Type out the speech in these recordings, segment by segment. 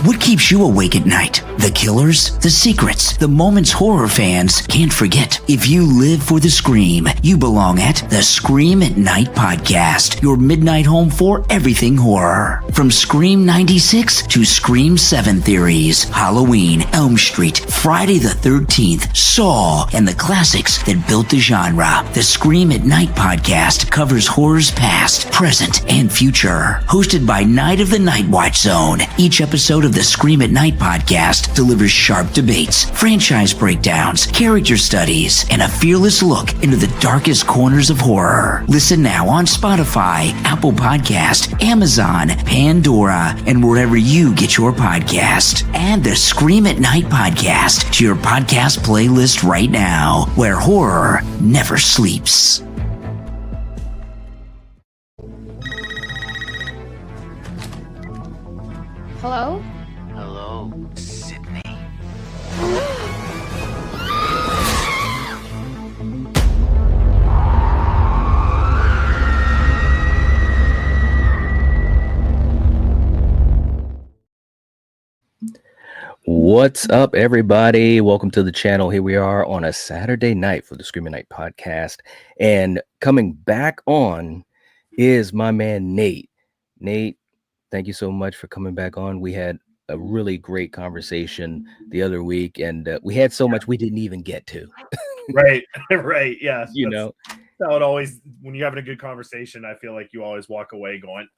What keeps you awake at night? The killers? The secrets? The moments horror fans can't forget? If you live for the scream, you belong at the Scream at Night podcast, your midnight home for everything horror. From Scream 96 to Scream 7 theories, Halloween, Elm Street, Friday the 13th, Saw, and the classics that built the genre. The Scream at Night podcast covers horror's past, present, and future. Hosted by Night of the Night Watch Zone, each episode of the Scream at Night podcast delivers sharp debates, franchise breakdowns, character studies, and a fearless look into the darkest corners of horror. Listen now on Spotify, Apple Podcast, Amazon, Pandora, and wherever you get your podcast. Add the Scream at Night podcast to your podcast playlist right now, where horror never sleeps. Hello? Hello, Sidney. What's up, everybody? Welcome to the channel. Here we are on a Saturday night for the Scream at Night podcast. And coming back on is my man, Nate. Nate, thank you so much for coming back on. We had a really great conversation the other week, and we had so much we didn't even get to. Right. Yeah. You know, how it always, when you're having a good conversation, I feel like you always walk away going,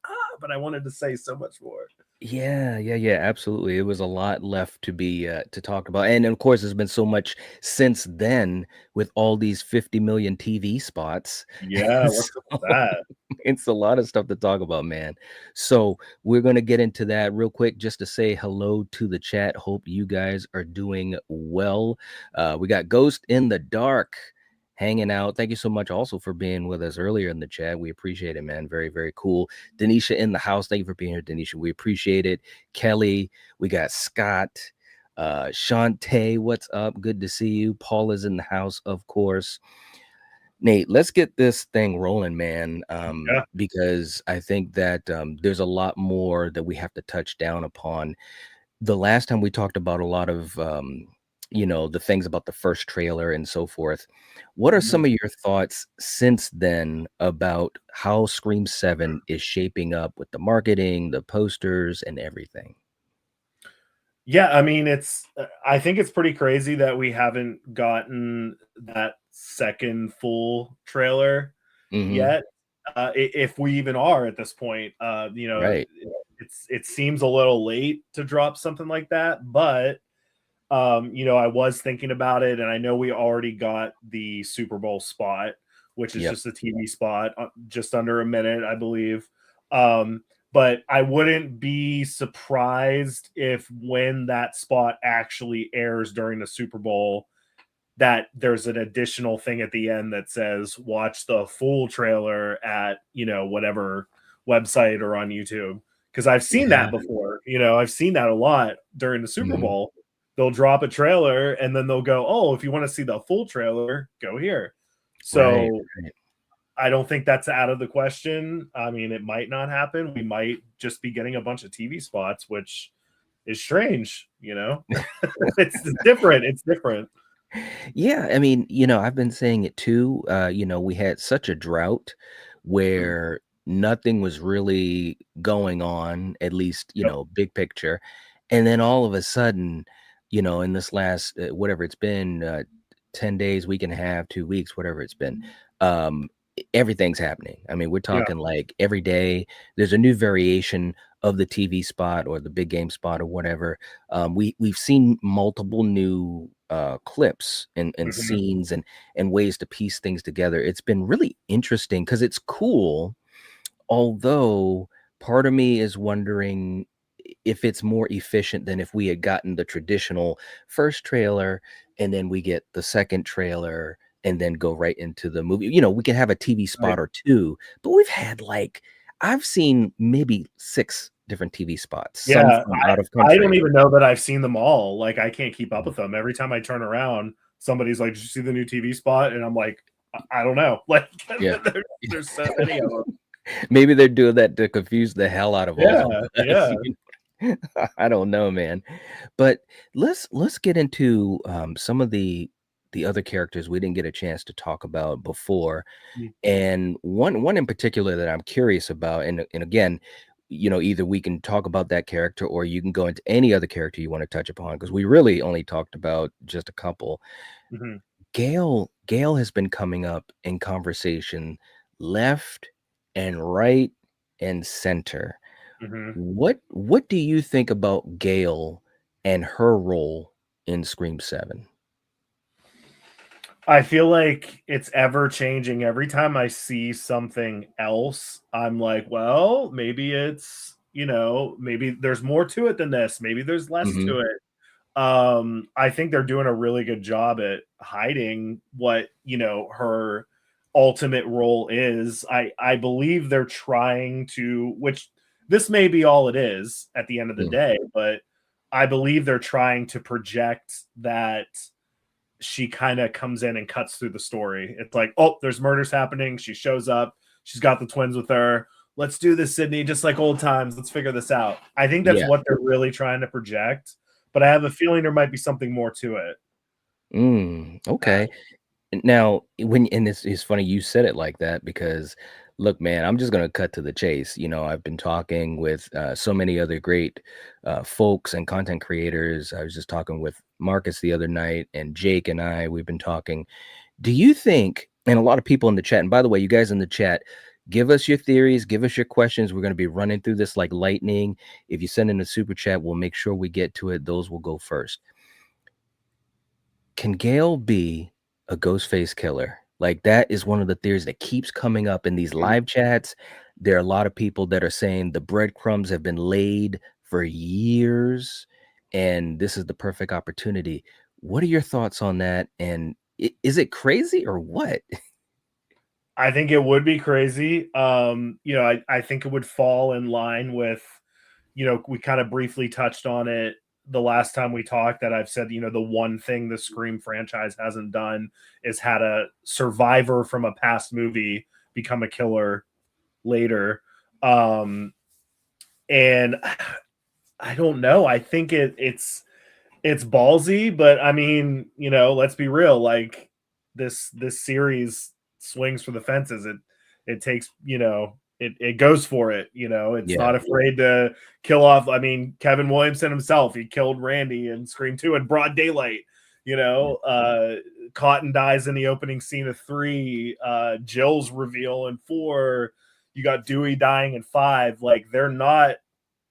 but I wanted to say so much more. Yeah, absolutely. It was a lot left to be to talk about, and of course, there's been so much since then with all these 50 million TV spots. Yeah, what's up with that? It's a lot of stuff to talk about, man. So we're going to get into that real quick just to say hello to the chat. Hope you guys are doing well. We got Ghost in the Dark hanging out. Thank you so much also for being with us earlier in the chat. We appreciate it, man. Very, very cool. Denisha in the house. Thank you for being here, Denisha. We appreciate it. Kelly, we got Scott, Shantae, what's up? Good to see you. Paul is in the house, of course. Nate, let's get this thing rolling, man, because I think that there's a lot more that we have to touch down upon. The last time we talked about a lot of the things about the first trailer and so forth. What are some of your thoughts since then about how Scream 7 is shaping up with the marketing, the posters, and everything? Yeah, I mean, I think it's pretty crazy that we haven't gotten that second full trailer yet. If we even are at this point, right. It seems a little late to drop something like that, but I was thinking about it, and I know we already got the Super Bowl spot, which is just a TV spot, just under a minute, I believe. But I wouldn't be surprised if when that spot actually airs during the Super Bowl, that there's an additional thing at the end that says, watch the full trailer at, whatever website or on YouTube. Because I've seen that before. I've seen that a lot during the Super Bowl. They'll drop a trailer and then they'll go, oh, if you want to see the full trailer, go here. So right. I don't think that's out of the question. I mean, it might not happen. We might just be getting a bunch of TV spots, which is strange, It's different. It's different. Yeah, I mean, I've been saying it too. We had such a drought where nothing was really going on, at least, big picture. And then all of a sudden, in this last, whatever it's been, 10 days, week and a half, 2 weeks, whatever it's been, everything's happening. I mean, we're talking like every day there's a new variation of the TV spot or the big game spot or whatever. We've seen multiple new clips and scenes and ways to piece things together. It's been really interesting because it's cool, although part of me is wondering if it's more efficient than if we had gotten the traditional first trailer and then we get the second trailer and then go right into the movie. We can have a TV spot or two, but we've had I've seen maybe 6 different TV spots. Yeah, out of country. I don't even know that I've seen them all. Like, I can't keep up with them. Every time I turn around, somebody's like, did you see the new TV spot? And I'm like, I don't know. Like, there's so many of them. Maybe they're doing that to confuse the hell out of all of them. Yeah. I don't know, man. But let's get into some of the other characters we didn't get a chance to talk about before. Mm. And one in particular that I'm curious about, and again, either we can talk about that character or you can go into any other character you want to touch upon because we really only talked about just a couple. Mhm. Gale has been coming up in conversation left and right and center. Mhm. What do you think about Gale and her role in Scream 7? I feel like it's ever changing. Every time I see something else, I'm like, well, maybe it's, maybe there's more to it than this. Maybe there's less Mhm. to it. I think they're doing a really good job at hiding what, her ultimate role is. I believe they're trying to, which this may be all it is at the end of the Mm. day, but I believe they're trying to project that she kind of comes in and cuts through the story. It's like, oh, there's murders happening. She shows up. She's got the twins with her. Let's do this, Sydney, just like old times. Let's figure this out. I think that's Yeah. what they're really trying to project, but I have a feeling there might be something more to it. Okay. Now, and it's funny you said it like that because look, man, I'm just gonna cut to the chase. I've been talking with so many other great folks and content creators. I was just talking with Marcus the other night, and Jake and we've been talking. Do you think, and a lot of people in the chat, and by the way, you guys in the chat, give us your theories, give us your questions. We're going to be running through this like lightning. If you send in a super chat, we'll make sure we get to it. Those will go first. Can Gale be a Ghostface killer? Like that is one of the theories that keeps coming up in these live chats. There are a lot of people that are saying the breadcrumbs have been laid for years, and this is the perfect opportunity. What are your thoughts on that? And is it crazy or what? I think it would be crazy. I think it would fall in line with, we kind of briefly touched on it the last time we talked that I've said, the one thing the Scream franchise hasn't done is had a survivor from a past movie become a killer later. And I don't know. I think it's ballsy, but I mean, let's be real. Like this series swings for the fences. It takes, it goes for it. It's Yeah. not afraid to kill off. I mean, Kevin Williamson himself, he killed Randy in Scream 2 in broad daylight. Cotton dies in the opening scene of 3. Jill's reveal in 4. You got Dewey dying in 5. Like they're not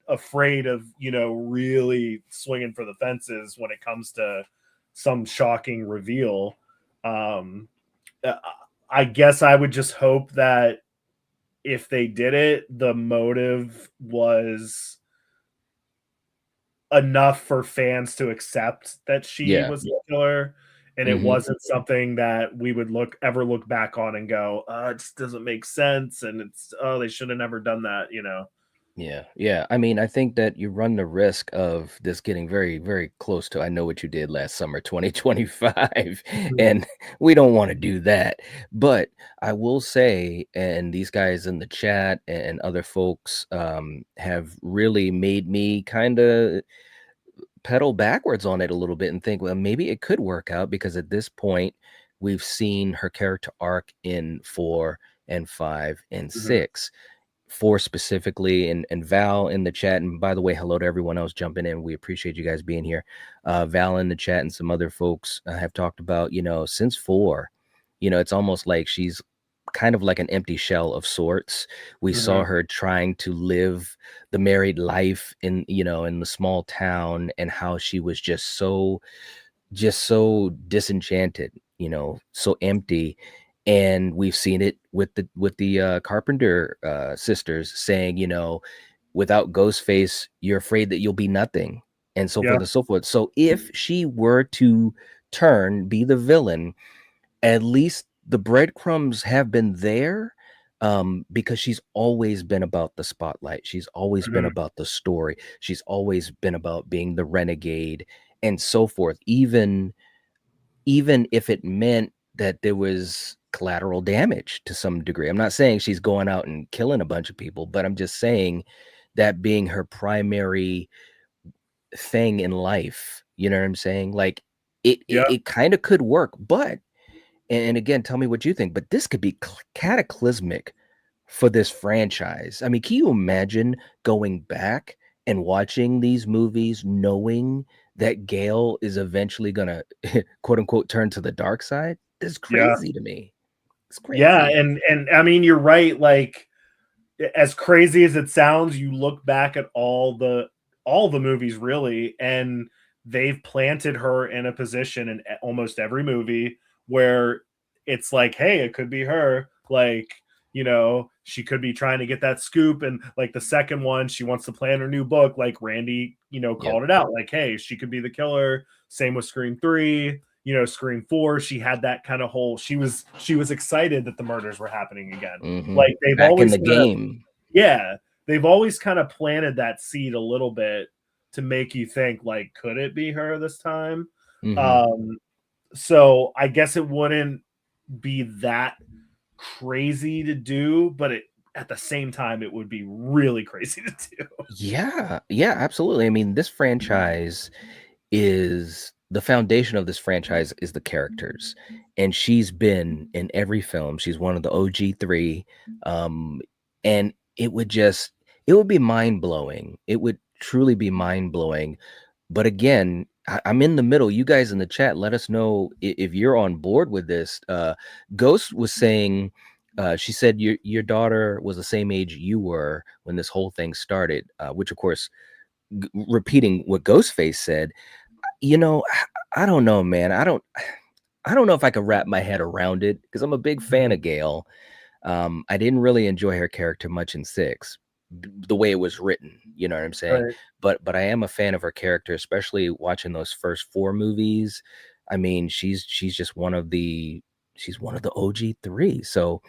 afraid of really swinging for the fences when it comes to some shocking reveal. Uh, I guess I would just hope that if they did it, the motive was enough for fans to accept that she Yeah. was the killer, and it Hmm. wasn't something that we would ever look back on and go, it just doesn't make sense, and it's they should have never done that. Yeah, yeah. I mean, I think that you run the risk of this getting very, very close to I know what you did last summer, 2025, and we don't want to do that. But I will say, and these guys in the chat and other folks have really made me kind of pedal backwards on it a little bit and think, well, maybe it could work out because at this point, we've seen her character arc in 4 and 5 and Mhm. 6. 4 specifically, and Val in the chat, and by the way, hello to everyone else jumping in. We appreciate you guys being here. Val in the chat and some other folks have talked about, since 4, it's almost like she's kind of like an empty shell of sorts. We saw Mhm. her trying to live the married life in the small town, and how she was just so disenchanted, so empty. And we've seen it with the Carpenter sisters saying, without Ghostface, you're afraid that you'll be nothing, and so Yeah. forth and so forth. So if she were to be the villain, at least the breadcrumbs have been there, because she's always been about the spotlight. She's always been Mhm. about the story. She's always been about being the renegade and so forth. Even if it meant that there was collateral damage to some degree. I'm not saying she's going out and killing a bunch of people, but I'm just saying that being her primary thing in life. You know what I'm saying? Like Yeah. it kind of could work, but and again, tell me what you think, but this could be cataclysmic for this franchise. I mean, can you imagine going back and watching these movies knowing that Gale is eventually gonna quote unquote turn to the dark side? That's Yeah. crazy to me. It's Yeah. crazy. And I mean, you're right. Like, as crazy as it sounds, you look back at all the movies really, and they've planted her in a position in almost every movie where it's like, hey, it could be her. Like, she could be trying to get that scoop. And like the second one, she wants to plan her new book. Like Randy, Yep. called it out. Like, hey, she could be the killer. Same with Scream 3. Scream 4, she had that kind of whole, she was excited that the murders were happening again. Mhm. Like they've Back in always the kind of, game. yeah, they've always kind of planted that seed a little bit to make you think, like, could it be her this time? Mhm. So I guess it wouldn't be that crazy to do, but at the same time, it would be really crazy to do. Yeah. Yeah, absolutely. I mean, this franchise is the foundation of this franchise is the characters, and she's been in every film. She's one of the OG 3, and it would be mind-blowing. It would truly be mind-blowing. But again, I'm in the middle. You guys in the chat, let us know if you're on board with this. Ghost was saying, she said your daughter was the same age you were when this whole thing started, which of course, repeating what Ghostface said, you know, I don't know, man. I don't know if I could wrap my head around it because I'm a big fan of Gale. I didn't really enjoy her character much in 6, the way it was written. You know what I'm saying? Right. But I am a fan of her character, especially watching those first 4 movies. I mean, she's just she's one of the OG 3. So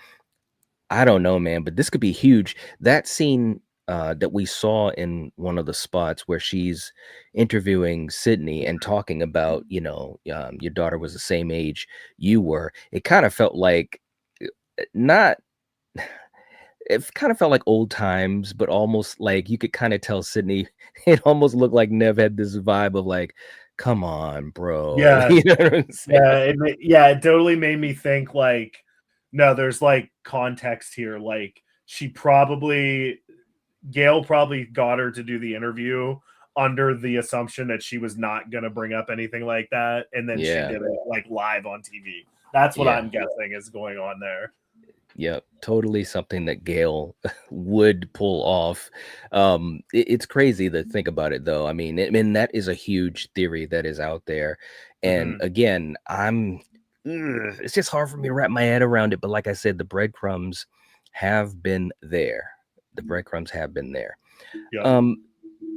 I don't know, man, but this could be huge. That scene that we saw in one of the spots where she's interviewing Sydney and talking about, your daughter was the same age you were. It kind of felt like not. It kind of felt like old times, but almost like you could kind of tell Sydney. It almost looked like Nev had this vibe of like, "Come on, bro." Yeah. You know what I'm saying? It totally made me think, like, no, there's like context here. Like, Gail probably got her to do the interview under the assumption that she was not going to bring up anything like that, and then she Yeah, did it like live on TV. That's what yeah. I'm guessing is going on there. Yep, totally something that Gale would pull off. It's crazy to think about it, though. I mean, that is a huge theory that is out there. And Mhm. again, it's just hard for me to wrap my head around it. But like I said, the breadcrumbs have been there. The breadcrumbs have been there. Yep. Um,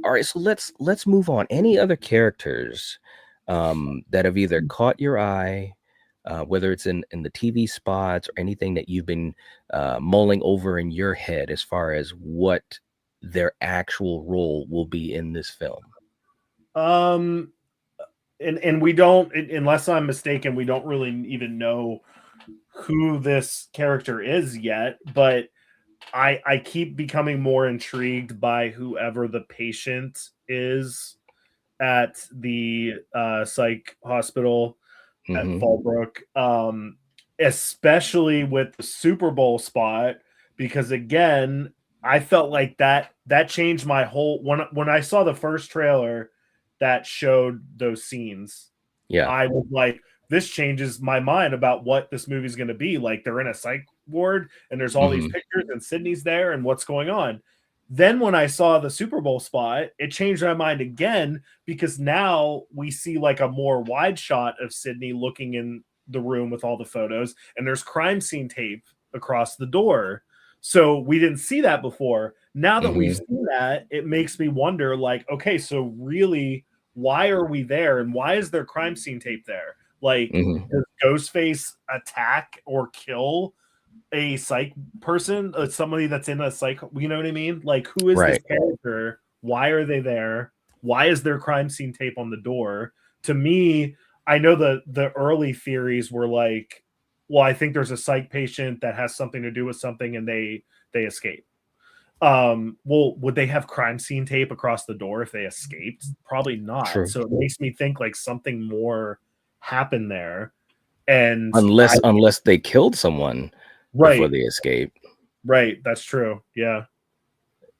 all right, so let's move on. Any other characters that have either caught your eye, whether it's in the TV spots or anything that you've been mulling over in your head as far as what their actual role will be in this film? Um, and we don't, unless I'm mistaken, we don't really even know who this character is yet, but I keep becoming more intrigued by whoever the patient is at the psych hospital at Hmm. Fallbrook, especially with the Super Bowl spot, because again, I felt like that changed my whole, when I saw the first trailer that showed those scenes, Yeah. I was like, this changes my mind about what this movie's going to be. Like, they're in a psych ward and there's all these Hmm. pictures and Sydney's there and what's going on. Then when I saw the Super Bowl spot, it changed my mind again, because now we see like a more wide shot of Sydney looking in the room with all the photos, and there's crime scene tape across the door. So we didn't see that before. Now that we've Hmm. seen that, it makes me wonder, like, okay, so really, why are we there, and why is there crime scene tape there? Like, Hmm. does Ghostface attack or kill a psych person, somebody that's in a psych, you know what I mean? Like, who is this Right. character? Why are they there? Why is there crime scene tape on the door? To me, I know the early theories were like, well, I think there's a psych patient that has something to do with something, and they escape. Well, would they have crime scene tape across the door if they escaped? Probably not. True. So it makes me think like something more happened there. And Unless they killed someone before right, they escaped. right. That's true. Yeah.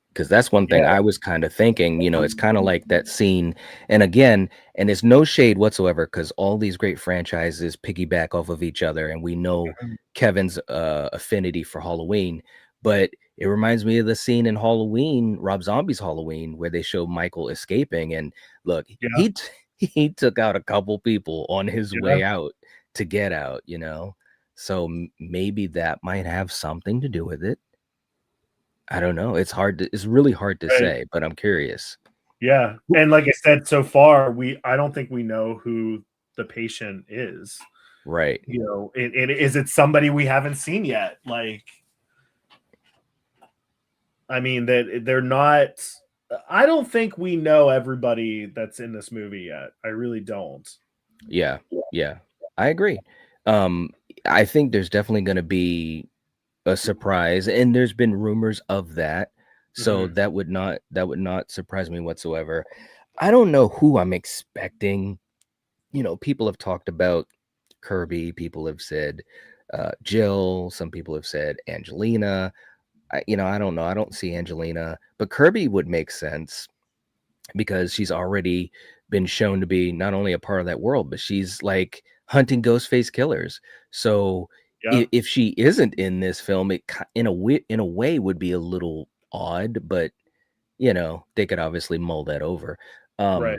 Because that's one thing Yeah. I was kind of thinking, it's kind of like that scene. And again, and it's no shade whatsoever, because all these great franchises piggyback off of each other. And we know Kevin's affinity for Halloween, but it reminds me of the scene in Halloween, Rob Zombie's Halloween, where they show Michael escaping. And look, Yeah. he took out a couple people on his Yeah. way out to get out, So maybe that might have something to do with it. I don't know. It's really hard to Right. say, but I'm curious. Yeah. And like I said, so far, I don't think we know who the patient is. Right. Is it somebody we haven't seen yet? Like, I mean, that they're not. I don't think we know everybody that's in this movie yet. I really don't. Yeah. I agree. I think there's definitely going to be a surprise, and there's been rumors of that. So that would not surprise me whatsoever. I don't know who I'm expecting. People have talked about Kirby. People have said Jill. Some people have said Angelina. I don't know. I don't see Angelina, but Kirby would make sense because she's already been shown to be not only a part of that world, but she's like hunting Ghostface killers. So Yeah. if she isn't in this film, it in a way would be a little odd, but they could obviously mull that over. Right.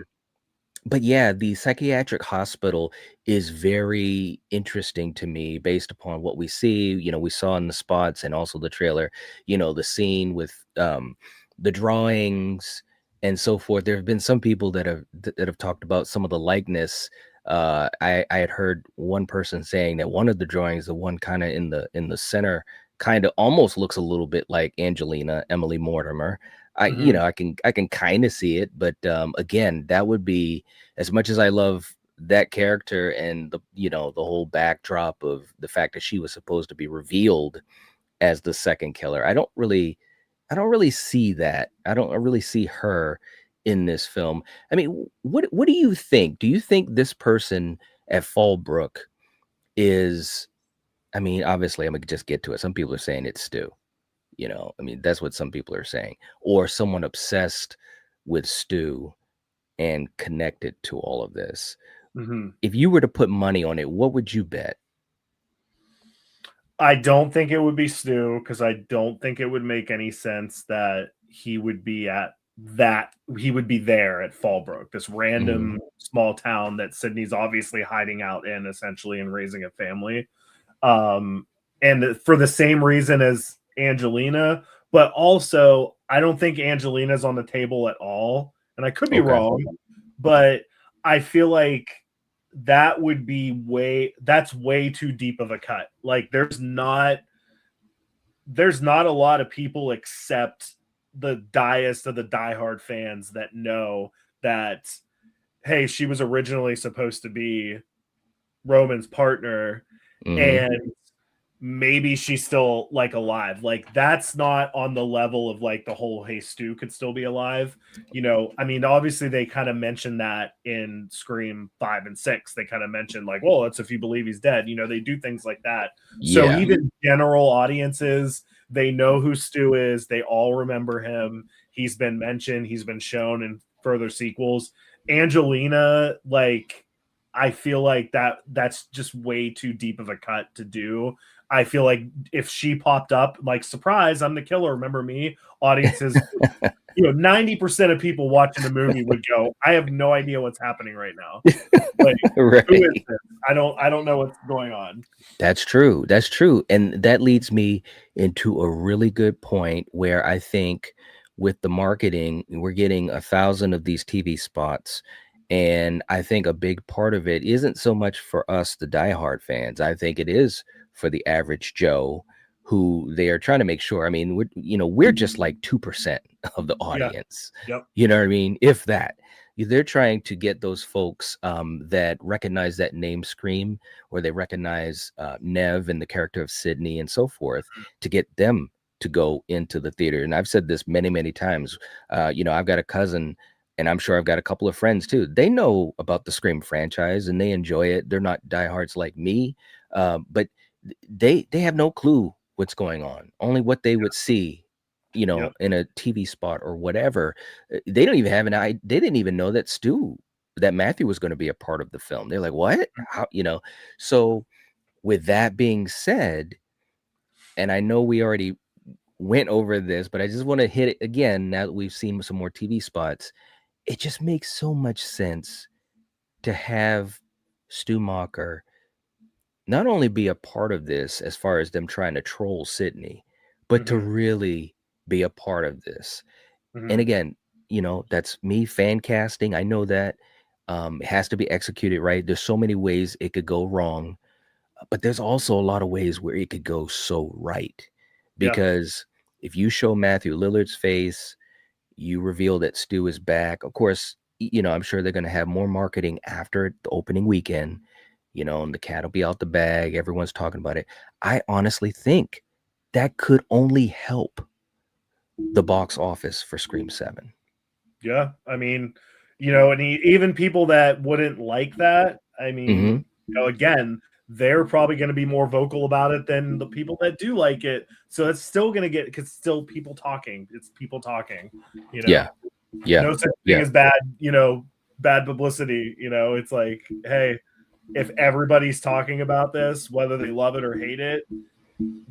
But yeah, the psychiatric hospital is very interesting to me based upon what we see. We saw in the spots and also the trailer, the scene with the drawings and so forth. There have been some people that have talked about some of the likeness. I had heard one person saying that one of the drawings, the one kind of in the center, kind of almost looks a little bit like Angelina, Emily Mortimer. I can kind of see it, but again, that would be, as much as I love that character and the whole backdrop of the fact that she was supposed to be revealed as the second killer. I don't really see that. I don't really see her in this film. I mean, what do you think? Do you think this person at Fallbrook is, I mean, obviously I'm gonna just get to it. Some people are saying it's Stu. I mean, that's what some people are saying, or someone obsessed with Stu and connected to all of this. If you were to put money on it, what would you bet? I don't think it would be Stu, because I don't think it would make any sense that he would be there at Fallbrook, this random small town that Sidney's obviously hiding out in, essentially, and raising a family. And for the same reason as Angelina, but also I don't think Angelina's on the table at all. And I could be wrong, but I feel like that would be that's way too deep of a cut. Like there's not a lot of people except the diest of the diehard fans that know that, hey, she was originally supposed to be Roman's partner, and maybe she's still like alive. Like that's not on the level of like the whole, hey, Stu could still be alive. I mean, obviously they kind of mentioned that in Scream 5 and 6. They kind of mentioned like, well, that's if you believe he's dead. They do things like that. So even general audiences, they know who Stu is. They all remember him. He's been mentioned. He's been shown in further sequels. Angelina, like, I feel like that's just way too deep of a cut to do. I feel like if she popped up, like, surprise, I'm the killer, remember me? Audiences, 90% of people watching the movie would go, I have no idea what's happening right now. Like, right. Who is this? I don't know what's going on. That's true. And that leads me into a really good point where I think with the marketing, we're getting 1,000 of these TV spots. And I think a big part of it isn't so much for us, the diehard fans. I think it is for the average Joe, who they are trying to make sure. I mean, we're just like 2% of the audience. Yeah. Yep. You know what I mean? If that. They're trying to get those folks that recognize that name Scream, or they recognize Nev and the character of Sidney and so forth, to get them to go into the theater. And I've said this many, many times. I've got a cousin, and I'm sure I've got a couple of friends too. They know about the Scream franchise and they enjoy it. They're not diehards like me, but they have no clue what's going on. Only what they would see, Yep. in a TV spot or whatever. They don't even have an idea. They didn't even know that Matthew was going to be a part of the film. They're like, what? How, So with that being said, and I know we already went over this, but I just want to hit it again now that we've seen some more TV spots. It just makes so much sense to have Stu Macher not only be a part of this as far as them trying to troll Sidney, but to really be a part of this. And again, that's me fan casting. I know that it has to be executed right. There's so many ways it could go wrong, but there's also a lot of ways where it could go so right. Yeah. Because if you show Matthew Lillard's face, you reveal that Stu is back. Of course, I'm sure they're going to have more marketing after the opening weekend, and the cat will be out the bag. Everyone's talking about it. I honestly think that could only help the box office for Scream 7. Yeah. I mean, and even people that wouldn't like that, I mean, again, they're probably going to be more vocal about it than the people that do like it. So it's still going to get, because still people talking. It's people talking, Yeah. No such thing as bad, bad publicity. It's like, hey, if everybody's talking about this, whether they love it or hate it,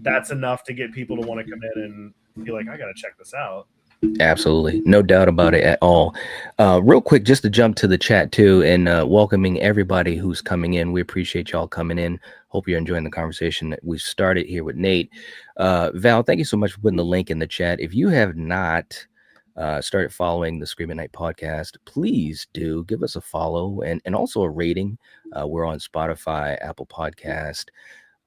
that's enough to get people to want to come in and be like, I got to check this out. Absolutely. No doubt about it at all. Real quick, just to jump to the chat too, and welcoming everybody who's coming in. We appreciate y'all coming in. Hope you're enjoying the conversation that we started here with Nate. Val, thank you so much for putting the link in the chat. If you have not started following the Scream at Night podcast, please do give us a follow and also a rating. We're on Spotify, Apple Podcast,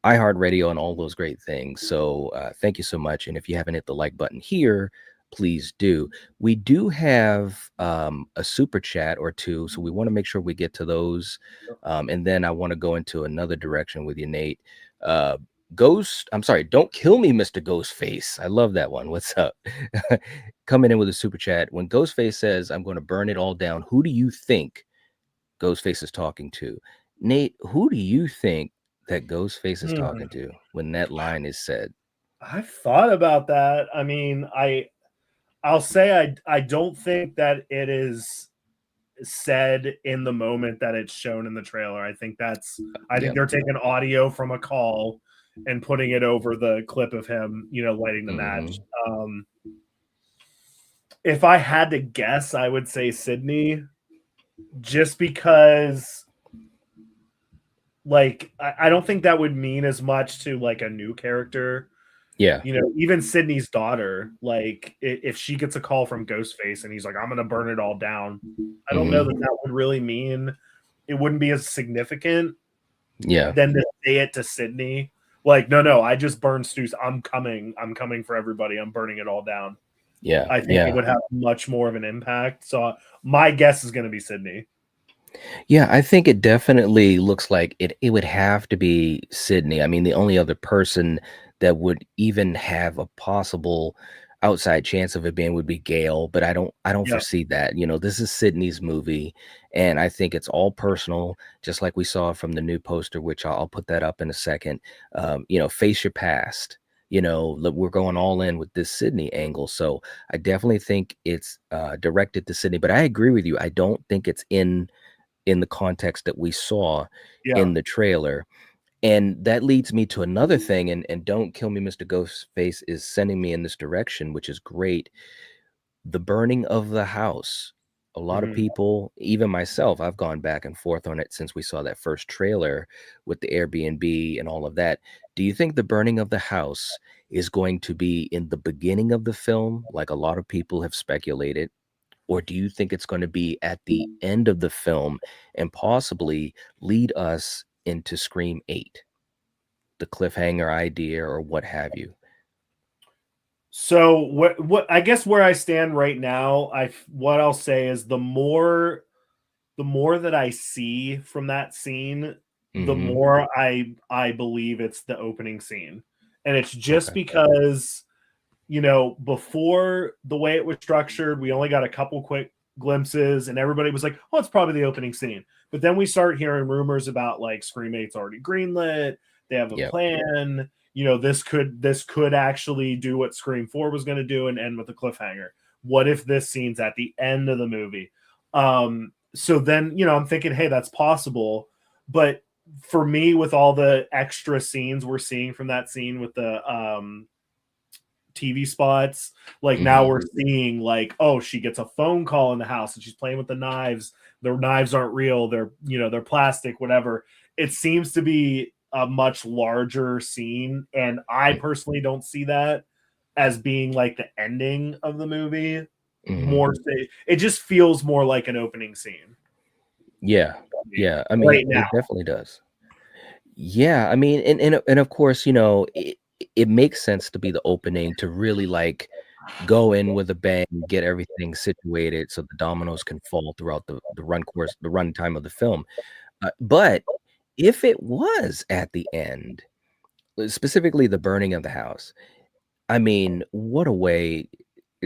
iHeartRadio, and all those great things. So thank you so much. And if you haven't hit the like button here, please do. We do have a super chat or two, so we want to make sure we get to those. And then I want to go into another direction with you, Nate. Don't kill me, Mr. Ghostface. I love that one. What's up? Coming in with a super chat. When Ghostface says, I'm going to burn it all down, who do you think Ghostface is talking to? Nate, who do you think that Ghostface is talking to when that line is said? I've thought about that. I mean, I'll say I don't think that it is said in the moment that it's shown in the trailer. I think they're taking audio from a call and putting it over the clip of him, lighting the match. If I had to guess, I would say Sidney, just because I don't think that would mean as much to like a new character. Yeah. Even Sidney's daughter, like if she gets a call from Ghostface and he's like, I'm going to burn it all down. I don't know that would really mean, it wouldn't be as significant than to say it to Sidney. Like, no, I just burned Stu's. I'm coming for everybody. I'm burning it all down. Yeah. I think it would have much more of an impact. So my guess is going to be Sidney. Yeah, I think it definitely looks like it would have to be Sidney. I mean, the only other person that would even have a possible outside chance of it being would be Gale, but I don't foresee that. This is Sidney's movie, and I think it's all personal, just like we saw from the new poster, which I'll put that up in a second. Face your past. We're going all in with this Sidney angle. So I definitely think it's directed to Sidney, but I agree with you. I don't think it's in the context that we saw in the trailer. And that leads me to another thing, and Don't Kill Me, Mr. Ghostface is sending me in this direction, which is great. The burning of the house. A lot of people, even myself, I've gone back and forth on it since we saw that first trailer with the Airbnb and all of that. Do you think the burning of the house is going to be in the beginning of the film, like a lot of people have speculated? Or do you think it's going to be at the end of the film and possibly lead us into Scream 8, the cliffhanger idea or what have you? So what I guess where I stand right now, what I'll say is the more that I see from that scene, the more I believe it's the opening scene. And it's just because before the way it was structured, we only got a couple quick glimpses, and everybody was like, "Oh, it's probably the opening scene." But then we start hearing rumors about like Scream 8's already greenlit. They have a plan. This could actually do what Scream 4 was going to do and end with a cliffhanger. What if this scene's at the end of the movie? So then, I'm thinking, hey, that's possible. But for me, with all the extra scenes we're seeing from that scene with the TV spots, like now we're seeing like, oh, she gets a phone call in the house and she's playing with the knives. The knives aren't real. They're plastic, whatever. It seems to be a much larger scene. And I personally don't see that as being like the ending of the movie. It just feels more like an opening scene. Yeah. I mean, right now. It definitely does. Yeah. I mean, and of course, it makes sense to be the opening, to really like go in with a bang, get everything situated so the dominoes can fall throughout the run time of the film. But if it was at the end, specifically the burning of the house, I mean, what a way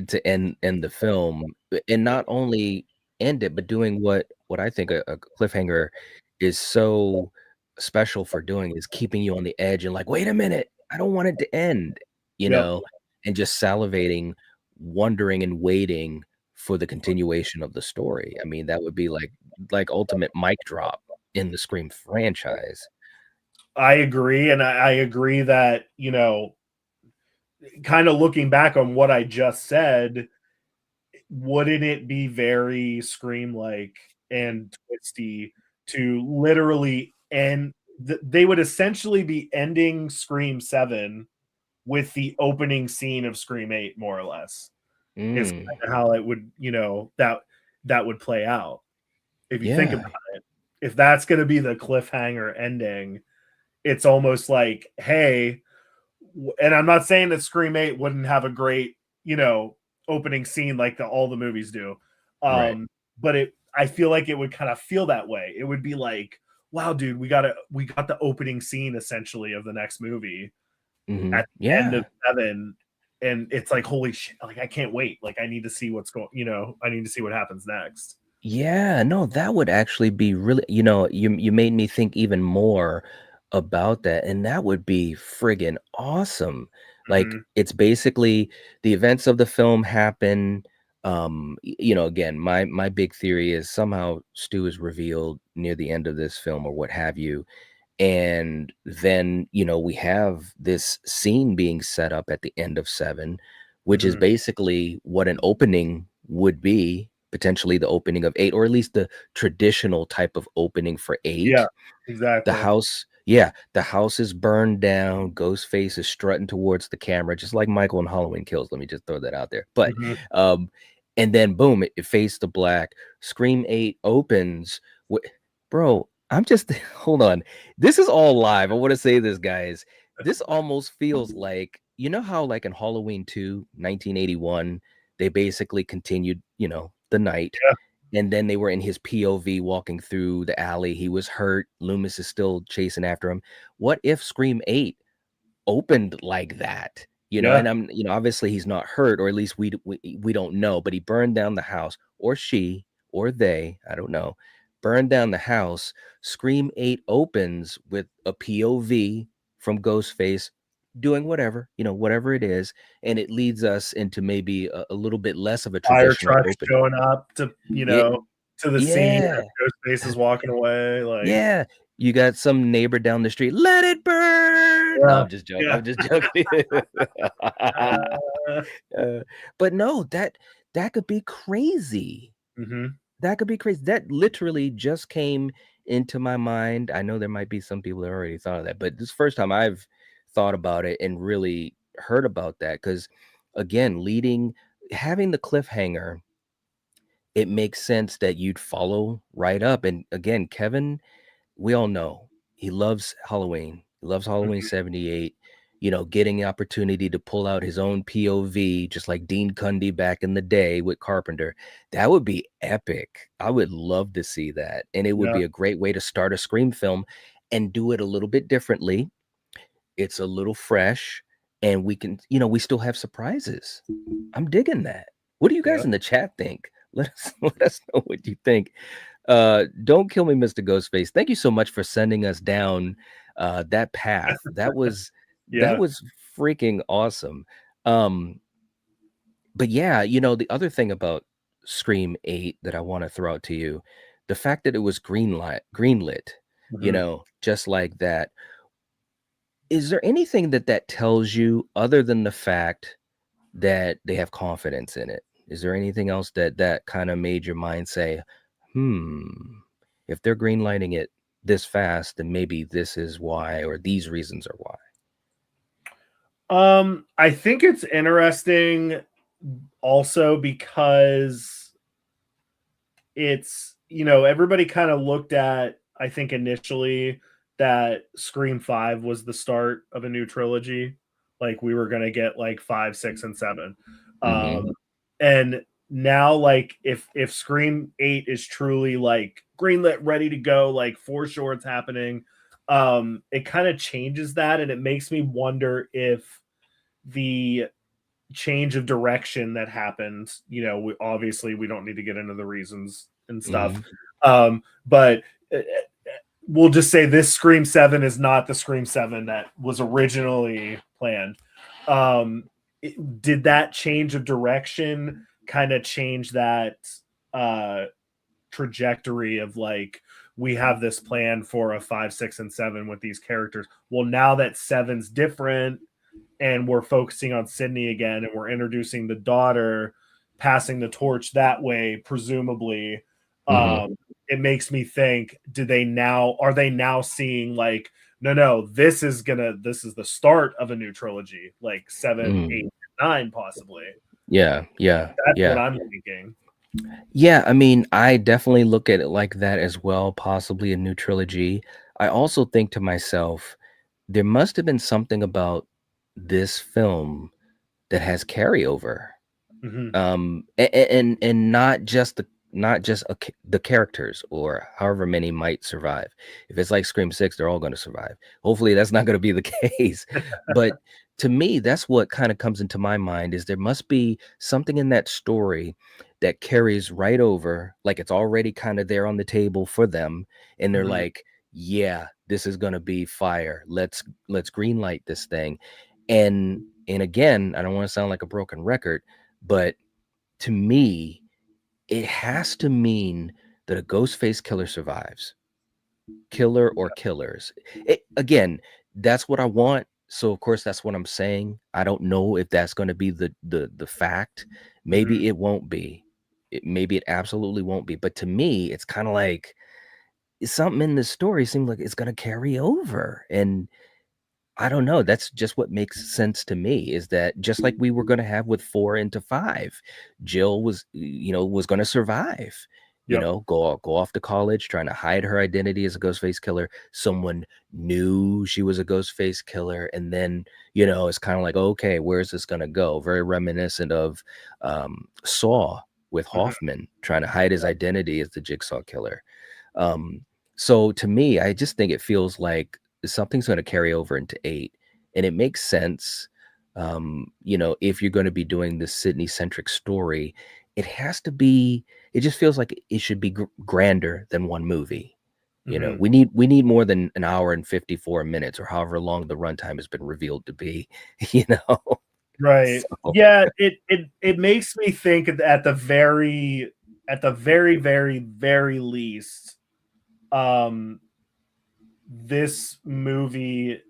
to end the film, and not only end it, but doing what I think a cliffhanger is so special for doing, is keeping you on the edge and like, wait a minute, I don't want it to end, and just salivating, wondering and waiting for the continuation of the story. I mean, that would be like ultimate mic drop in the Scream franchise. I agree, and I agree that, kind of looking back on what I just said, wouldn't it be very Scream-like and twisty to literally end? They would essentially be ending Scream 7 with the opening scene of Scream 8, more or less. Is kind of how it would, that would play out. If you think about it, if that's going to be the cliffhanger ending, it's almost like, hey, and I'm not saying that Scream 8 wouldn't have a great, opening scene like all the movies do. Right. But I feel like it would kind of feel that way. It would be like, wow, dude, we got the opening scene essentially of the next movie at the end of 7. And it's like, holy shit, like I can't wait. Like I need to see what's going, I need to see what happens next. Yeah, no, that would actually be really, you made me think even more about that, and that would be friggin' awesome. Like, it's basically the events of the film happen. Again, my big theory is somehow Stu is revealed near the end of this film or what have you. And then, we have this scene being set up at the end of 7, which is basically what an opening would be, potentially the opening of 8, or at least the traditional type of opening for 8. Yeah, exactly. The house is burned down. Ghostface is strutting towards the camera, just like Michael in Halloween Kills. Let me just throw that out there. But, and then boom, it fades to black. Scream 8 opens. Bro, I'm just, hold on. This is all live. I want to say this, guys. This almost feels like, how like in Halloween 2, 1981, they basically continued, the night. And then they were in his POV walking through the alley. He was hurt. Loomis is still chasing after him. What if Scream 8 opened like that? And I'm, obviously he's not hurt, or at least we don't know, but he burned down the house, or she, or they, I don't know, burned down the house. Scream 8 opens with a POV from Ghostface doing whatever it is, and it leads us into maybe a little bit less of a fire traditional truck opening. showing up to to the scene. Ghostface is walking away. Like, you got some neighbor down the street. Let it burn. No, I'm just joking. I'm just joking. But no, that could be crazy. That could be crazy. That literally just came into my mind. I know there might be some people that already thought of that, but this is the first time I've thought about it and really heard about that. Because again, having the cliffhanger, it makes sense that you'd follow right up. And again, Kevin, we all know he loves Halloween. He loves Halloween 78. Getting the opportunity to pull out his own POV, just like Dean Cundy back in the day with Carpenter. That would be epic. I would love to see that. And it would be a great way to start a Scream film and do it a little bit differently. It's a little fresh. and we can, we still have surprises. I'm digging that. What do you guys in the chat think? Let us know what you think. Don't kill me, Mr. Ghostface. Thank you so much for sending us down that path. That was freaking awesome. But yeah, the other thing about Scream 8 that I want to throw out to you, the fact that it was greenlit, just like that. Is there anything that tells you other than the fact that they have confidence in it? Is there anything else that kind of made your mind say, if they're greenlighting it this fast, then maybe this is why, or these reasons are why? I think it's interesting also because it's, everybody kind of looked at, I think initially, that Scream 5 was the start of a new trilogy. Like we were going to get like 5, 6, and 7. And now, like, if Scream 8 is truly like greenlit, ready to go, like for sure it's happening, it kind of changes that. And it makes me wonder if the change of direction that happened, obviously we don't need to get into the reasons and stuff. But we'll just say this Scream 7 is not the Scream 7 that was originally planned. Did that change of direction kind of change that trajectory of like, we have this plan for a 5, 6, and 7 with these characters? Well, now that 7's different and we're focusing on Sidney again and we're introducing the daughter, passing the torch that way, presumably, it makes me think, are they now seeing like, no, this is the start of a new trilogy, like 7, 8, 9, possibly. Yeah. That's what I'm thinking. Yeah, I mean, I definitely look at it like that as well, possibly a new trilogy. I also think to myself, there must have been something about this film that has carryover. And not just the characters or however many might survive. If it's like Scream 6, they're all going to survive. Hopefully that's not going to be the case. But to me, that's what kind of comes into my mind, is there must be something in that story that carries right over, like it's already kind of there on the table for them. And they're like, yeah, this is going to be fire. Let's greenlight this thing. And again, I don't want to sound like a broken record, but to me, it has to mean that a Ghostface killer survives. Killer or killers. Again, that's what I want. So of course that's what I'm saying. I don't know if that's going to be the fact. Maybe it won't be. Maybe it absolutely won't be. But to me, it's kind of like something in the story seems like it's going to carry over. And I don't know. That's just what makes sense to me, is that just like we were going to have with 4 into 5, Jill was going to survive, go off to college, trying to hide her identity as a Ghostface killer. Someone knew she was a Ghostface killer. And then, it's kind of like, okay, where's this going to go? Very reminiscent of Saw with Hoffman trying to hide his identity as the Jigsaw killer. So to me, I just think it feels like something's going to carry over into 8, and it makes sense. If you're going to be doing this Sidney centric story, it has to be, it just feels like it should be grander than one movie. We need more than an hour and 54 minutes or however long the runtime has been revealed to be, Right. So. Yeah. It makes me think at the very, very, very least, this movie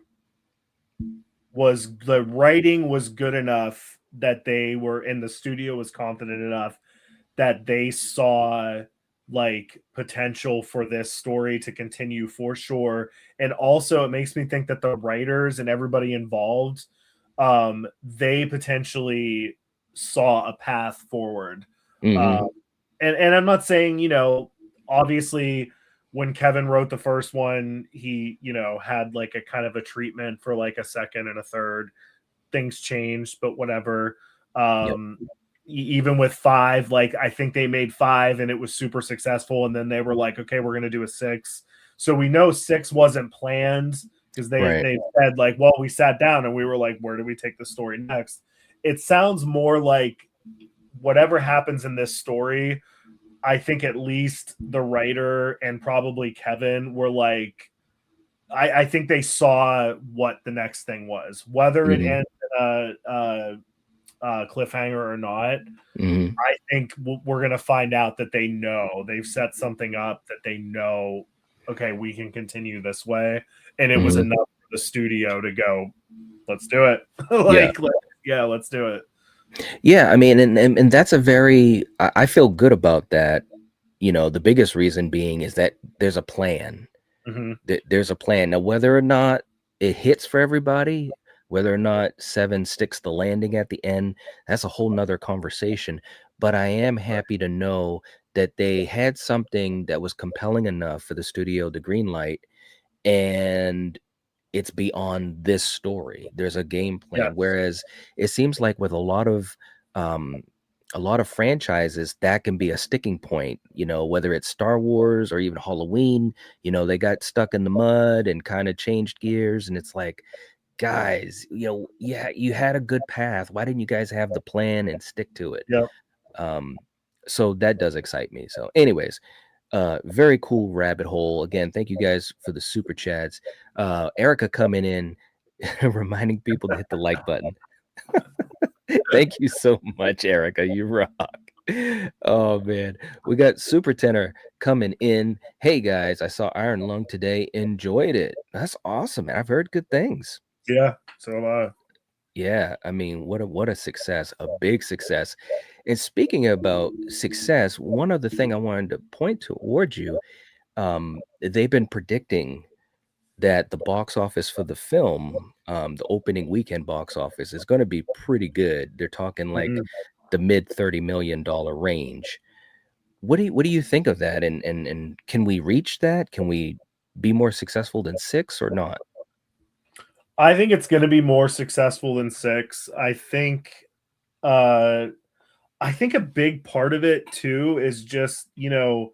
the writing was good enough that they were in the studio was confident enough that they saw like potential for this story to continue for sure. And also it makes me think that the writers and everybody involved, they potentially saw a path forward. And I'm not saying, obviously when Kevin wrote the first one, he, had like a kind of a treatment for like a second and a third. Things changed, but whatever. Even with 5, like I think they made 5 and it was super successful. And then they were like, okay, we're going to do a 6. So we know 6 wasn't planned because Right. they said like, well, we sat down and we were like, where do we take the story next? It sounds more like whatever happens in this story, I think at least the writer and probably Kevin were like, I think they saw what the next thing was, whether it ends in a cliffhanger or not. I think we're going to find out that they know they've set something up that they know, okay, we can continue this way. And it was enough for the studio to go, let's do it. Let's do it. Yeah, I mean, and that's a very, I feel good about that. You know, the biggest reason being is that there's a plan. There's a plan. Now, whether or not it hits for everybody, whether or not 7 sticks the landing at the end, that's a whole nother conversation. But I am happy to know that they had something that was compelling enough for the studio to greenlight, and it's beyond this story. There's a game plan. Yes. Whereas it seems like with a lot of franchises, that can be a sticking point, you know, whether it's Star Wars or even Halloween, you know, they got stuck in the mud and kind of changed gears. And it's like, guys, you know, yeah, you had a good path. Why didn't you guys have the plan and stick to it? Yep. So that does excite me. So anyways, very cool rabbit hole. Again, thank you guys for the super chats. Erica coming in, reminding people to hit the like button. Thank you so much, Erica. You rock. Oh man, we got Super Tenor coming in. Hey guys, I saw Iron Lung today. Enjoyed it. That's awesome, man. I've heard good things. Yeah. So Yeah, I mean, what a success, a big success. And speaking about success, one other thing I wanted to point towards you, they've been predicting that the box office for the film, the opening weekend box office is going to be pretty good. They're talking like the mid $30 million range. What do you think of that? And can we reach that? Can we be more successful than 6 or not? I think it's going to be more successful than 6. I think a big part of it too is just, you know,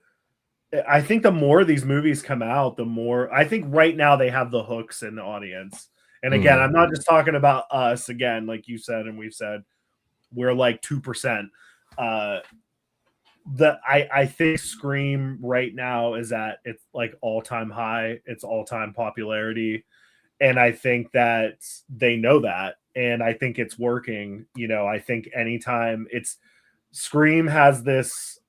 I think the more these movies come out, the more I think right now they have the hooks in the audience. And again, I'm not just talking about us again, like you said, and we've said, we're like 2%. I think Scream right now is at it's like all-time high, it's all-time popularity. And I think that they know that. And I think it's working. You know, I think anytime Scream has this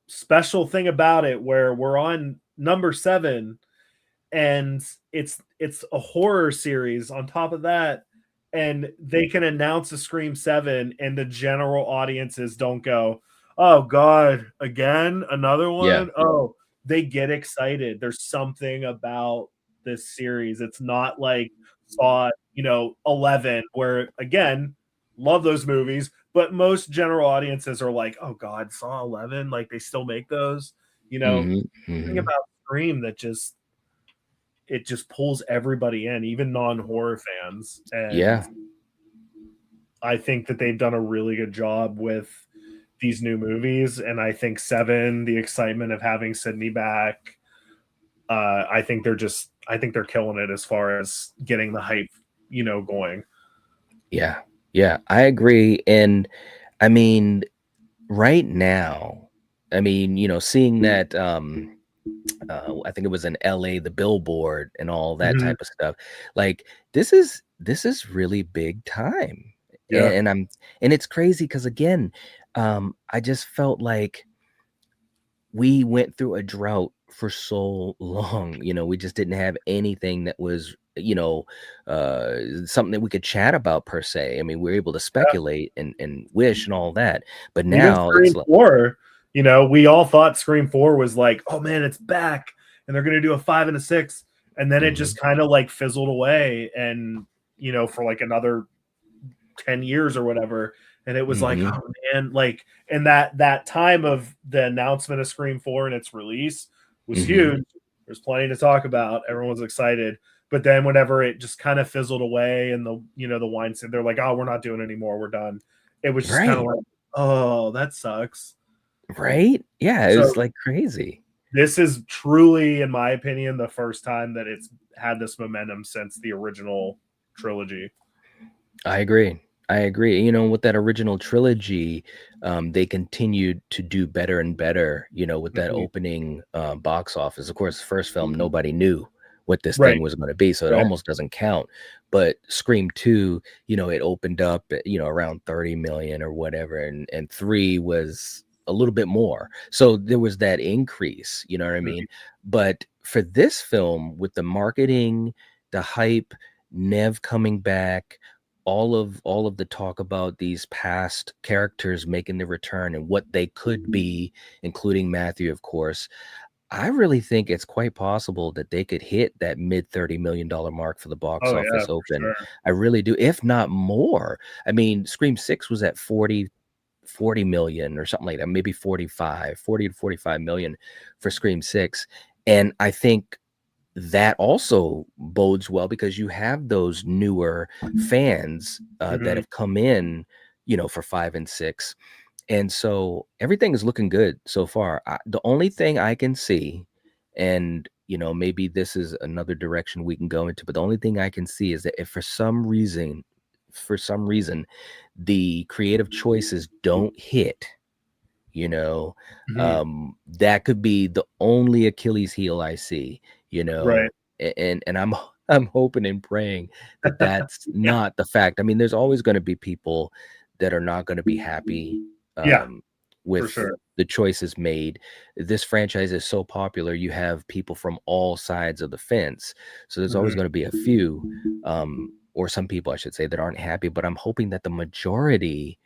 special thing about it where we're on number 7 and it's a horror series on top of that, and they can announce a Scream 7 and the general audiences don't go, oh god, again another one. Yeah. Oh, they get excited. There's something about this series. It's not like Saw, you know, 11, where again, love those movies, but most general audiences are like, oh god, Saw 11, like they still make those, you know. Something about Scream that just pulls everybody in, even non-horror fans. And Yeah. I think that they've done a really good job with these new movies. And I think 7, the excitement of having Sidney back, I think they're killing it as far as getting the hype, you know, going. Yeah. Yeah, I agree. And I mean, right now, I mean, you know, seeing that I think it was in LA, the billboard and all that type of stuff. Like this is really big time. Yeah. And it's crazy because again, I just felt like we went through a drought for so long. You know, we just didn't have anything that was, you know, something that we could chat about per se. I mean, we were able to speculate and wish and all that. But now even it's Scream 4, you know, we all thought Scream 4 was like, oh man, it's back and they're going to do a 5 and a 6. And then it just kind of like fizzled away. And, you know, for like another 10 years or whatever. And it was like, oh man, like, and that time of the announcement of Scream 4 and its release was huge. There's plenty to talk about. Everyone was excited. But then whenever it just kind of fizzled away and the, you know, the wine said, they're like, oh, we're not doing it anymore. We're done. It was just kind of like, oh, that sucks. Right? Yeah, it was like crazy. this is truly, in my opinion, the first time that it's had this momentum since the original trilogy. I agree. You know, with that original trilogy, they continued to do better and better, you know, with that opening box office. Of course, the first film, nobody knew what this Right. thing was going to be, so it Right. almost doesn't count. But Scream 2, you know, it opened up, you know, around 30 million or whatever, and 3 was a little bit more. So there was that increase, you know what I mean? But for this film, with the marketing, the hype, Nev coming back, all of the talk about these past characters making the return and what they could be, including Matthew, of course, I really think it's quite possible that they could hit that mid $30 million mark for the box Oh yeah, office for open. sure. I really do, if not more. I mean, Scream 6 was at 40 million or something like that, maybe 40 to 45 million for Scream 6. And I think that also bodes well because you have those newer fans that have come in, you know, for 5 and 6. And so everything is looking good so far. The only thing I can see, and you know, maybe this is another direction we can go into, but the only thing I can see is that if for some reason, the creative choices don't hit, you know, that could be the only Achilles heel I see, you Right. know, and I'm hoping and praying that that's Yeah. not the fact. I mean, there's always going to be people that are not going to be happy Yeah, for with sure. the choices made. This franchise is so popular, you have people from all sides of the fence, so there's always going to be a few, or some people I should say, that aren't happy, but I'm hoping that the majority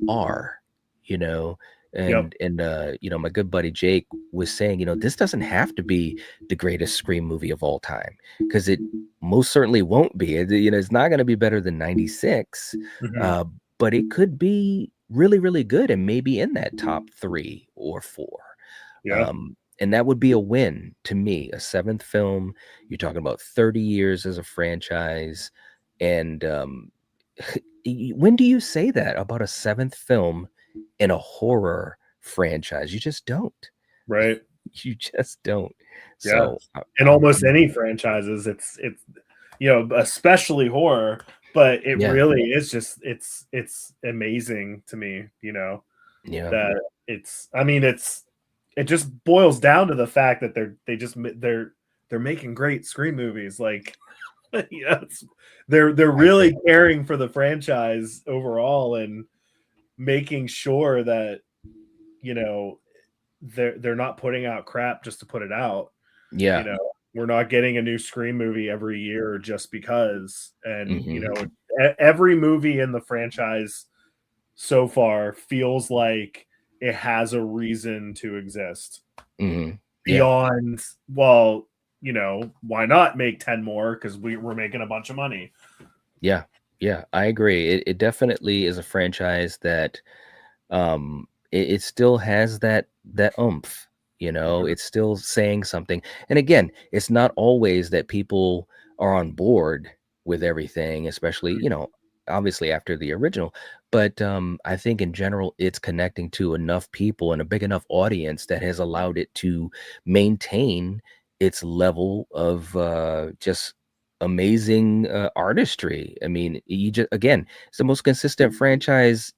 are, you know. Yep. And you know, my good buddy Jake was saying, you know, this doesn't have to be the greatest Scream movie of all time, because it most certainly won't be. You know, it's not going to be better than 96, but it could be really, really good and maybe in that top 3 or 4. Yeah. And that would be a win to me. A 7th film, you're talking about 30 years as a franchise. And when do you say that about a 7th film in a horror franchise? You just don't. Right. You just don't. Yeah. So In almost any franchises, it's you know, especially horror, but it yeah, really is just it's amazing to me, you know, yeah, that I mean, it just boils down to the fact that they're making great Scream movies. Like, yeah, they're I agree. really caring for the franchise overall and making sure that, you know, they're not putting out crap just to put it out. You Yeah. know, we're not getting a new Scream movie every year just because. And you Hmm. know, every movie in the franchise so far feels like it has a reason to exist Hmm. Yeah. beyond, well, you know, why not make 10 more, because we're making a bunch of money. Yeah. Yeah. I agree. It definitely is a franchise that it still has that oomph, you know. It's still saying something. And again, it's not always that people are on board with everything, especially, you know, obviously after the original, but I think in general it's connecting to enough people and a big enough audience that has allowed it to maintain its level of just amazing artistry. I mean, you just, again, it's the most consistent franchise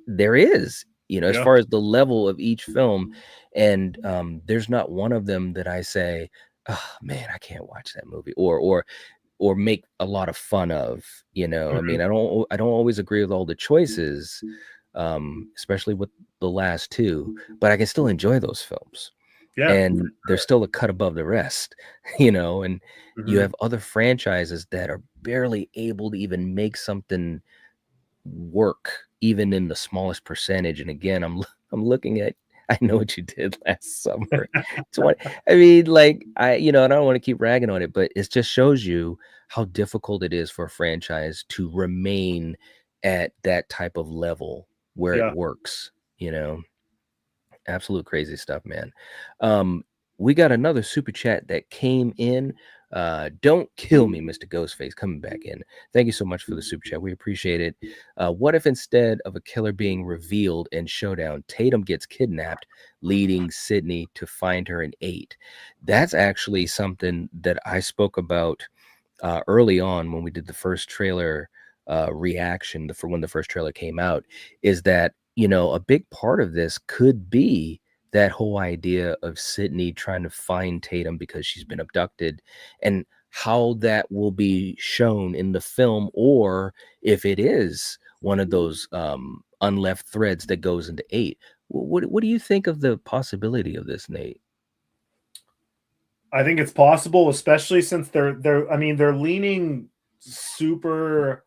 there is, you know, as Yeah. far as the level of each film. And there's not one of them that I say, oh man, I can't watch that movie, or make a lot of fun of, you know. I mean, I don't always agree with all the choices, especially with the last 2, but I can still enjoy those films, Yeah. and they're still a cut above the rest, you know. And you have other franchises that are barely able to even make something work, even in the smallest percentage. And again, I'm looking at, I know what you did last summer. It's what I mean, like, you know, and I don't want to keep ragging on it, but it just shows you how difficult it is for a franchise to remain at that type of level where it Yeah. works, you know. Absolute crazy stuff, man. We got another super chat that came in Don't kill me, Mr. Ghostface, coming back in. Thank you so much for the super chat. We appreciate it. What if instead of a killer being revealed in Showdown, Tatum gets kidnapped, leading Sidney to find her in 8? That's actually something that I spoke about early on when we did the first trailer reaction for when the first trailer came out, is that, a big part of this could be that whole idea of Sydney trying to find Tatum because she's been abducted, and how that will be shown in the film, or if it is one of those unleft threads that goes into 8. What do you think of the possibility of this, Nate? I think it's possible, especially since they're leaning super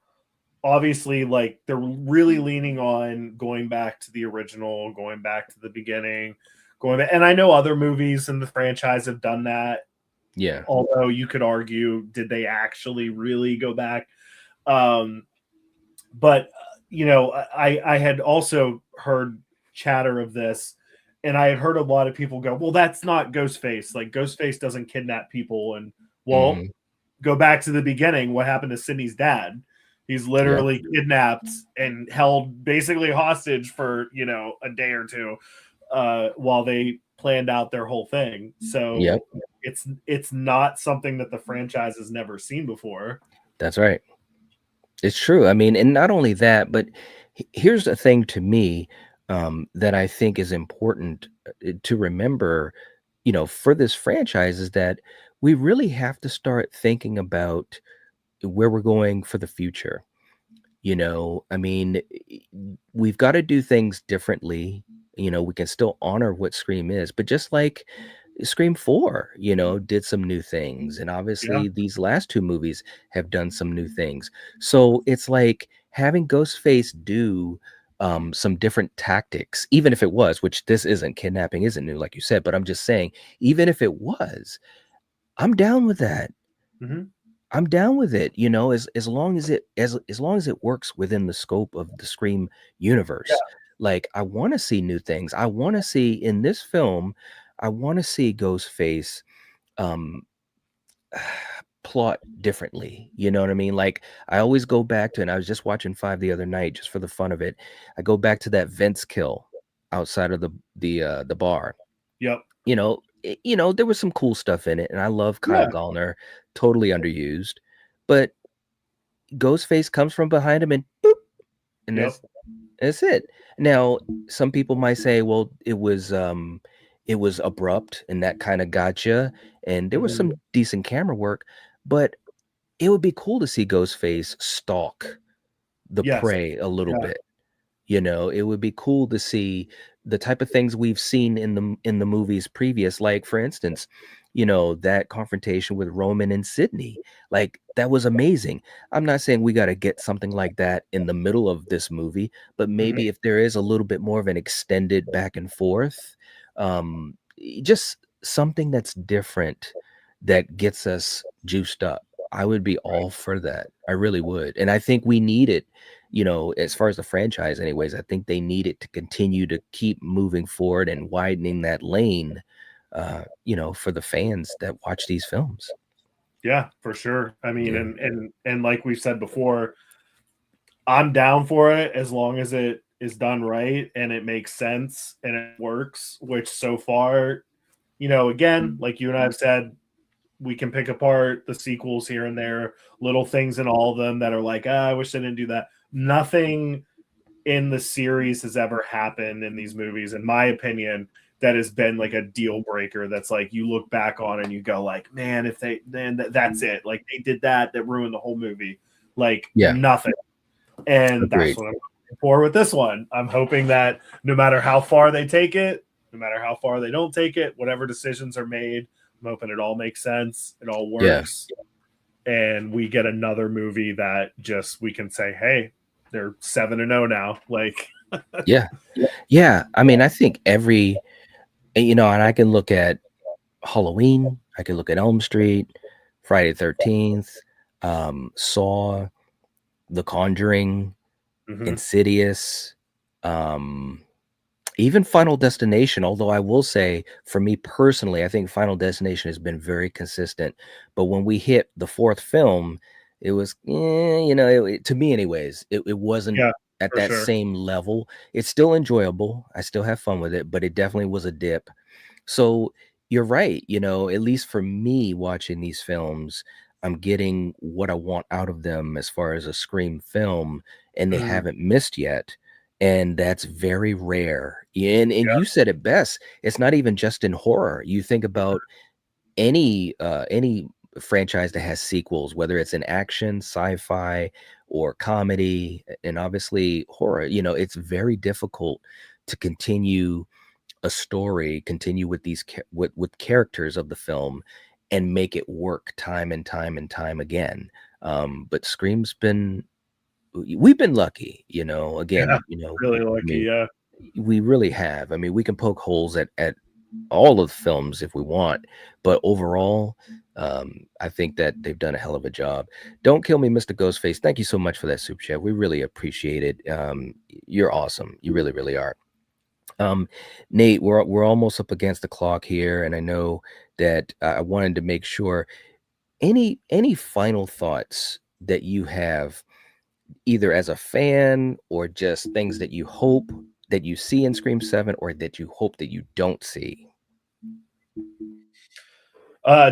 obviously, like they're really leaning on going back to the original, going back to the beginning, and I know other movies in the franchise have done that. Yeah. Although you could argue, did they actually really go back? But I had also heard chatter of this, and I had heard a lot of people go, well, that's not Ghostface. Like, Ghostface doesn't kidnap people. And, well, go back to the beginning. What happened to Sydney's dad? He's literally kidnapped and held basically hostage for, a day or two while they planned out their whole thing. So it's not something that the franchise has never seen before. That's right. It's true. I mean, and not only that, but here's the thing to me that I think is important to remember, for this franchise, is that we really have to start thinking about where we're going for the future. I mean, we've got to do things differently. We can still honor what Scream is, but just like Scream 4, did some new things. And obviously these last 2 movies have done some new things. So it's like having Ghostface do some different tactics, even if it was, which this isn't, kidnapping isn't new, like you said, but I'm just saying, even if it was, I'm down with that. I'm down with it, as long as it works within the scope of the Scream universe. Like, I want to see new things. I want to see in this film, I want to see Ghostface plot differently. You know what I mean? Like, I always go back to, and I was just watching 5 the other night just for the fun of it. I go back to that Vince kill outside of the bar. There was some cool stuff in it, and I love Kyle Gallner, totally underused, but Ghostface comes from behind him and boop, and that's it. Now, some people might say, well, it was abrupt, and that kind of gotcha, and there was some decent camera work, but it would be cool to see Ghostface stalk the prey a little bit. It would be cool to see the type of things we've seen in the movies previous, like, for instance, that confrontation with Roman and Sidney. Like, that was amazing. I'm not saying we got to get something like that in the middle of this movie, but maybe if there is a little bit more of an extended back and forth, just something that's different that gets us juiced up, I would be all for that. I really would. And I think we need it, as far as the franchise anyways. I think they need it to continue to keep moving forward and widening that lane, for the fans that watch these films. Yeah, for sure. I mean, and like we've said before, I'm down for it as long as it is done right and it makes sense and it works, which so far, again, like you and I have said, we can pick apart the sequels here and there, little things in all of them that are like, I wish I didn't do that. Nothing in the series has ever happened in these movies, in my opinion, that has been like a deal breaker. That's like, you look back on and you go like, man, that's it. Like, they did that ruined the whole movie. Like, nothing. And that's what I'm looking for with this one. I'm hoping that no matter how far they take it, no matter how far they don't take it, whatever decisions are made, I'm hoping it all makes sense. It all works. And we get another movie that just, we can say, hey, they're 7-0 now. Like, yeah. I mean, I think every, and I can look at Halloween, I can look at Elm Street, Friday the 13th, Saw, The Conjuring, Insidious, Even Final Destination, although I will say, for me personally, I think Final Destination has been very consistent. But when we hit the fourth film, it was, to me, anyways, it wasn't Yeah, at for that sure. same level. It's still enjoyable. I still have fun with it, but it definitely was a dip. So you're right. At least for me watching these films, I'm getting what I want out of them as far as a Scream film, and they Mhm. haven't missed yet. And that's very rare. And Yeah. you said it best. It's not even just in horror. You think about any franchise that has sequels, whether it's in action, sci-fi, or comedy, and obviously horror, it's very difficult to continue a story, continue with these with characters of the film and make it work time and time and time again. But Scream's been we've been lucky, Yeah. again, Really I lucky. mean, Yeah. we really have. I mean, we can poke holes at all of the films if we want, but overall, I think that they've done a hell of a job. Don't kill me, Mr. Ghostface. Thank you so much for that super chat. We really appreciate it. You're awesome. You really, really are. Um, Nate, we're almost up against the clock here, and I know that I wanted to make sure any final thoughts that you have, either as a fan or just things that you hope that you see in Scream 7 or that you hope that you don't see.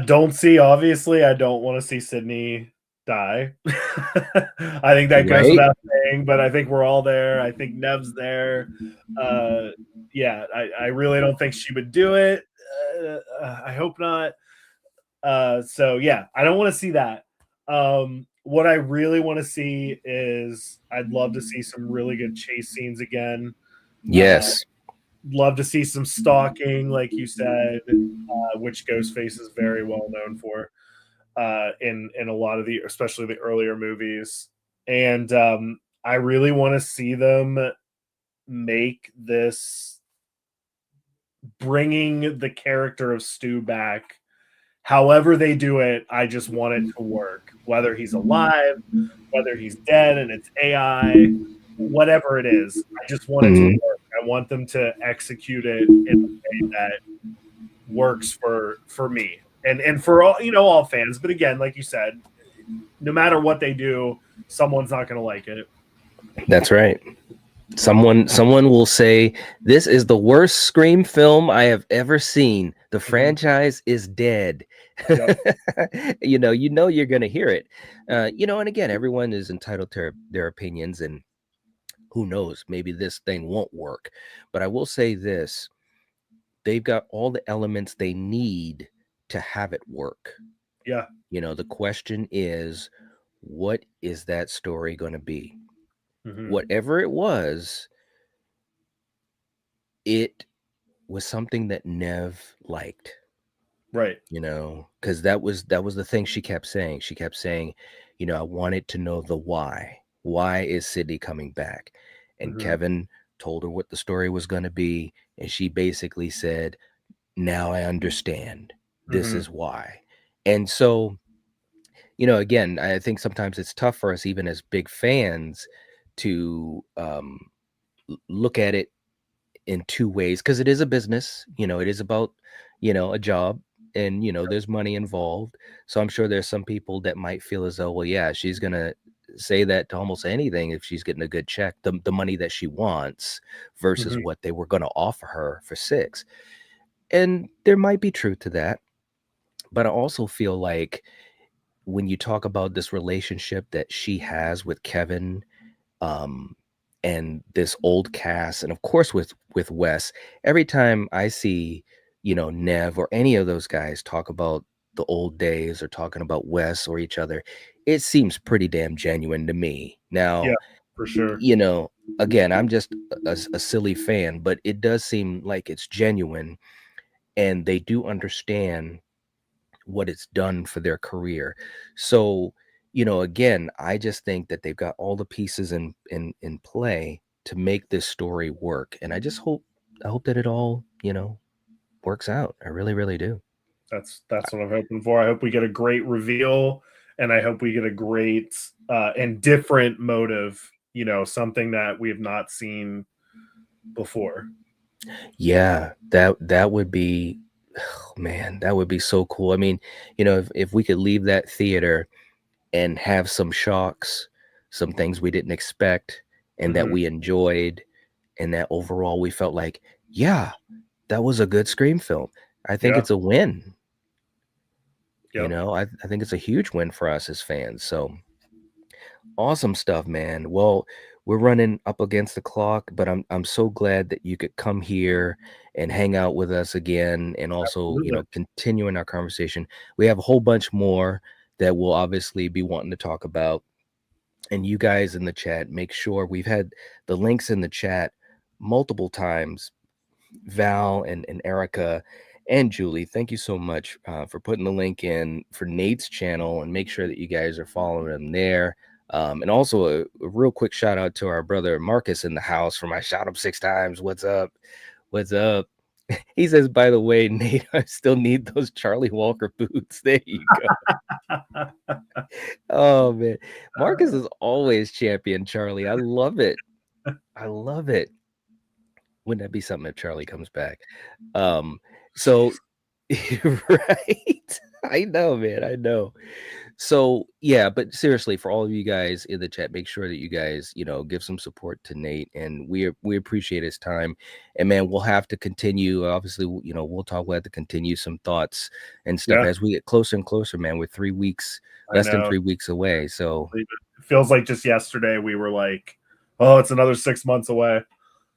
Don't see, obviously, I don't want to see Sydney die. I think that goes Right? without saying, but I think we're all there. I think Nev's there. Uh, yeah, I really don't think she would do it. I hope not. So yeah, I don't want to see that. What I really want to see is I'd love to see some really good chase scenes again. Uh, Yes. love to see some stalking, like you said, which Ghostface is very well known for in a lot of the, especially the earlier movies. And I really want to see them make this, bringing the character of Stu back. However they do it, I just want it to work. Whether he's alive, whether he's dead and it's AI, whatever it is, I just want it to Mhm. work. I want them to execute it in a way that works for me and for all fans. But again, like you said, no matter what they do, someone's not going to like it. That's right. Someone will say, this is the worst Scream film I have ever seen. The Mhm. franchise is dead. Yep. You're gonna hear it. And again, everyone is entitled to their opinions, and who knows, maybe this thing won't work. But I will say this: they've got all the elements they need to have it work. Yeah. The question is, what is that story going to be? Hmm. Whatever it was, it was something that Nev liked, Right. because that was the thing she kept saying. She kept saying, I wanted to know the why. Why is Sydney coming back? And Hmm. Kevin told her what the story was going to be, and she basically said, now I understand. This Hmm. is why. And so, again, I think sometimes it's tough for us, even as big fans, to look at it in two ways, because it is a business. It is about a job, and there's money involved. So I'm sure there's some people that might feel as though, well, yeah, she's gonna say that to almost anything if she's getting a good check, the money that she wants versus Hmm. what they were going to offer her for 6. And there might be truth to that, but I also feel like when you talk about this relationship that she has with Kevin, um, and this old cast, and of course with Wes, every time I see, Nev or any of those guys talk about the old days or talking about Wes or each other, it seems pretty damn genuine to me. Yeah, Now, for sure. again, I'm just a silly fan, but it does seem like it's genuine, and they do understand what it's done for their career. So, again, I just think that they've got all the pieces in play to make this story work. And I hope that it all, works out. I really, really do. That's what I'm hoping for. I hope we get a great reveal, and I hope we get a great and different motive. Something that we have not seen before. Yeah, that would be, oh, man, that would be so cool. I mean, if we could leave that theater and have some shocks, some things we didn't expect and that Mhm. we enjoyed, and that overall we felt like, yeah, that was a good Scream film. I think Yeah. it's a win. Yep. I think it's a huge win for us as fans. So awesome stuff, man. Well, we're running up against the clock, but I'm so glad that you could come here and hang out with us again, and also, Absolutely. continuing our conversation. We have a whole bunch more that we'll obviously be wanting to talk about. And you guys in the chat, make sure we've had the links in the chat multiple times. Val and Erica and Julie, thank you so much for putting the link in for Nate's channel, and make sure that you guys are following him there. And also a real quick shout out to our brother Marcus in the house from I Shot Him 6 Times. What's up? What's up? He says, by the way, Nate, I still need those Charlie Walker boots. There you go. Oh man, Marcus is always champion Charlie. I love it. I love it. Wouldn't that be something if Charlie comes back? So right. I know, man. I know. So yeah, but seriously, for all of you guys in the chat, make sure that you guys, give some support to Nate, and we appreciate his time. And man, we'll have to continue. Obviously, we'll have to continue some thoughts and stuff Yeah. as we get closer and closer, man. We're 3 weeks, I less than know. 3 weeks away. So It feels like just yesterday we were like, oh, it's another 6 months away.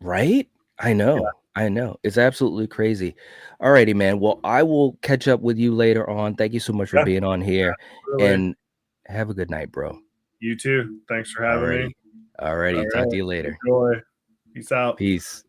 right? I know. I know. It's absolutely crazy. All righty, man. Well, I will catch up with you later on. Thank you so much for Yeah. being on here, Really. and have a good night, bro. You too. Thanks for All having me. righty. All righty. All Talk to right. you later. Enjoy. Peace out. Peace.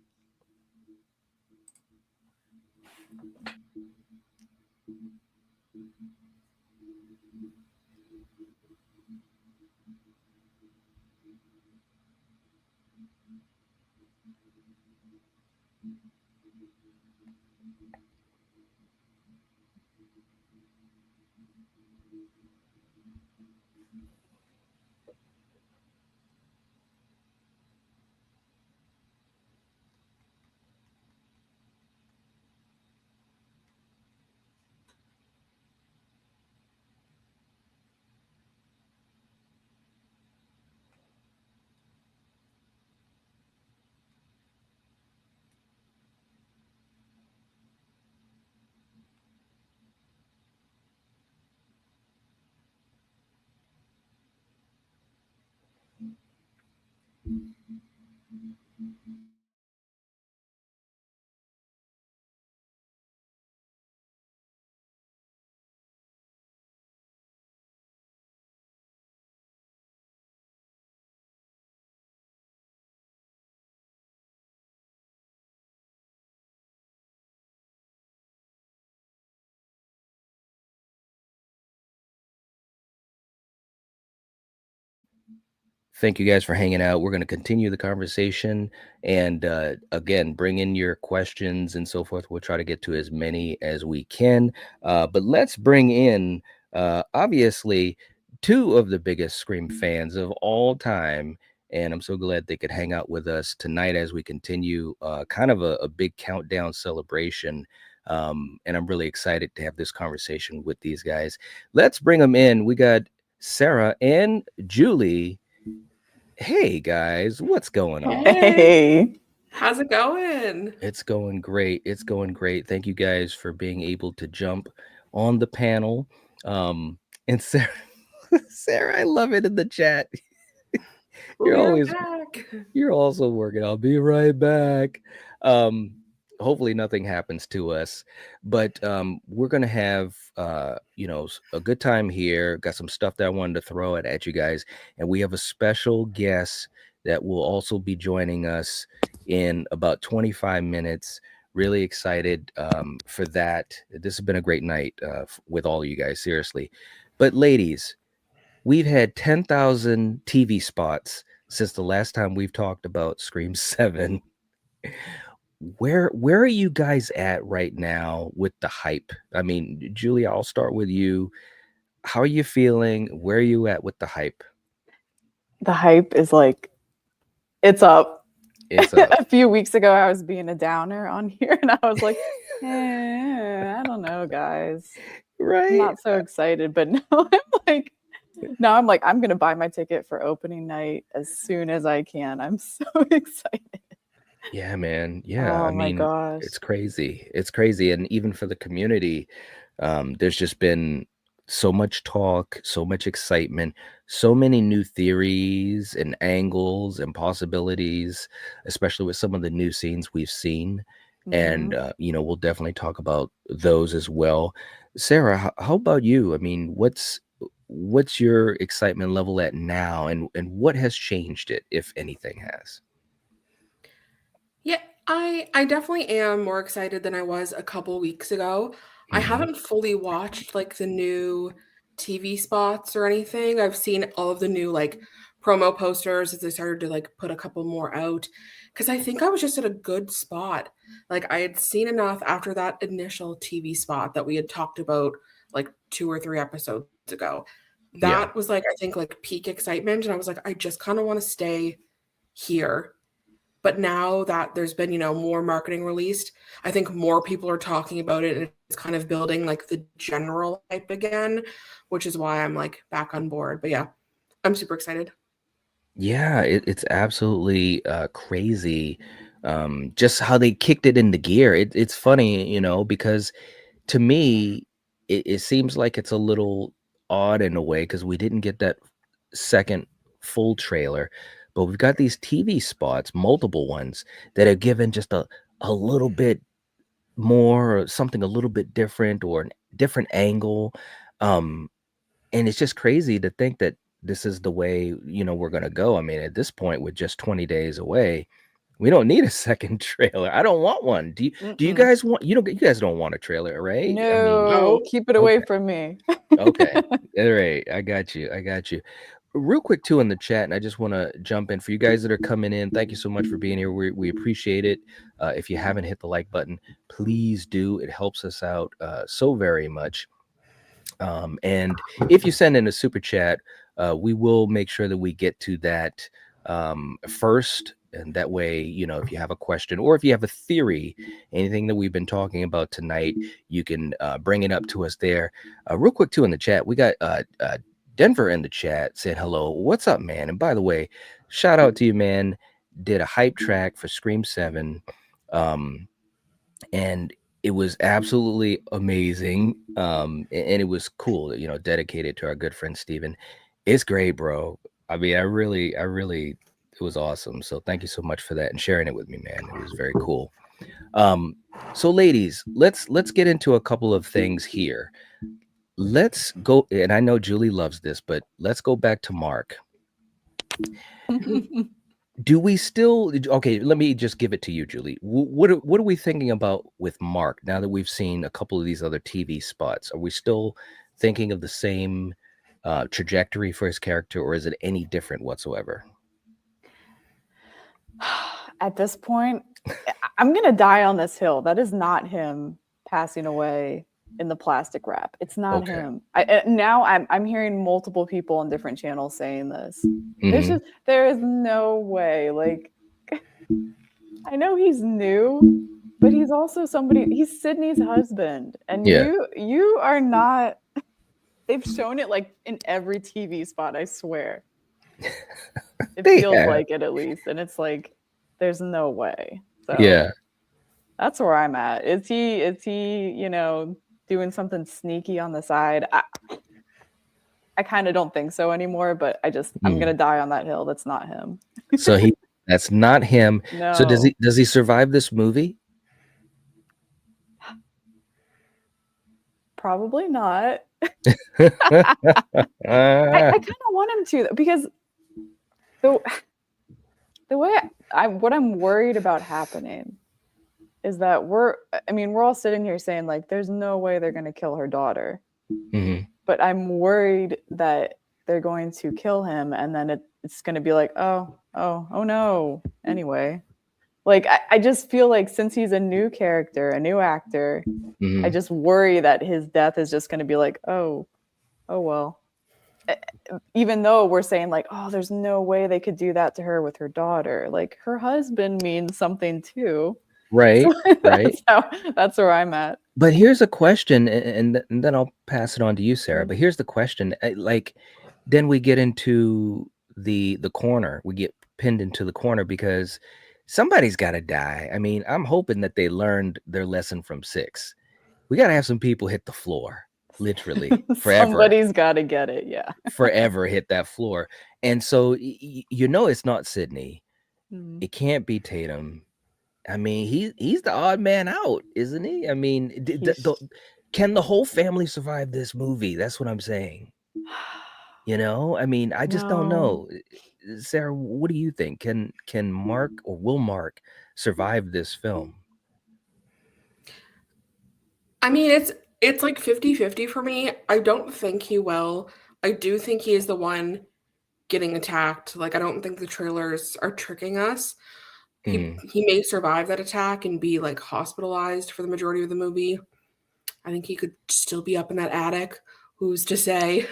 Thank you guys for hanging out. We're going to continue the conversation, and again, bring in your questions and so forth. We'll try to get to as many as we can. But let's bring in, obviously, two of the biggest Scream fans of all time. And I'm so glad they could hang out with us tonight as we continue kind of a big countdown celebration. And I'm really excited to have this conversation with these guys. Let's bring them in. We got Sarah and Julie. Hey guys, what's going on? Hey, How's it going? It's going great. It's going great. Thank you guys for being able to jump on the panel. And Sarah, Sarah, I love it in the chat. We're back. You're also working. I'll be right back. Hopefully nothing happens to us, but we're gonna have a good time here. Got some stuff that I wanted to throw at you guys, and we have a special guest that will also be joining us in about 25 minutes. Really excited for that. This has been a great night with all of you guys, seriously. But ladies, we've had 10,000 TV spots since the last time we've talked about Scream 7. Where are you guys at right now with the hype? I mean, Julia, I'll start with you. How are you feeling? Where are you at with the hype? the hype is like, it's up. It's a few weeks ago, I was being a downer on here, and I was like, I don't know, guys. right. I'm not so excited, but I'm like, I'm gonna buy my ticket for opening night as soon as I can. I'm so excited. Yeah, man. Yeah, Oh I my mean, gosh. it's crazy. It's crazy, and even for the community, there's just been so much talk, so much excitement, so many new theories and angles and possibilities, especially with some of the new scenes we've seen. And we'll definitely talk about those as well. Sarah, how about you? I mean, what's your excitement level at now, and what has changed it, if anything has? Yeah, I definitely am more excited than I was a couple weeks ago. I Mhm. haven't fully watched like the new TV spots or anything. I've seen all of the new like promo posters as they started to like put a couple more out because I think I was just at a good spot. Like I had seen enough after that initial TV spot that we had talked about like 2 or 3 episodes ago. Yeah. That was like I think like peak excitement and I was like I just kind of want to stay here. But now that there's been, more marketing released, I think more people are talking about it and it's kind of building like the general hype again, which is why I'm like back on board. But yeah, I'm super excited. Yeah, it's absolutely crazy. Just how they kicked it into gear. It's funny, because to me, it seems like it's a little odd in a way because we didn't get that second full trailer, but we've got these TV spots, multiple ones, that are given just a little bit more, or something a little bit different, or a different angle. Um, and it's just crazy to think that this is the way, we're going to go. I mean, at this point, with just 20 days away, we don't need a second trailer. I don't want one. Do you guys want, you guys don't want a trailer, right? I mean, No, keep it away from me. okay. All right. I got you. Real quick too in the chat, and I just want to jump in for you guys that are coming in. Thank you so much for being here. We appreciate it. If you haven't hit the like button, please do. It helps us out so very much. And if you send in a super chat, we will make sure that we get to that first. And that way, if you have a question or if you have a theory, anything that we've been talking about tonight, you can bring it up to us there. Real quick, too, in the chat, we got Denver in the chat said, hello, what's up, man? And by the way, shout out to you, man. Did a hype track for Scream 7. And it was absolutely amazing. And it was cool, dedicated to our good friend Steven. It's great, bro. I mean, I really, it was awesome. So thank you so much for that and sharing it with me, man. It was very cool. So ladies, let's get into a couple of things here. Let's go, and I know Julie loves this, but let's go back to Mark. Do we still, okay, let me just give it to you, Julie. What are we thinking about with Mark now that we've seen a couple of these other TV spots? Are we still thinking of the same trajectory for his character, or is it any different whatsoever? At this point, I'm going to die on this hill. That is not him passing away in the plastic wrap. It's not him. Now I'm hearing multiple people on different channels saying this. There is no way. Like, I know he's new, but he's also he's Sidney's husband. And you are not, they've shown it like in every TV spot, I swear. It feels like it at least. And it's like, there's no way. So yeah, that's where I'm at. Is he, doing something sneaky on the side? I kind of don't think so anymore, but I'm gonna die on that hill. That's not him. So that's not him. No. So does he survive this movie? Probably not. I kind of want him to, because the way what I'm worried about happening is that we're all sitting here saying like, there's no way they're going to kill her daughter. Mm-hmm. But I'm worried that they're going to kill him. And then it's going to be like, oh no. Anyway, like, I just feel like since he's a new character, a new actor, I just worry that his death is just going to be like, oh, well. even though we're saying like, oh, there's no way they could do that to her with her daughter. Like her husband means something too. Right, right. That's where I'm at. But here's a question, and then I'll pass it on to you, Sarah. But here's the question: like, then we get into the corner. We get pinned into the corner because somebody's got to die. I mean, I'm hoping that they learned their lesson from 6. We got to have some people hit the floor, literally forever. Somebody's got to get it, yeah. Forever hit that floor, and so it's not Sidney. It can't be Tatum. I mean, he's the odd man out, isn't he? I mean, can the whole family survive this movie? That's what I'm saying. I mean, I just don't know. Sarah, what do you think? Can Mark or will Mark survive this film? I mean, it's like 50-50 for me. I don't think he will. I do think he is the one getting attacked. Like, I don't think the trailers are tricking us. He may survive that attack and be like hospitalized for the majority of the movie. I think he could still be up in that attic. Who's to say?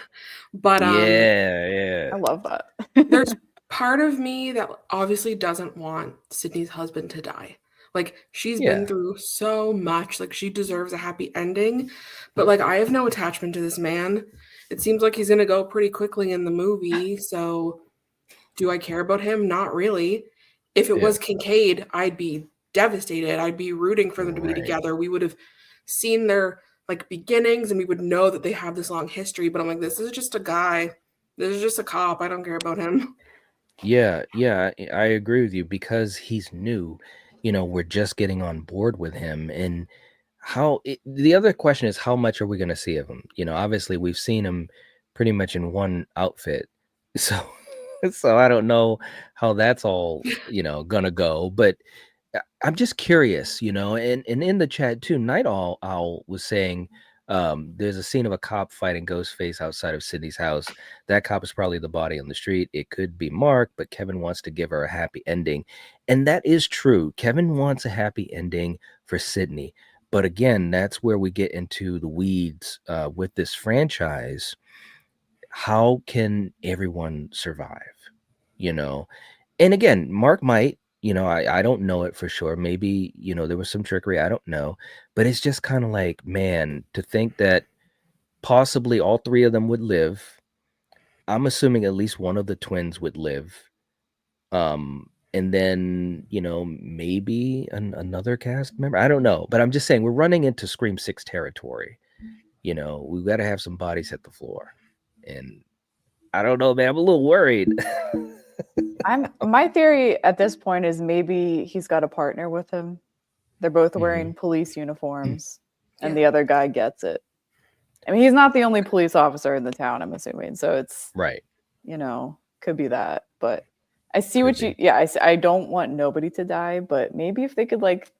But yeah, I love that. There's part of me that obviously doesn't want Sidney's husband to die. Like, she's been through so much. Like, she deserves a happy ending. But like, I have no attachment to this man. It seems like he's gonna go pretty quickly in the movie. So do I care about him? Not really. If it was Kincaid, I'd be devastated. I'd be rooting for them to be together. We would have seen their like beginnings and we would know that they have this long history. But I'm like, this is just a guy. This is just a cop. I don't care about him. Yeah, I agree with you because he's new. We're just getting on board with him. And the other question is, how much are we going to see of him? Obviously we've seen him pretty much in one outfit. So I don't know how that's all, gonna go, but I'm just curious, and in the chat too, Night Owl was saying there's a scene of a cop fighting Ghostface outside of Sidney's house. That cop is probably the body on the street. It could be Mark, but Kevin wants to give her a happy ending. And that is true. Kevin wants a happy ending for Sidney. But again, that's where we get into the weeds with this franchise. How can everyone survive? And again, Mark might, I don't know it for sure. Maybe, there was some trickery. I don't know. But it's just kind of like, man, to think that possibly all 3 of them would live. I'm assuming at least one of the twins would live. And then, maybe another cast member. I don't know. But I'm just saying we're running into Scream 6 territory. We've got to have some bodies hit the floor. And I don't know, man. I'm a little worried. My theory at this point is maybe he's got a partner with him. They're both wearing police uniforms and the other guy gets it. I mean, he's not the only police officer in the town, I'm assuming. So it's right. Could be that. But I see I don't want nobody to die, but maybe if they could like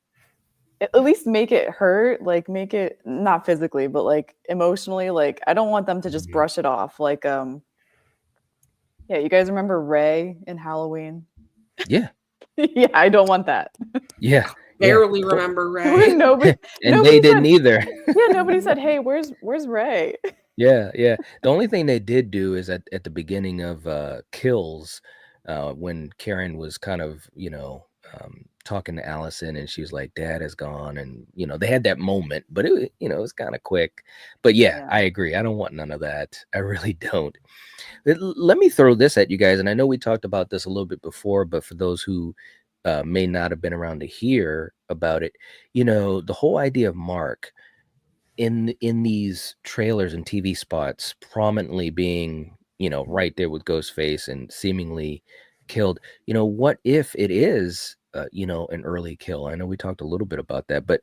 at least make it hurt, like make it not physically, but like emotionally, like I don't want them to just brush it off. Like yeah, you guys remember Ray in Halloween? Yeah. Yeah, I don't want that. Yeah. Barely remember Ray. Nobody they didn't either. Yeah, nobody said, "Hey, where's Ray?" Yeah. The only thing they did do is at the beginning of Kills, when Karen was kind of, talking to Allison and she was like, Dad is gone. And, they had that moment, but it was kind of quick. But yeah, I agree. I don't want none of that. I really don't. Let me throw this at you guys. And I know we talked about this a little bit before, but for those who may not have been around to hear about it, the whole idea of Mark in these trailers and TV spots prominently being, right there with Ghostface and seemingly killed, what if it is, an early kill? I know we talked a little bit about that, but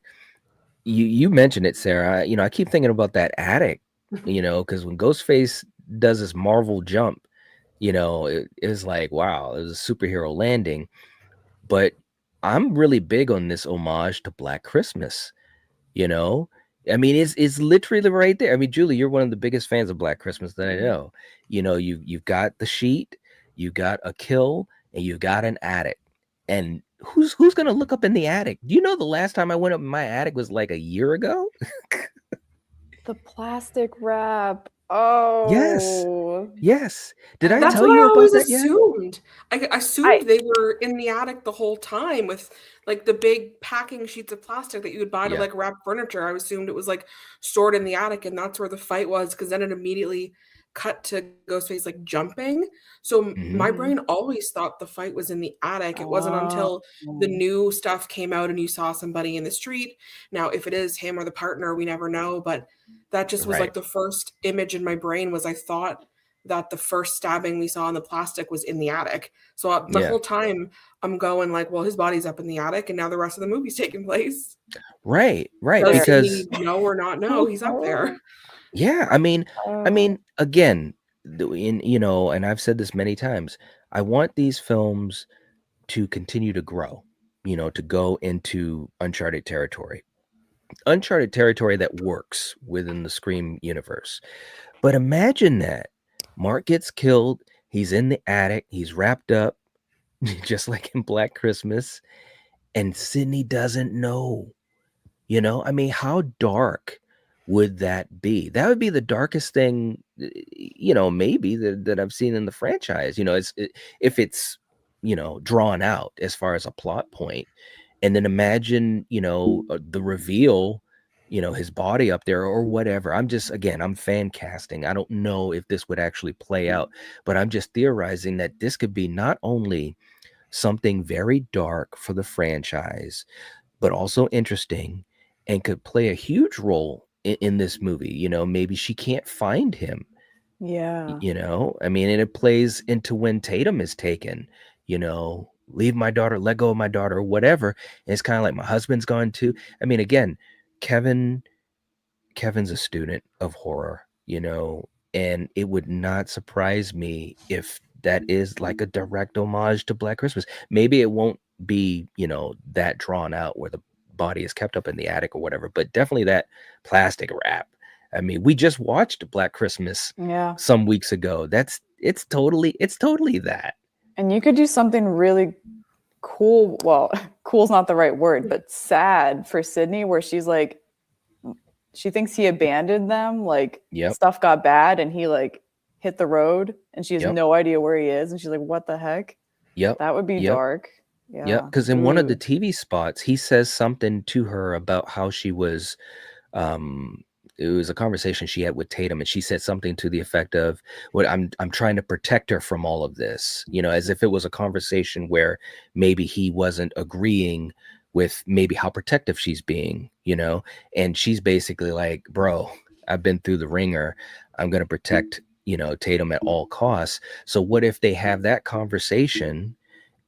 you mentioned it, Sarah. I keep thinking about that attic, because when Ghostface does this Marvel jump, it was like, wow, it was a superhero landing. But I'm really big on this homage to Black Christmas, I mean, it's literally right there. I mean, Julie, you're one of the biggest fans of Black Christmas that I know. You've got the sheet, you got a kill, and you got an attic. And who's gonna look up in the attic? Do you know the last time I went up in my attic was like a year ago? The plastic wrap. Oh, Yes. Did I That's tell what I you about always that yet? assumed. I I assumed they were in the attic the whole time with like the big packing sheets of plastic that you would buy to Yeah. like wrap furniture. I assumed it was like stored in the attic and that's where the fight was because then it immediately cut to Ghostface like jumping. So my Mhm. brain always thought the fight was in the attic. It wasn't until the Oh. new stuff came out and you saw somebody in the street. Now, if it is him or the partner, we never know, but that just was Right. like the first image in my brain was I thought that the first stabbing we saw in the plastic was in the attic. So the Yeah. whole time I'm going like, well, his body's up in the attic, and now the rest of the movie's taking place. Right. Right. Does Fair. Because Sidney know or not know he's up there? yeah, I mean, Oh. again, and I've said this many times. I want these films to continue to grow, to go into uncharted territory that works within the Scream universe. But imagine that Mark gets killed. He's in the attic. He's wrapped up, just like in Black Christmas, and Sidney doesn't know. I mean, how dark would that be? That would be the darkest thing, maybe that I've seen in the franchise. If it's drawn out as far as a plot point, and then imagine the reveal, his body up there or whatever. I'm fan casting. I don't know if this would actually play out, but I'm just theorizing that this could be not only something very dark for the franchise, but also interesting and could play a huge role in this movie. Maybe she can't find him, Yeah. I mean, and it plays into when Tatum is taken, leave my daughter, let go of my daughter, or whatever. And it's kind of like my husband's gone too. I mean, again, Kevin's a student of horror, and it would not surprise me if that is like a direct homage to Black Christmas. Maybe it won't be, that drawn out where the body is kept up in the attic or whatever, but definitely that plastic wrap. I mean, we just watched Black Christmas Yeah. some weeks ago. It's totally that. And you could do something really cool. Well, cool's not the right word, but sad for Sidney, where she's like, she thinks he abandoned them. Like Yep. stuff got bad and he like hit the road and she has Yep. no idea where he is. And she's like, what the heck? Yep. That would be Yep. dark. Yeah. Yep. Because in one of the Ooh. TV spots, he says something to her about how she was, it was a conversation she had with Tatum, and she said something to the effect of, "What I'm trying to protect her from all of this," as if it was a conversation where maybe he wasn't agreeing with maybe how protective she's being, and she's basically like, "Bro, I've been through the ringer. I'm going to protect, Tatum at all costs." So what if they have that conversation?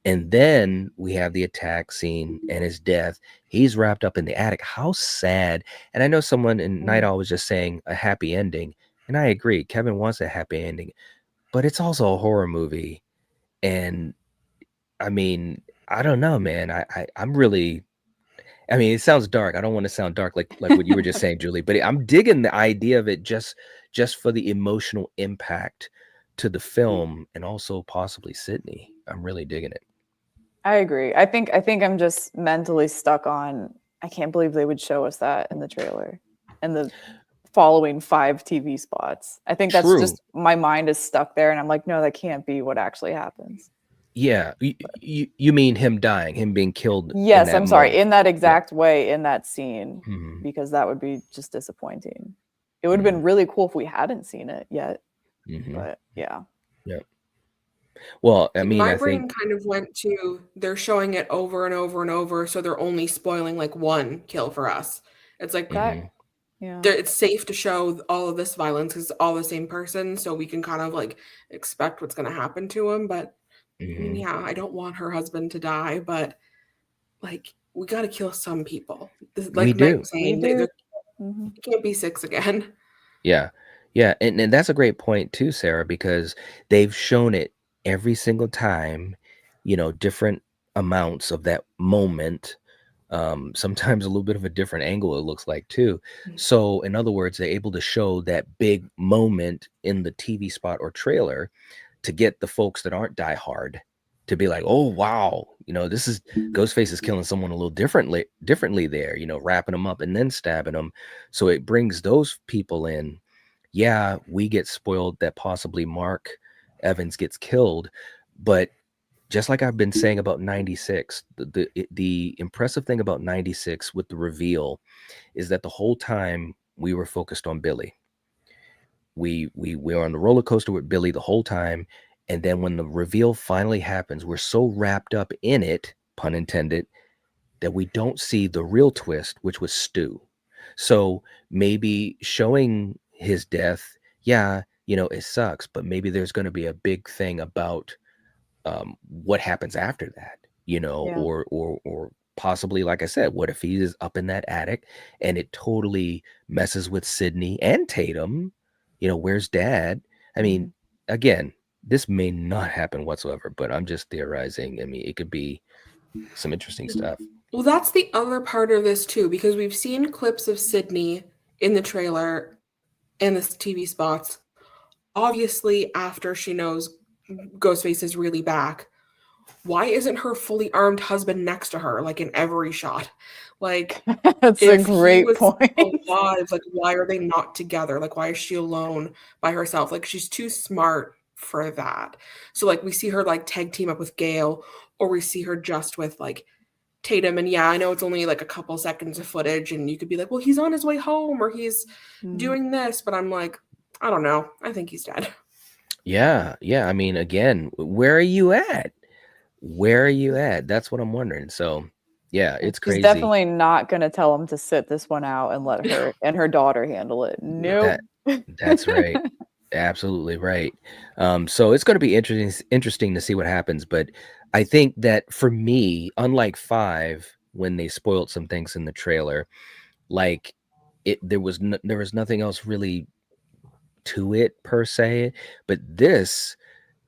And then we have the attack scene and his death. He's wrapped up in the attic. How sad. And I know someone in Night Owl was just saying a happy ending. And I agree. Kevin wants a happy ending. But it's also a horror movie. And I mean, I don't know, man. I'm really, I mean, it sounds dark. I don't want to sound dark like what you were just saying, Julie. But I'm digging the idea of it just for the emotional impact to the film and also possibly Sidney. I'm really digging it. I agree. I think I'm just mentally stuck on, I can't believe they would show us that in the trailer and the following 5 TV spots. I think that's just, my mind is stuck there and I'm like, no, that can't be what actually happens. Yeah. You mean him dying, him being killed? Yes, I'm sorry. In that exact way, in that scene, because that would be just disappointing. It would have been really cool if we hadn't seen it yet. But yeah. Yeah. Well, I mean, my brain kind of went to, they're showing it over and over and over, so they're only spoiling like one kill for us. It's like, yeah, it's safe to show all of this violence because it's all the same person, so we can kind of like expect what's going to happen to him. But I mean, yeah, I don't want her husband to die, but like we got to kill some people. Like we do. Saying, it can't be 6 again. Yeah, yeah, and that's a great point too, Sarah, because they've shown it every single time, different amounts of that moment, sometimes a little bit of a different angle, it looks like too. So in other words, they're able to show that big moment in the TV spot or trailer to get the folks that aren't diehard to be like, oh wow, this is Ghostface is killing someone a little differently there, wrapping them up and then stabbing them. So it brings those people in, yeah, we get spoiled that possibly Mark Evans gets killed, but just like I've been saying about 96, the impressive thing about 96 with the reveal is that the whole time we were focused on Billy. We were on the roller coaster with Billy the whole time, and then when the reveal finally happens, we're so wrapped up in it, pun intended, that we don't see the real twist, which was Stu. So maybe showing his death, yeah, it sucks, but maybe there's going to be a big thing about what happens after that, Yeah. or possibly, like I said, what if he is up in that attic and it totally messes with Sydney and Tatum? Where's Dad? I mean, again, this may not happen whatsoever, but I'm just theorizing. I mean, it could be some interesting stuff. Well, that's the other part of this too, because we've seen clips of Sydney in the trailer and the TV spots. Obviously, after she knows Ghostface is really back, why isn't her fully armed husband next to her, like in every shot? Like, That's a great point. alive, like, why are they not together? Like, why is she alone by herself? Like, she's too smart for that. So, like, we see her like tag team up with Gale, or we see her just with like Tatum. And yeah, I know it's only like a couple seconds of footage, and you could be like, well, he's on his way home, or he's doing this, but I'm like, I don't know. I think he's dead. Yeah. I mean, again, where are you at? Where are you at? That's what I'm wondering. So, yeah, it's crazy. She's definitely not going to tell him to sit this one out and let her and her daughter handle it. Nope. That's right. Absolutely right. So it's going to be interesting to see what happens. But I think that for me, unlike 5, when they spoiled some things in the trailer, like there was nothing else really to it per se. But this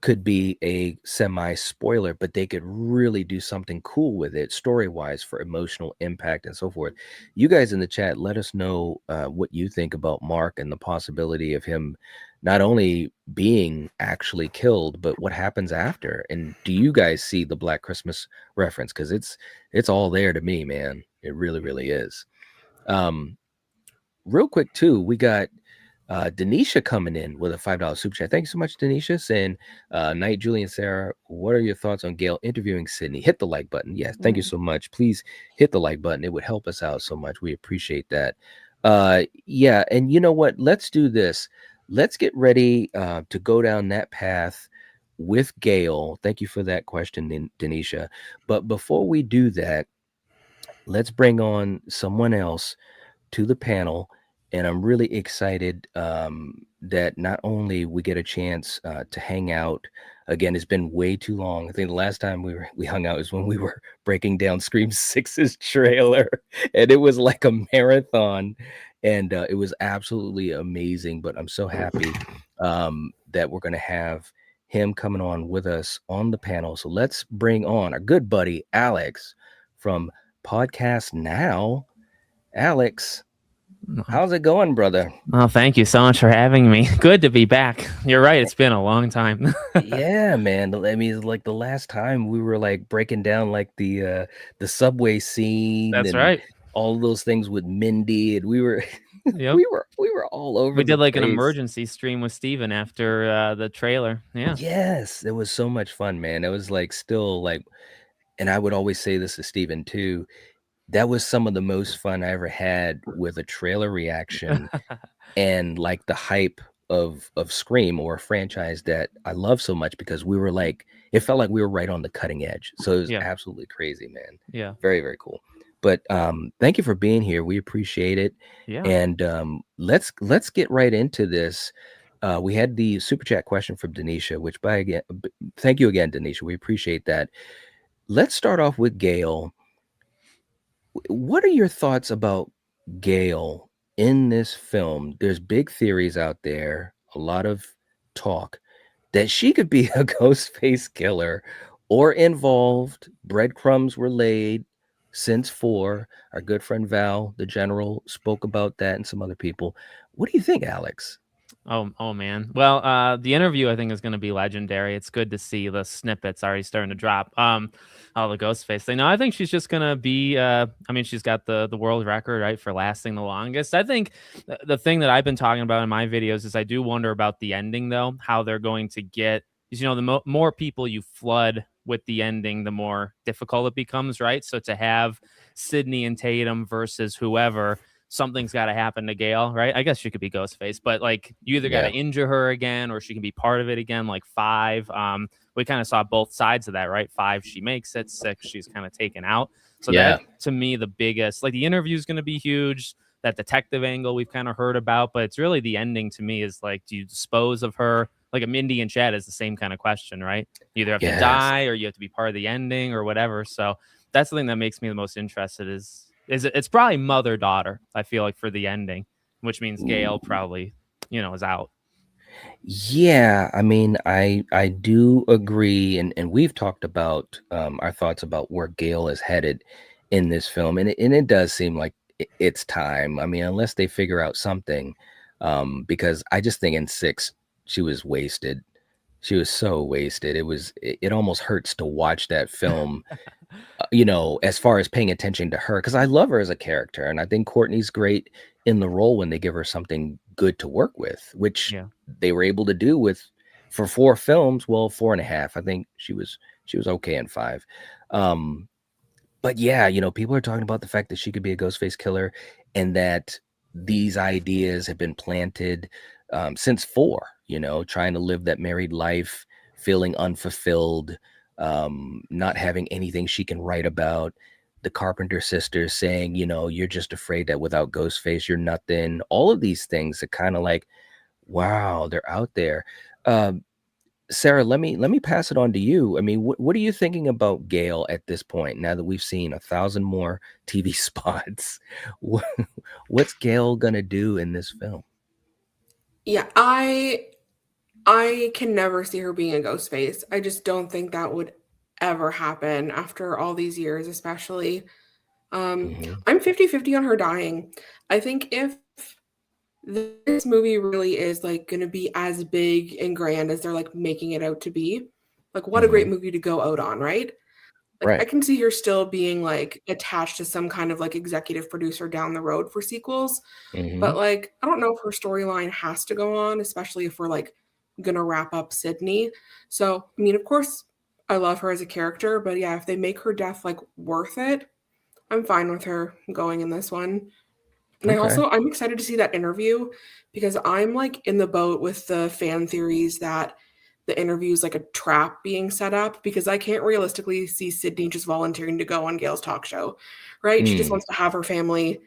could be a semi-spoiler, but they could really do something cool with it story-wise for emotional impact and so forth. You guys in the chat, let us know what you think about Mark and the possibility of him not only being actually killed, but what happens after. And do you guys see the Black Christmas reference? Because it's all there to me, man. It really, really is. Real quick too, we got Denisha coming in with a $5 super chat. Thank you so much, Denisha. Saying, Night, Julie and Sarah, what are your thoughts on Gale interviewing Sydney? Hit the like button. Yes, thank you so much. Please hit the like button. It would help us out so much. We appreciate that. Yeah, and you know what? Let's do this. Let's get ready to go down that path with Gale. Thank you for that question, Denisha. But before we do that, let's bring on someone else to the panel. And I'm really excited that not only we get a chance to hang out. Again, it's been way too long. I think the last time we hung out is when we were breaking down Scream 6's trailer, and it was like a marathon, and it was absolutely amazing. But I'm so happy that we're going to have him coming on with us on the panel. So let's bring on our good buddy Alex from Podcast Now. Alex, how's it going, brother? Oh, thank you so much for having me. Good to be back. You're right. It's been a long time. Yeah, man. I mean, like the last time we were like breaking down like the subway scene. That's and right. All those things with Mindy, and we were Yep. we were all over. We did like place. an emergency stream with Steven after the trailer. Yeah. Yes, it was so much fun, man. It was like still like, and I would always say this to Steven too. That was some of the most fun I ever had with a trailer reaction and like the hype of Scream, or a franchise that I love so much, because we were like, it felt like we were right on the cutting edge. So it was absolutely crazy, man. Yeah. Very, very cool. But thank you for being here. We appreciate it. Yeah. And let's get right into this. We had the super chat question from Denisha, which thank you again, Denisha. We appreciate that. Let's start off with Gale. What are your thoughts about Gale in this film? There's big theories out there, a lot of talk that she could be a Ghostface killer or involved. Breadcrumbs were laid since 4. Our good friend Val, the general, spoke about that, and some other people. What do you think, Alex? Oh man. Well, the interview I think is going to be legendary. It's good to see the snippets already starting to drop. Oh, the Ghostface thing. No, I think she's just going to be. I mean, she's got the world record, right, for lasting the longest. I think the thing that I've been talking about in my videos is I do wonder about the ending, though, how they're going to get. Because the more people you flood with the ending, the more difficult it becomes, right? So to have Sidney and Tatum versus whoever, something's got to happen to Gale, right? I guess she could be Ghostface, but like you either got to Yeah. injure her again or she can be part of it again, like 5. We kind of saw both sides of that, right? 5, she makes it. 6, she's kind of taken out. So Yeah. that to me, the biggest, like the interview is going to be huge. That detective angle we've kind of heard about, but it's really the ending to me is like, do you dispose of her? Like a Mindy and Chad is the same kind of question, right? You either have to Yes. die or you have to be part of the ending or whatever. So that's the thing that makes me the most interested is it's probably mother daughter. I feel like for the ending, which means Gale probably is out. Yeah, I mean, I do agree, and we've talked about our thoughts about where Gale is headed in this film, and it does seem like it's time. I mean, unless they figure out something, because I just think in 6 she was wasted. She was so wasted. It almost hurts to watch that film. As far as paying attention to her, because I love her as a character, and I think Courtney's great in the role when they give her something good to work with, which Yeah. they were able to do for 4 films. Well, 4.5. I think she was okay in 5. But yeah, people are talking about the fact that she could be a Ghostface killer, and that these ideas have been planted since 4. Trying to live that married life, feeling unfulfilled, not having anything she can write about. The Carpenter sisters saying, you're just afraid that without Ghostface, you're nothing. All of these things are kind of like, wow, they're out there. Sarah, let me pass it on to you. I mean, what are you thinking about Gale at this point? Now that we've seen 1,000 more TV spots, what's Gale gonna do in this film? Yeah, I can never see her being a Ghostface. I just don't think that would ever happen after all these years, especially. Mhm. I'm 50-50 on her dying. I think if this movie really is like going to be as big and grand as they're like making it out to be, like what a great Mhm. movie to go out on, right? Like I Right. can see her still being like attached to some kind of like executive producer down the road for sequels, but Mhm. like I don't know if her storyline has to go on, especially if we're like gonna wrap up Sydney. So I mean, of course, I love her as a character, but yeah, if they make her death like worth it, I'm fine with her going in this one. And Okay. I'm excited to see that interview because I'm like in the boat with the fan theories that the interview is like a trap being set up because I can't realistically see Sydney just volunteering to go on Gail's talk show, right? She just Mm. wants to have her family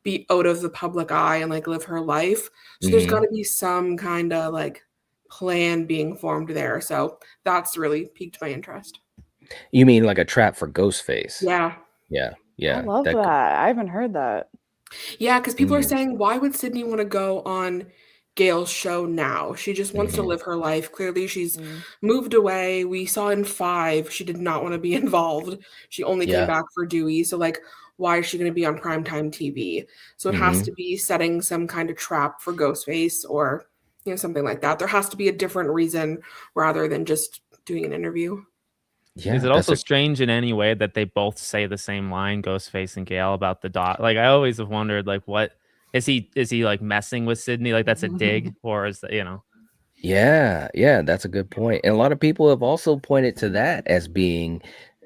be out of the public eye and like live her life. So there's got Mhm. to be some kind of like plan being formed there. So that's really piqued my interest. You mean like a trap for Ghostface? Yeah. Yeah. I Yeah. love That could. that. I haven't heard that. Yeah, because people are Mm. saying, why would Sydney want to go on Gail's show now? She just wants to Mhm. live her life. Clearly, she's Mm. moved away. We saw in 5, she did not want to be involved. She only came Yeah. back for Dewey. So, like, why is she going to be on primetime TV? So, it has to Mhm. be setting some kind of trap for Ghostface or, something like that. There has to be a different reason rather than just doing an interview. Is Yeah. it That's also a. strange in any way that they both say the same line, Ghostface and Gale, about the dot? Like I always have wondered, like, what is he like messing with Sydney? Like that's a dig, or is that Yeah, yeah, that's a good point. And a lot of people have also pointed to that as being,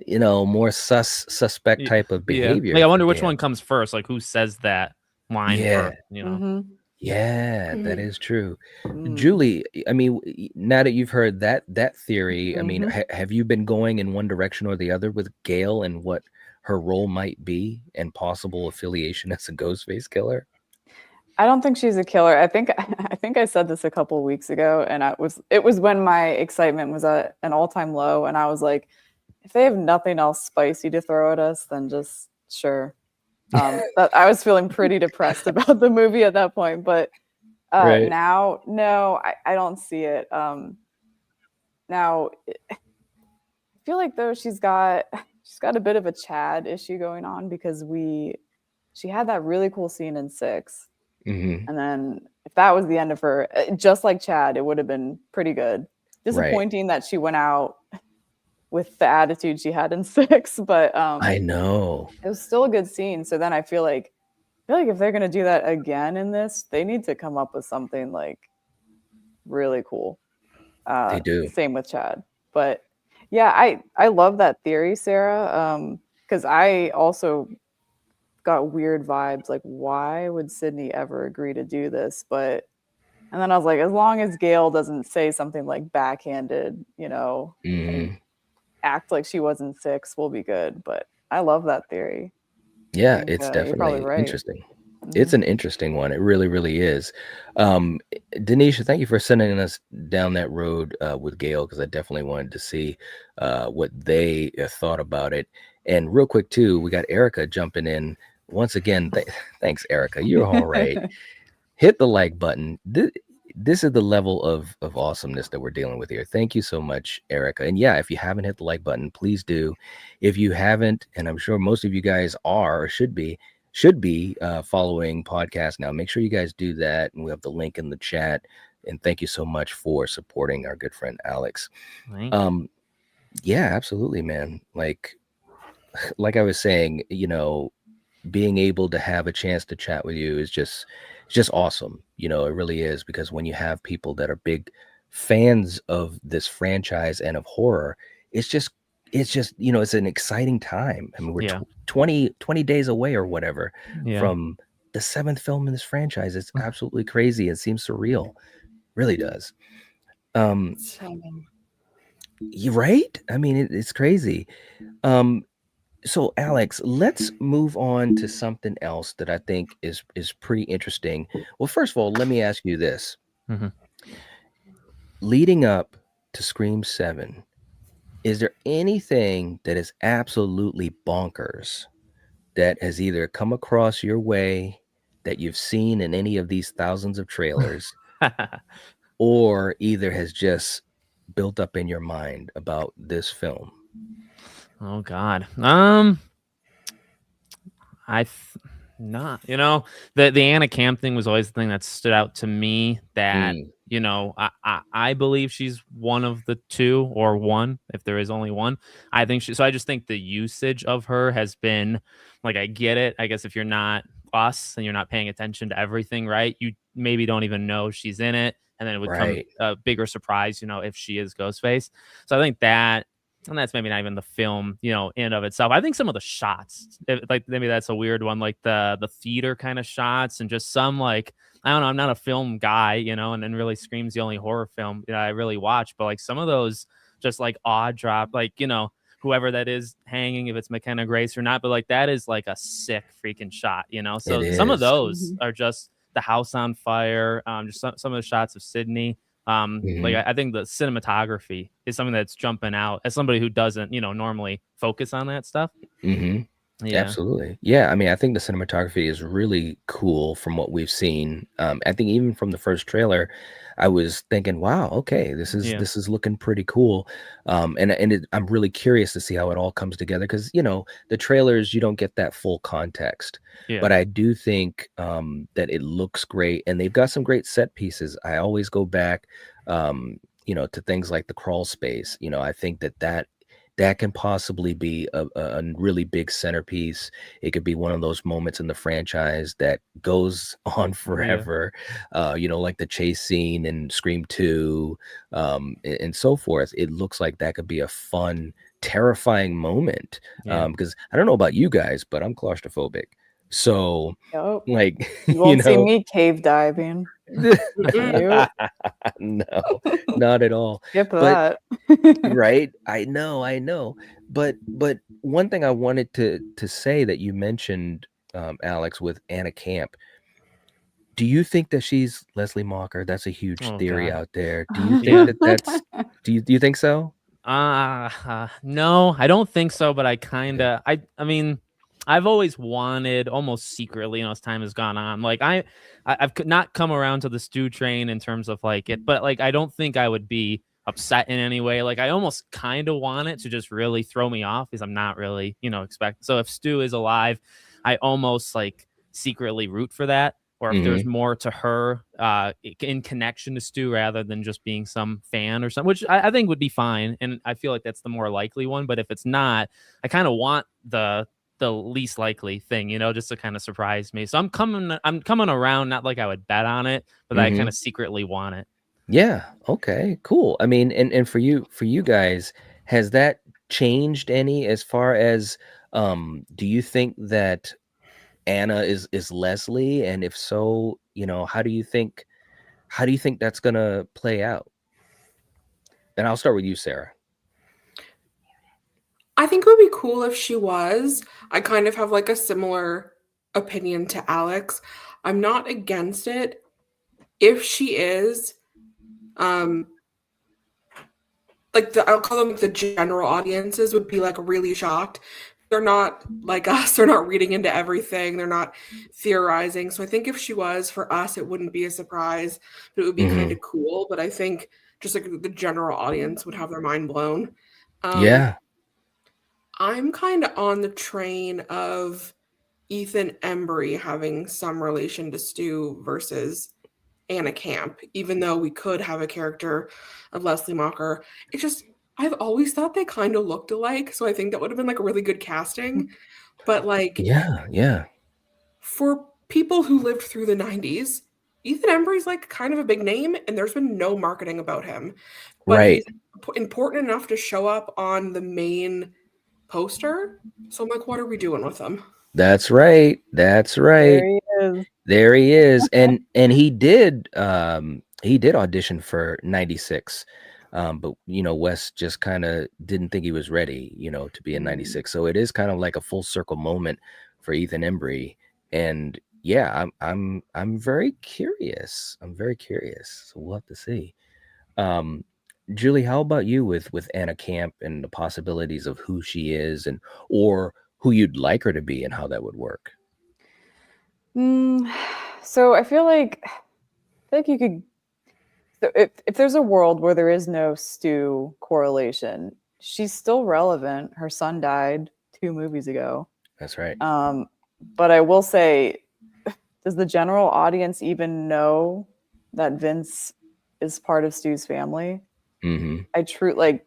more suspect Y- type of yeah. Like behavior I for wonder which one Gale. comes first. Like who says that line Yeah, first? Mm-hmm. yeah, that Mhm. is true. Mm. Julie, I mean, now that you've heard that theory, I mean, Mm-hmm. have you been going in one direction or the other with Gale and what her role might be and possible affiliation as a Ghostface killer? I don't think she's a killer. I think I said this a couple weeks ago, and it was when my excitement was at an all-time low, and I was like, if they have nothing else spicy to throw at us, then just sure. That I was feeling pretty depressed about the movie at that point, but Right. now, no, I don't see it. Now, I feel like though she's got a bit of a Chad issue going on because she had that really cool scene in 6 Mhm. And then if that was the end of her, just like Chad, it would have been pretty good. Disappointing that she went out with the attitude she had in 6, but I know. it was still a good scene. So then I feel like if they're gonna do that again in this, they need to come up with something like really cool. They do. Same with Chad. But yeah, I love that theory, Sarah. Because I also got weird vibes. Like, why would Sidney ever agree to do this? And then I was like, as long as Gale doesn't say something like backhanded, and Mhm. act like she wasn't 6, we'll be good. But I love that theory. I Yeah, think it's you're probably definitely right. interesting. It's an interesting one. It really, really is. Denisha, thank you for sending us down that road with Gale, because I definitely wanted to see what they thought about it. And real quick, too, we got Erica jumping in. Once again, thanks, Erica. You're all right. Hit the like button. This is the level of awesomeness that we're dealing with here. Thank you so much, Erica. And yeah, if you haven't hit the like button, please do. If you haven't, and I'm sure most of you guys are or should be following podcast now, make sure you guys do that. And we have the link in the chat. And thank you so much for supporting our good friend Alex. Yeah, absolutely, man. Like I was saying, being able to have a chance to chat with you is just awesome. It really is, because when you have people that are big fans of this franchise and of horror, it's just it's an exciting time. I mean, we're 20 days away or whatever from the 7th film in this franchise. It's absolutely crazy. It seems surreal. Really does. You're right. I mean, it's crazy. So Alex, let's move on to something else that I think is pretty interesting. Well, first of all, let me ask you this. Leading up to Scream 7, is there anything that is absolutely bonkers that has either come across your way that you've seen in any of these thousands of trailers, or either has just built up in your mind about this film? Oh God. Not, the Anna Camp thing was always the thing that stood out to me, that, I believe she's one of the 2, or one, if there is only one. I just think the usage of her has been like, I get it. I guess if you're not us and you're not paying attention to everything, right, you maybe don't even know she's in it. And then it would come a bigger surprise, if she is Ghostface. So I think that, and that's maybe not even the film, in of itself. I think some of the shots, like maybe that's a weird one, like the theater kind of shots, and just some, like, I don't know, I'm not a film guy, and then really Scream's the only horror film I really watch, but like some of those just like odd drop, like, whoever that is hanging, if it's McKenna Grace or not, but like that is like a sick freaking shot, So some of those are just the house on fire, just some of the shots of Sydney. Like I think the cinematography is something that's jumping out as somebody who doesn't, normally focus on that stuff. Yeah. Absolutely. Yeah. I mean, I think the cinematography is really cool from what we've seen. I think even from the first trailer, I was thinking, wow, okay, this is looking pretty cool. I'm really curious to see how it all comes together, because, the trailers, you don't get that full context. But I do think that it looks great, and they've got some great set pieces. I always go back, to things like the crawl space. I think that can possibly be a really big centerpiece. It could be one of those moments in the franchise that goes on forever, like the chase scene in Scream 2, and so forth. It looks like that could be a fun, terrifying moment, because I don't know about you guys, but I'm claustrophobic. So, like, you won't see me cave diving. No, not at all. Skip that. Right? I know. But one thing I wanted to say that you mentioned, Alex, with Anna Camp. Do you think that she's Leslie Mocker? That's a huge theory out there. Do you think that's? Do you think so? No, I don't think so. But I mean, I've always wanted, almost secretly, as time has gone on. Like I've not come around to the Stu train in terms of like it, but like I don't think I would be upset in any way. Like I almost kind of want it to just really throw me off, because I'm not really, expect. So if Stu is alive, I almost like secretly root for that. or if there's more to her in connection to Stu rather than just being some fan or something, which I think would be fine. And I feel like that's the more likely one. But if it's not, I kind of want the least likely thing, just to kind of surprise me. So I'm coming around, not like I would bet on it, but I kind of secretly want it. Yeah. Okay, cool. I mean, and for you guys, has that changed any as far as do you think that Anna is Leslie? And if so, how do you think that's gonna play out? And I'll start with you, Sarah. I think it would be cool if she was. I kind of have like a similar opinion to Alex. I'm not against it if she is. I'll call them the general audiences would be like really shocked. They're not like us. They're not reading into everything. They're not theorizing. So I think if she was, for us, it wouldn't be a surprise, but it would be kind of cool. But I think just like the general audience would have their mind blown. Yeah. I'm kind of on the train of Ethan Embry having some relation to Stu versus Anna Camp, even though we could have a character of Leslie Mocker. It's just, I've always thought they kind of looked alike, so I think that would have been like a really good casting. But like, yeah. For people who lived through the 90s, Ethan Embry's like kind of a big name, and there's been no marketing about him. But he's important enough to show up on the main poster. So I'm like, what are we doing with him? That's right. There he is. And he did audition for 96. But Wes just kind of didn't think he was ready, to be in 96. So it is kind of like a full circle moment for Ethan Embry. And yeah, I'm very curious. So we'll have to see. Julie, how about you with Anna Camp and the possibilities of who she is or who you'd like her to be and how that would work? So I feel like you could. So if there's a world where there is no Stu correlation, she's still relevant. Her son died 2 movies ago. That's right. But I will say, does the general audience even know that Vince is part of Stu's family? I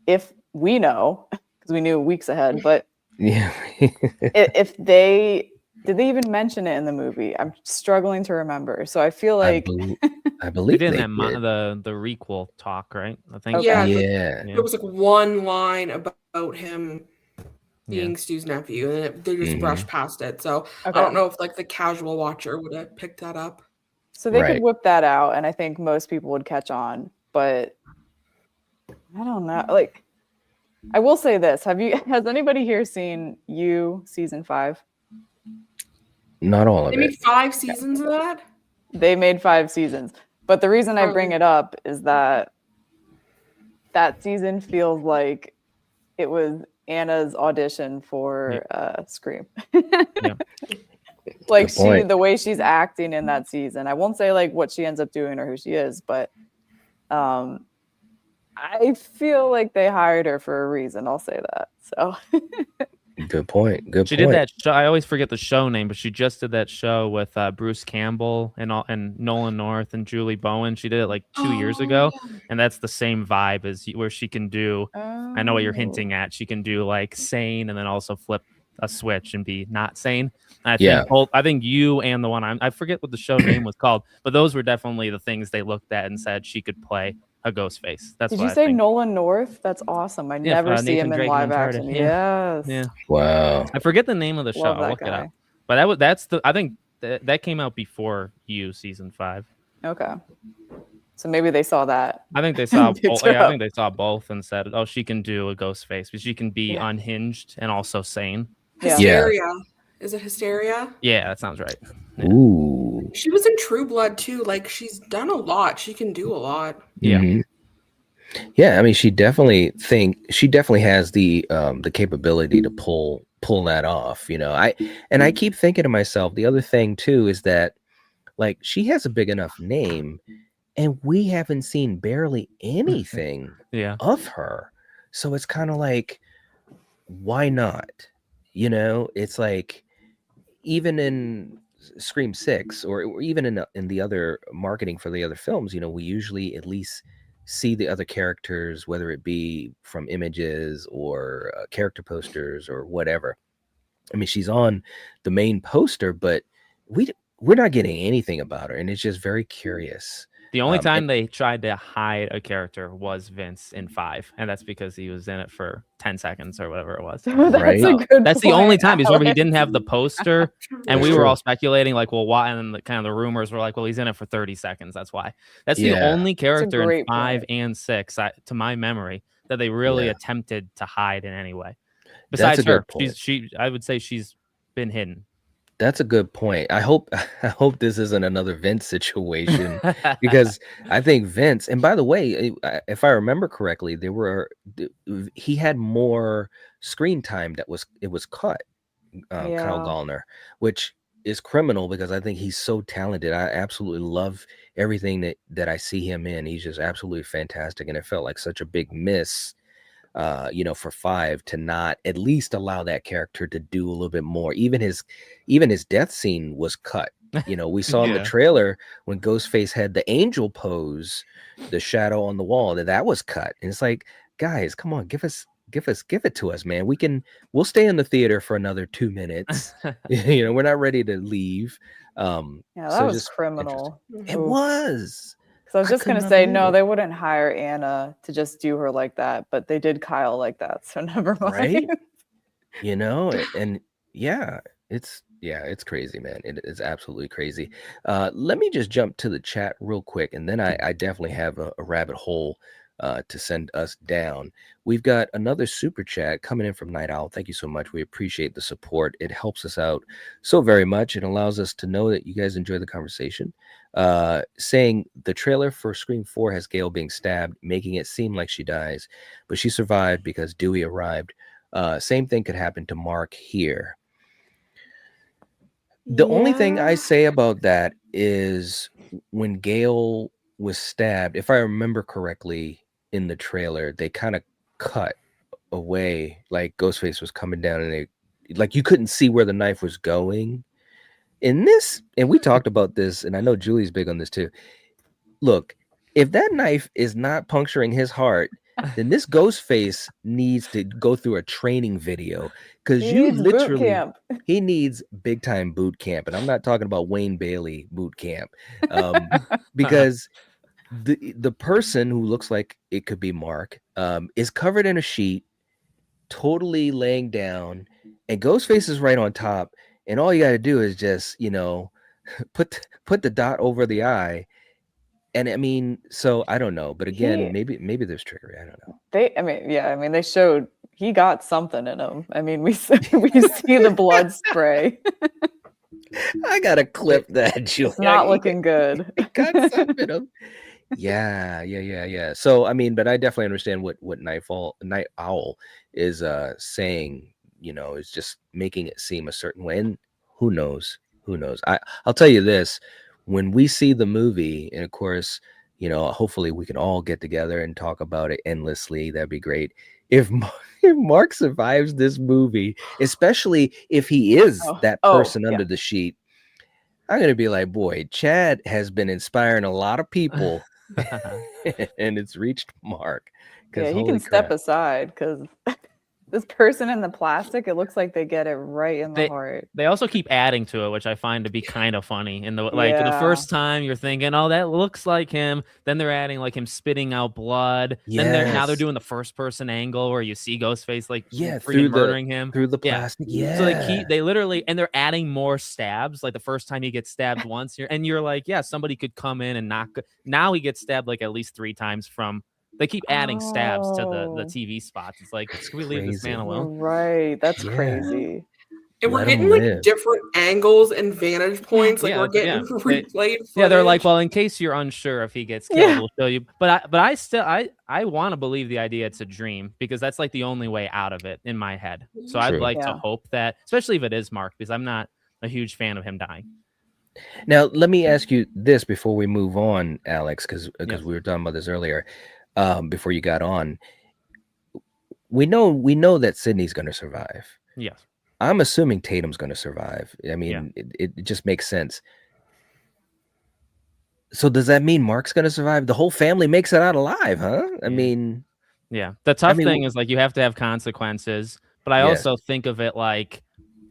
if we know, because we knew weeks ahead, but yeah, if they did they even mention it in the movie? I'm struggling to remember. So I feel like I believe they did the requel talk, right? I think. Okay. There was like one line about him being Stu's nephew, and they just brushed past it. So I don't know if like the casual watcher would have picked that up. So they could whip that out, and I think most people would catch on. But I don't know. Like, I will say this: has anybody here seen You season 5? Not all of it. They made 5 seasons of that? They made 5 seasons. But the reason I bring it up is that season feels like it was Anna's audition for Scream. Like the way she's acting in that season. I won't say like what she ends up doing or who she is, but I feel like they hired her for a reason. I'll say that. So Good point. She did that show. I always forget the show name, but she just did that show with Bruce Campbell and Nolan North and Julie Bowen. She did it like 2 years ago, and that's the same vibe as where she can do. I know what you're hinting at. She can do like sane, and then also flip a switch and be not sane. And I think you and the one I forget what the show name was called, but those were definitely the things they looked at and said she could play a Ghostface. Did you say Nolan North? That's awesome. I never see him in live action. Yes. Yeah. Wow. I forget the name of the show. I'll look it up. But I think that came out before You season 5. Okay. So maybe they saw that. I think they saw both. I think they saw both and said, "Oh, she can do a Ghostface, but she can be unhinged and also sane." Hysteria. Yeah. Is it Hysteria? Yeah, that sounds right. Yeah. Ooh. She was in True Blood too. Like she's done a lot. She can do a lot. Yeah. Mm-hmm. Yeah, I mean, she definitely has the capability to pull that off. I keep thinking to myself, the other thing too is that like she has a big enough name, and we haven't seen barely anything of her. So it's kind of like, why not? It's like even in Scream 6 or even in the other marketing for the other films, we usually at least see the other characters, whether it be from images or character posters or whatever. I mean, she's on the main poster, but we're not getting anything about her, and it's just very curious. The only time they tried to hide a character was Vince in 5, and that's because he was in it for 10 seconds or whatever it was. That's the only time. Because remember, he didn't have the poster, and we were all speculating like, well, why? And then the rumors were like, well, he's in it for 30 seconds. That's why. That's the only character in 5 and 6, to my memory, that they really attempted to hide in any way. Besides her, I would say she's been hidden. That's a good point. I hope this isn't another Vince situation, because I think Vince, and by the way, if I remember correctly, he had more screen time it was cut, Kyle Gallner, which is criminal because I think he's so talented. I absolutely love everything that I see him in. He's just absolutely fantastic, and it felt like such a big miss for 5 to not at least allow that character to do a little bit more. Even his death scene was cut. We saw in the trailer when Ghostface had the angel pose, the shadow on the wall, that was cut. And it's like, guys, come on, give it to us, man. We'll stay in the theater for another 2 minutes. We're not ready to leave. That was criminal. It was. So I was just going to say, no, they wouldn't hire Anna to just do her like that, but they did Kyle like that. So never mind. Right? And it's crazy, man. It is absolutely crazy. Let me just jump to the chat real quick. And then I definitely have a rabbit hole to send us down. We've got another super chat coming in from Night Owl. Thank you so much. We appreciate the support. It helps us out so very much. It allows us to know that you guys enjoy the conversation. Saying the trailer for Scream 4 has Gale being stabbed, making it seem like she dies, but she survived because Dewey arrived. Same thing could happen to Mark here. The only thing I say about that is when Gale was stabbed, if I remember correctly in the trailer, they kind of cut away, like Ghostface was coming down, and like you couldn't see where the knife was going. In this, and we talked about this, and I know Julie's big on this too. Look, if that knife is not puncturing his heart, then this Ghostface needs to go through a training video, because he needs big time boot camp, and I'm not talking about Wayne Bailey boot camp, because the person who looks like it could be Mark is covered in a sheet, totally laying down, and Ghostface is right on top. And all you got to do is just, put the dot over the eye. And I mean, so I don't know. But again, maybe there's trickery. I don't know. They showed he got something in him. I mean, we see the blood spray. I got to clip that, Julia. It's not looking good. Got something in him. Yeah. So, I mean, but I definitely understand what Night Owl is saying. Is just making it seem a certain way, and who knows? I'll tell you this: when we see the movie, and of course, hopefully we can all get together and talk about it endlessly. That'd be great. If Mark survives this movie, especially if he is that person under the sheet, I'm gonna be like, boy, Chad has been inspiring a lot of people, and it's reached Mark. Yeah, he can step aside because. This person in the plastic, it looks like they get it right in the heart. They also keep adding to it, which I find to be kind of funny. In the the first time you're thinking, oh, that looks like him. Then they're adding like him spitting out blood. Yes. Then they're doing the first person angle where you see Ghostface freaking murdering him through the plastic. Yeah. So they literally, and they're adding more stabs. Like the first time he gets stabbed once, you're like, yeah, somebody could come in and knock. Now he gets stabbed like at least 3 times from. They keep adding stabs to the TV spots. It's like, can we leave this man alone? Right. That's crazy. And we're getting like different angles and vantage points. Like we're getting replayed footage. Yeah, they're like, well, in case you're unsure if he gets killed, we'll show you. But I want to believe the idea it's a dream, because that's like the only way out of it in my head. So I'd like to hope that, especially if it is Mark, because I'm not a huge fan of him dying. Now, let me ask you this before we move on, Alex, because we were talking about this earlier. Before you got on, we know that Sidney's going to survive. Yes. I'm assuming Tatum's going to survive. I mean, it just makes sense. So does that mean Mark's going to survive? The whole family makes it out alive, huh? I mean, yeah. The tough thing is like you have to have consequences, but I also think of it like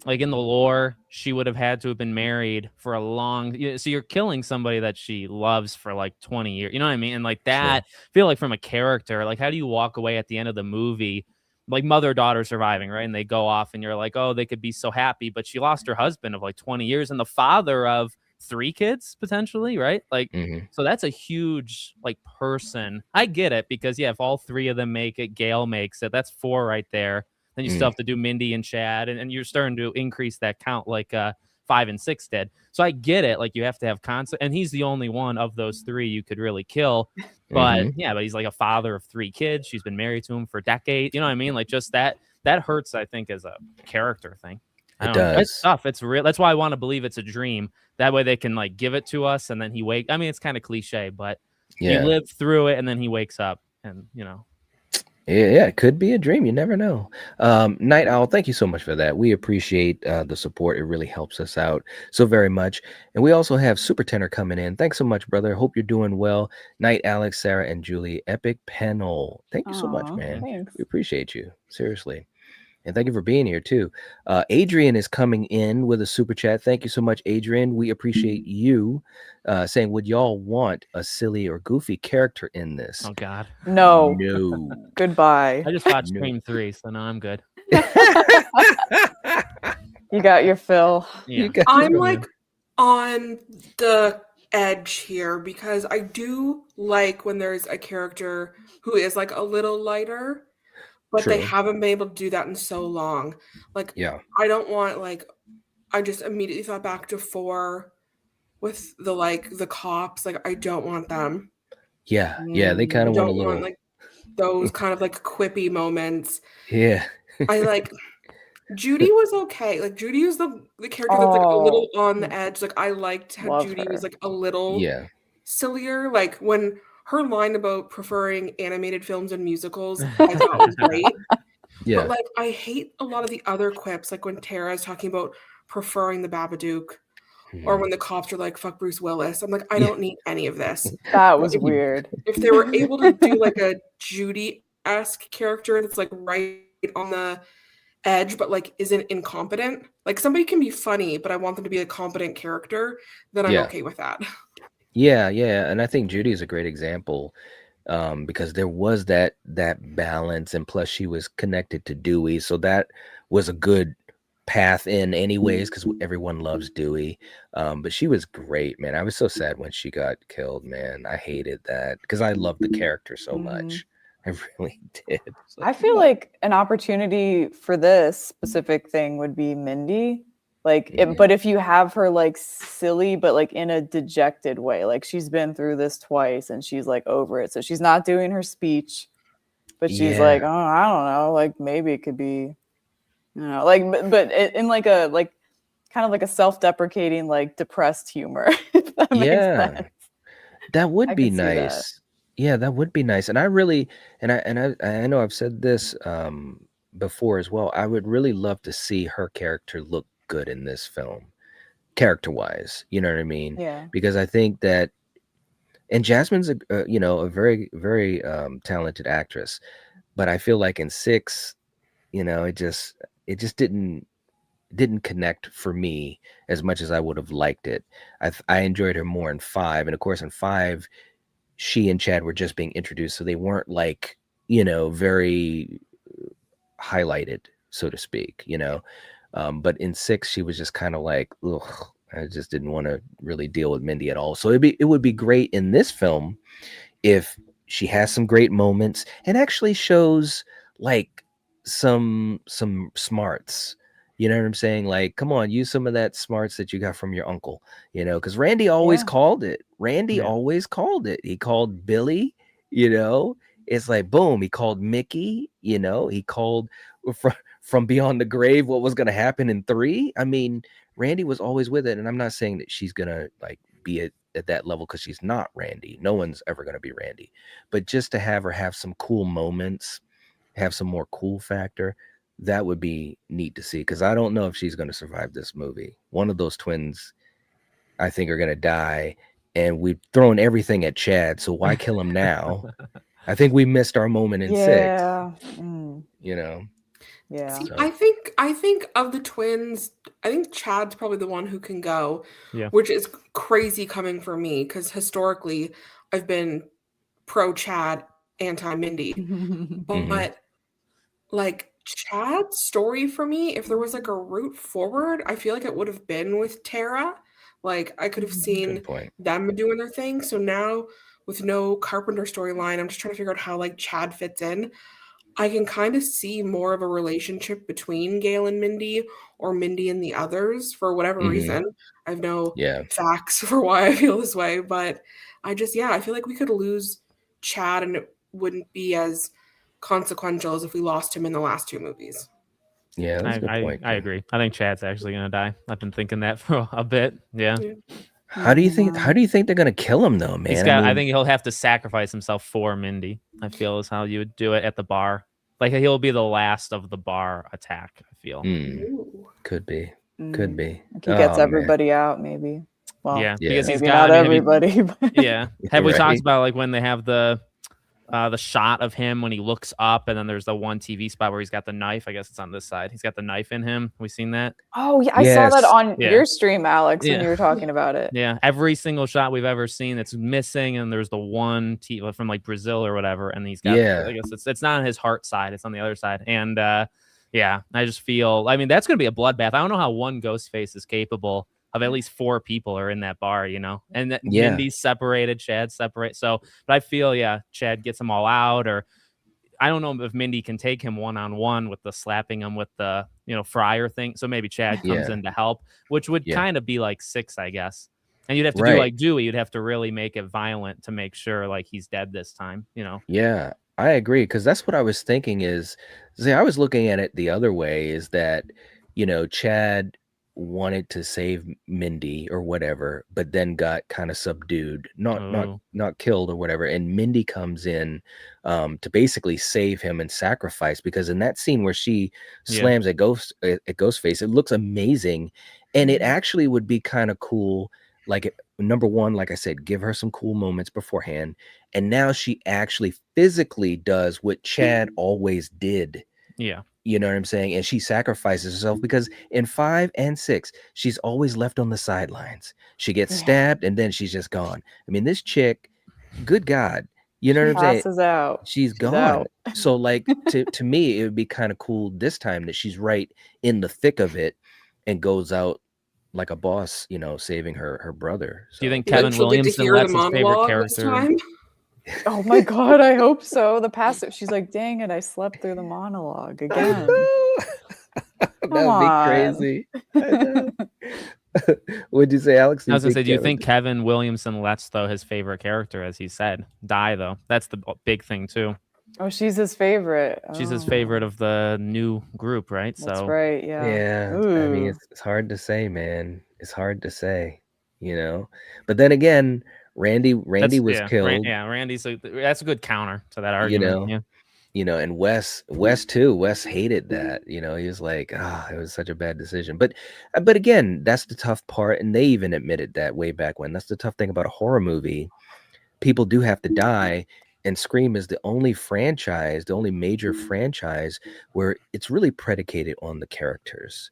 in the lore, she would have had to have been married for a long. So you're killing somebody that she loves for like 20 years. You know what I mean? And like that, I feel like from a character, like how do you walk away at the end of the movie, like mother-daughter surviving, right? And they go off, and you're like, oh, they could be so happy, but she lost her husband of like 20 years and the father of 3 kids potentially, right? Like, so that's a huge like person. I get it because if all 3 of them make it, Gale makes it. That's 4 right there. Then you still have to do Mindy and Chad, and you're starting to increase that count like 5 and 6 did. So I get it. Like you have to have concept, and he's the only one of those 3 you could really kill. But but he's like a father of 3 kids. She's been married to him for decades. You know what I mean? Like just that hurts, I think, as a character thing. It does. It's tough. It's real. That's why I want to believe it's a dream. That way they can like give it to us, and then he wake. I mean, it's kind of cliche, but he lived through it, and then he wakes up, and Yeah, it could be a dream. You never know. Night Owl, thank you so much for that. We appreciate the support. It really helps us out so very much. And we also have Super Tenor coming in. Thanks so much, brother. Hope you're doing well. Night, Alex, Sarah, and Julie. Epic panel. Thank you so much, man. Thanks. We appreciate you. Seriously. And thank you for being here, too. Adrian is coming in with a super chat. Thank you so much, Adrian. We appreciate you saying, would y'all want a silly or goofy character in this? Oh, God. No. Goodbye. I just watched Scream 3, so now I'm good. You got your fill. Yeah. I'm like on the edge here because I do like when there's a character who is like a little lighter, but they haven't been able to do that in so long. Like, I don't want I just immediately thought back to 4 with the cops. Like, I don't want them. Yeah, they kind of want a little want, those kind of quippy moments. Yeah. I Judy was okay. Like Judy was the character that's a little on the edge. Like I liked how Judy was a little sillier. Like when her line about preferring animated films and musicals, I thought was great. But I hate a lot of the other quips, like when Tara's talking about preferring the Babadook, or when the cops are like, fuck Bruce Willis. I'm like, I don't need any of this. That was weird. If they were able to do a Judy-esque character that's right on the edge, but isn't incompetent. Somebody can be funny, but I want them to be a competent character, then I'm okay with that. Yeah. And I think Judy is a great example because there was that balance, and plus she was connected to Dewey. So that was a good path in anyways, because everyone loves Dewey. But she was great, man. I was so sad when she got killed, man. I hated that because I loved the character so much. I really did. I feel like an opportunity for this specific thing would be Mindy. But if you have her silly, but in a dejected way, she's been through this twice and she's over it. So she's not doing her speech, but she's oh, I don't know, maybe it could be, but in a kind of a self-deprecating, depressed humor. If that makes sense. That would be nice. Yeah, that would be nice. And I really, I know I've said this before as well. I would really love to see her character look good in this film, character-wise. You know what I mean? Yeah. Because I think that, and Jasmine's a very, very talented actress, but I feel like in 6, it just didn't connect for me as much as I would have liked it. I enjoyed her more in 5, and of course in 5. She and Chad were just being introduced, so they weren't very highlighted, so to speak, but in 6, she was just kind of ugh, I just didn't want to really deal with Mindy at all. So it would be great in this film if she has some great moments and actually shows some smarts. You know what I'm saying? Come on, use some of that smarts that you got from your uncle, because Randy always called it. Always called it. He called Billy, it's boom. He called Mickey, he called from beyond the grave what was going to happen in 3. I mean, Randy was always with it. And I'm not saying that she's going to be at that level because she's not Randy. No one's ever going to be Randy. But just to have her have some cool moments, have some more cool factor, that would be neat to see, because I don't know if she's going to survive this movie. One of those twins, I think, are going to die, and we've thrown everything at Chad, so why kill him now? I think we missed our moment in 6. Yeah. You know. Yeah. See, So- I think of the twins, I think Chad's probably the one who can go, Yeah. which is crazy coming from me because historically I've been pro Chad, anti Mindy. But like Chad's story for me, if there was like a route forward, I feel like it would have been with Tara. Like I could have seen Good point. them doing their thing. So now with no Carpenter storyline, I'm just trying to figure out how like Chad fits in. I can kind of see more of a relationship between Gale and Mindy, or Mindy and the others for whatever reason. I have no facts for why I feel this way, but I feel like we could lose Chad and it wouldn't be as consequential as if we lost him in the last 2 movies. Yeah, that's a good point. I agree. I think Chad's actually gonna die. I've been thinking that for a bit. Yeah. How do you think they're gonna kill him though, man? I think he'll have to sacrifice himself for Mindy. I feel is how you would do it at the bar. Like he'll be the last of the bar attack. I feel. Could be. Could be. Like he gets everybody out, maybe. Well, yeah, because he's maybe got not everybody. Yeah. Have we talked about like when they have the shot of him when he looks up, and then there's the one TV spot where he's got the knife. I guess it's on this side. He's got the knife in him. We seen that? Oh yeah, I saw that on your stream, Alex, when you were talking about it. Yeah, every single shot we've ever seen that's missing, and there's the one from like Brazil or whatever, and he's got. I guess it's not on his heart side; it's on the other side. And yeah, I just feel. I mean, that's gonna be a bloodbath. I don't know how one Ghostface is capable of at least 4 people are in that bar, you know, and that Mindy's separated, Chad's separate. So, but I feel, Chad gets them all out, or I don't know if Mindy can take him one-on-one with the slapping him with the, fryer thing. So maybe Chad comes in to help, which would kind of be like 6, I guess. And you'd have to do like Dewey. You'd have to really make it violent to make sure like he's dead this time, Yeah, I agree. Cause that's what I was thinking is, I was looking at it the other way is that, Chad wanted to save Mindy or whatever, but then got kind of subdued, not killed or whatever. And Mindy comes in to basically save him and sacrifice, because in that scene where she slams at Ghostface, it looks amazing. And it actually would be kind of cool. Like, number one, like I said, give her some cool moments beforehand. And now she actually physically does what Chad always did. Yeah. You know what I'm saying? And she sacrifices herself, because in 5 and 6, she's always left on the sidelines. She gets stabbed and then she's just gone. I mean, this chick, good God, you know what I'm saying? Passes out. She's gone. Out. So like to me, it would be kind of cool this time that she's right in the thick of it and goes out like a boss, saving her brother. So, do you think Kevin Williamson lets his favorite character? Oh my God, I hope so. The passive, she's like, dang it, I slept through the monologue again. That would be crazy. What'd you say, Alex? I was gonna say, do you think Kevin Williamson lets his favorite character, as he said, die though? That's the big thing too. Oh, she's his favorite. She's his favorite of the new group, right? That's right. Yeah. Yeah. I mean, it's hard to say, man. It's hard to say, But then again, Randy was killed. Randy's that's a good counter to that argument. And Wes too. Wes hated that. He was like, it was such a bad decision. But again, that's the tough part, and they even admitted that way back when. That's the tough thing about a horror movie. People do have to die, and Scream is the only major franchise where it's really predicated on the characters.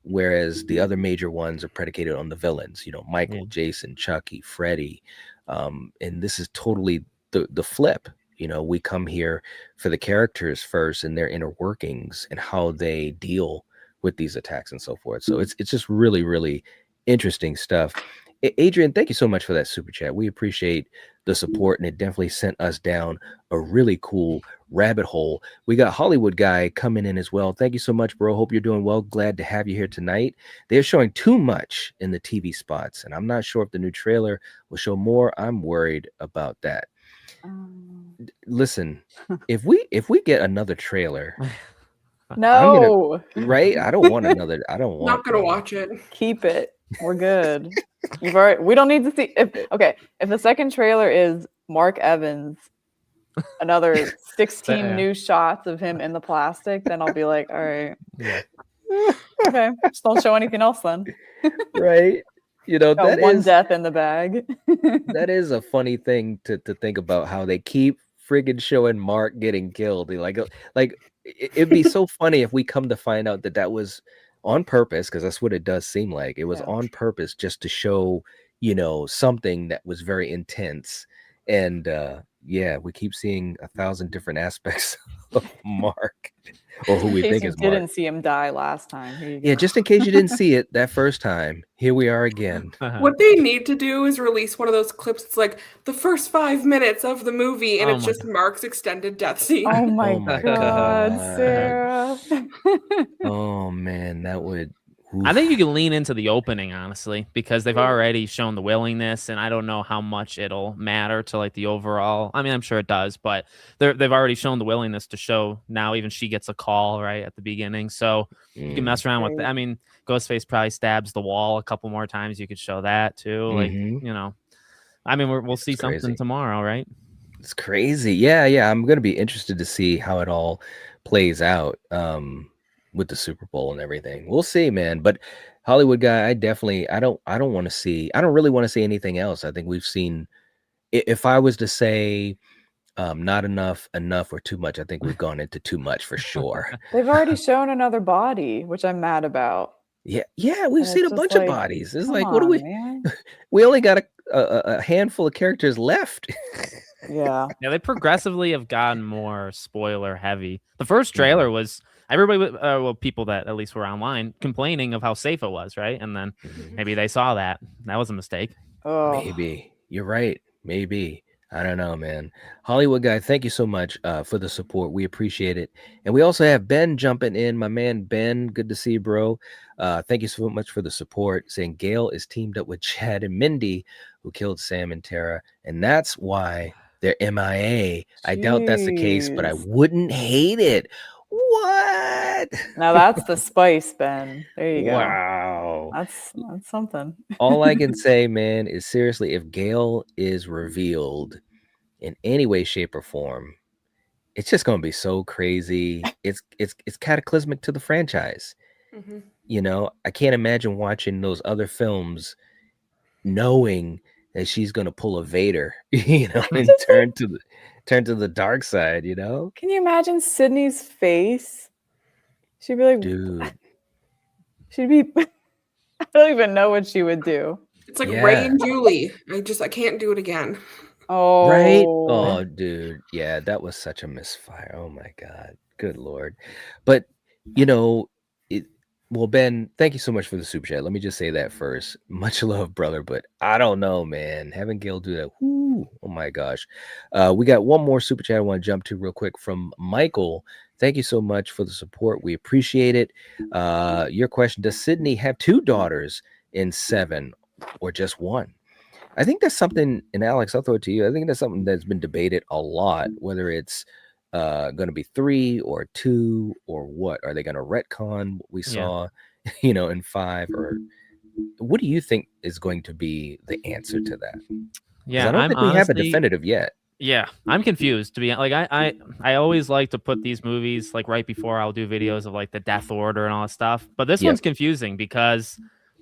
Whereas the other major ones are predicated on the villains, Michael, Jason, Chucky, Freddy. And this is totally the flip. We come here for the characters first and their inner workings and how they deal with these attacks and so forth. So it's just really, really interesting stuff. Adrian, thank you so much for that super chat. We appreciate the support, and it definitely sent us down a really cool rabbit hole. We got Hollywood Guy coming in as well. Thank you so much, bro. Hope you're doing well. Glad to have you here tonight. They're showing too much in the TV spots, and I'm not sure if the new trailer will show more. I'm worried about that. Listen, if we get another trailer, no, right? I don't want another. I don't want. Not gonna watch it. Keep it. We're good. We don't need to see. If the second trailer is Mark Evans another 16 Yeah. new shots of him in the plastic, then I'll be like, all right, Yeah. okay, just don't show anything else then. Right? You know, Got one death in the bag. that is a funny thing to think about, how they keep friggin' showing Mark getting killed. It'd be so funny if we come to find out that that was on purpose, because that's what it does seem like. It was on purpose, just to show, you know, something that was very intense. And yeah, we keep seeing 1,000 different aspects of Mark, or who we think is Mark. Didn't see him die last time. Here you go. Yeah, just in case you didn't see it that first time, here we are again. What they need to do is release one of those clips. It's like the first 5 minutes of the movie, and it's just Mark's extended death scene. Oh my God, Sarah. Oh man, that would. I think you can lean into the opening, honestly, because they've already shown the willingness, and I don't know how much it'll matter to like the overall. I mean, I'm sure it does, but they've already shown the willingness to show. Now even she gets a call right at the beginning, so you can mess around with. I mean, Ghostface probably stabs the wall a couple more times. You could show that too, like you know. I mean, we'll see something tomorrow, right? It's crazy. Yeah. I'm gonna be interested to see how it all plays out. With the Super Bowl and everything. We'll see, man. But Hollywood guy, I don't really want to see anything else. I think we've seen, if I was to say not enough, or too much, I think we've gone into too much for sure. They've already shown another body, which I'm mad about. Yeah, we've seen a bunch of bodies. It's like, what do we man. We only got a handful of characters left. Yeah, they progressively have gotten more spoiler heavy. The first trailer was everybody, people that at least were online complaining of how safe it was, right? And then maybe they saw that was a mistake. Maybe you're right. Maybe. I don't know, man. Hollywood guy, thank you so much for the support. We appreciate it. And we also have Ben jumping in. My man Ben, good to see you, bro. Thank you so much for the support. Saying Gale is teamed up with Chad and Mindy, who killed Sam and Tara, and that's why they're MIA. I doubt that's the case, but I wouldn't hate it. What? Now that's the spice, Ben. There you go. Wow. That's something. All I can say, man, is seriously, if Gale is revealed in any way, shape, or form, it's just gonna be so crazy. It's cataclysmic to the franchise. You know, I can't imagine watching those other films knowing that she's gonna pull a Vader, you know, and turn to the dark side, you know? Can you imagine Sidney's face? She'd be like, dude. She'd be I don't even know what she would do. It's like Ray and Julie. I can't do it again. Oh, right? Oh, dude. Yeah, that was such a misfire. Oh my God. Good Lord. But you know, well, Ben, thank you so much for the super chat. Let me just say that first. Much love, brother, but I don't know, man. Having Gale do that, whoo, oh my gosh. We got one more super chat I want to jump to real quick from Michael. Thank you so much for the support. We appreciate it. Your question, does Sidney have 2 daughters in 7 or just 1? I think that's something, and Alex, I'll throw it to you. I think that's something that's been debated a lot, whether it's going to be 3 or 2 or what. Are they going to retcon what we saw, you know, in 5? Or what do you think is going to be the answer to that? Yeah, I don't think we have a definitive yet. Yeah, I'm confused, to be like, I always like to put these movies like right before I'll do videos of like the death order and all that stuff, but this one's confusing because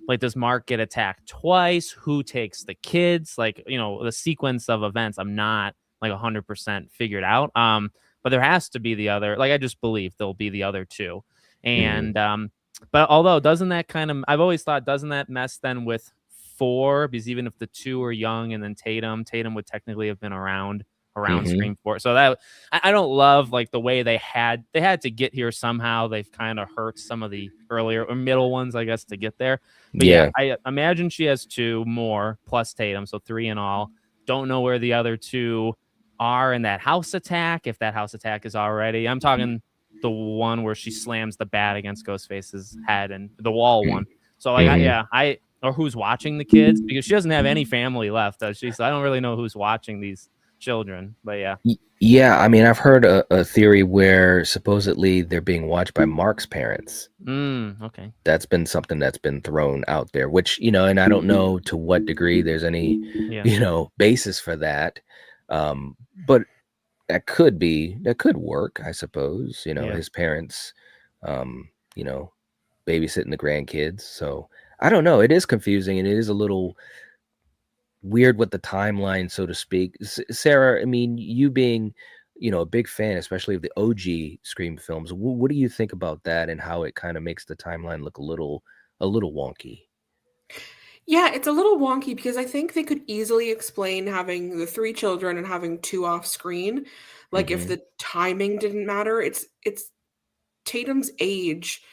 like, does Mark get attacked twice? Who takes the kids? Like, you know, the sequence of events I'm not like 100% figured out. But there has to be the other, like, I just believe there'll be the other 2. And but although doesn't that kind of, I've always thought, doesn't that mess then with 4? Because even if the 2 are young, and then Tatum would technically have been around Scream 4. So that I don't love like the way they had to get here somehow. They've kind of hurt some of the earlier or middle ones, I guess, to get there. But yeah, I imagine she has 2 more plus Tatum, so 3 in all. Don't know where the other 2 are in that house attack, if that house attack is already. I'm talking the one where she slams the bat against Ghostface's head, and the wall one. So like or who's watching the kids, because she doesn't have any family left, does she? So I don't really know who's watching these children, but yeah, I mean, I've heard a theory where supposedly they're being watched by Mark's parents. Okay, that's been something that's been thrown out there, which, you know, and I don't know to what degree there's any you know, basis for that, but that could work, I suppose. Yeah. His parents, you know, babysitting the grandkids. So I don't know. It is confusing, and it is a little weird with the timeline, so to speak. Sarah, I mean, you being, a big fan, especially of the OG Scream films, what do you think about that and how it kind of makes the timeline look a little wonky? Yeah, it's a little wonky because I think they could easily explain having the 3 children and having 2 off screen. Like if Mhm. the timing didn't matter, it's Tatum's age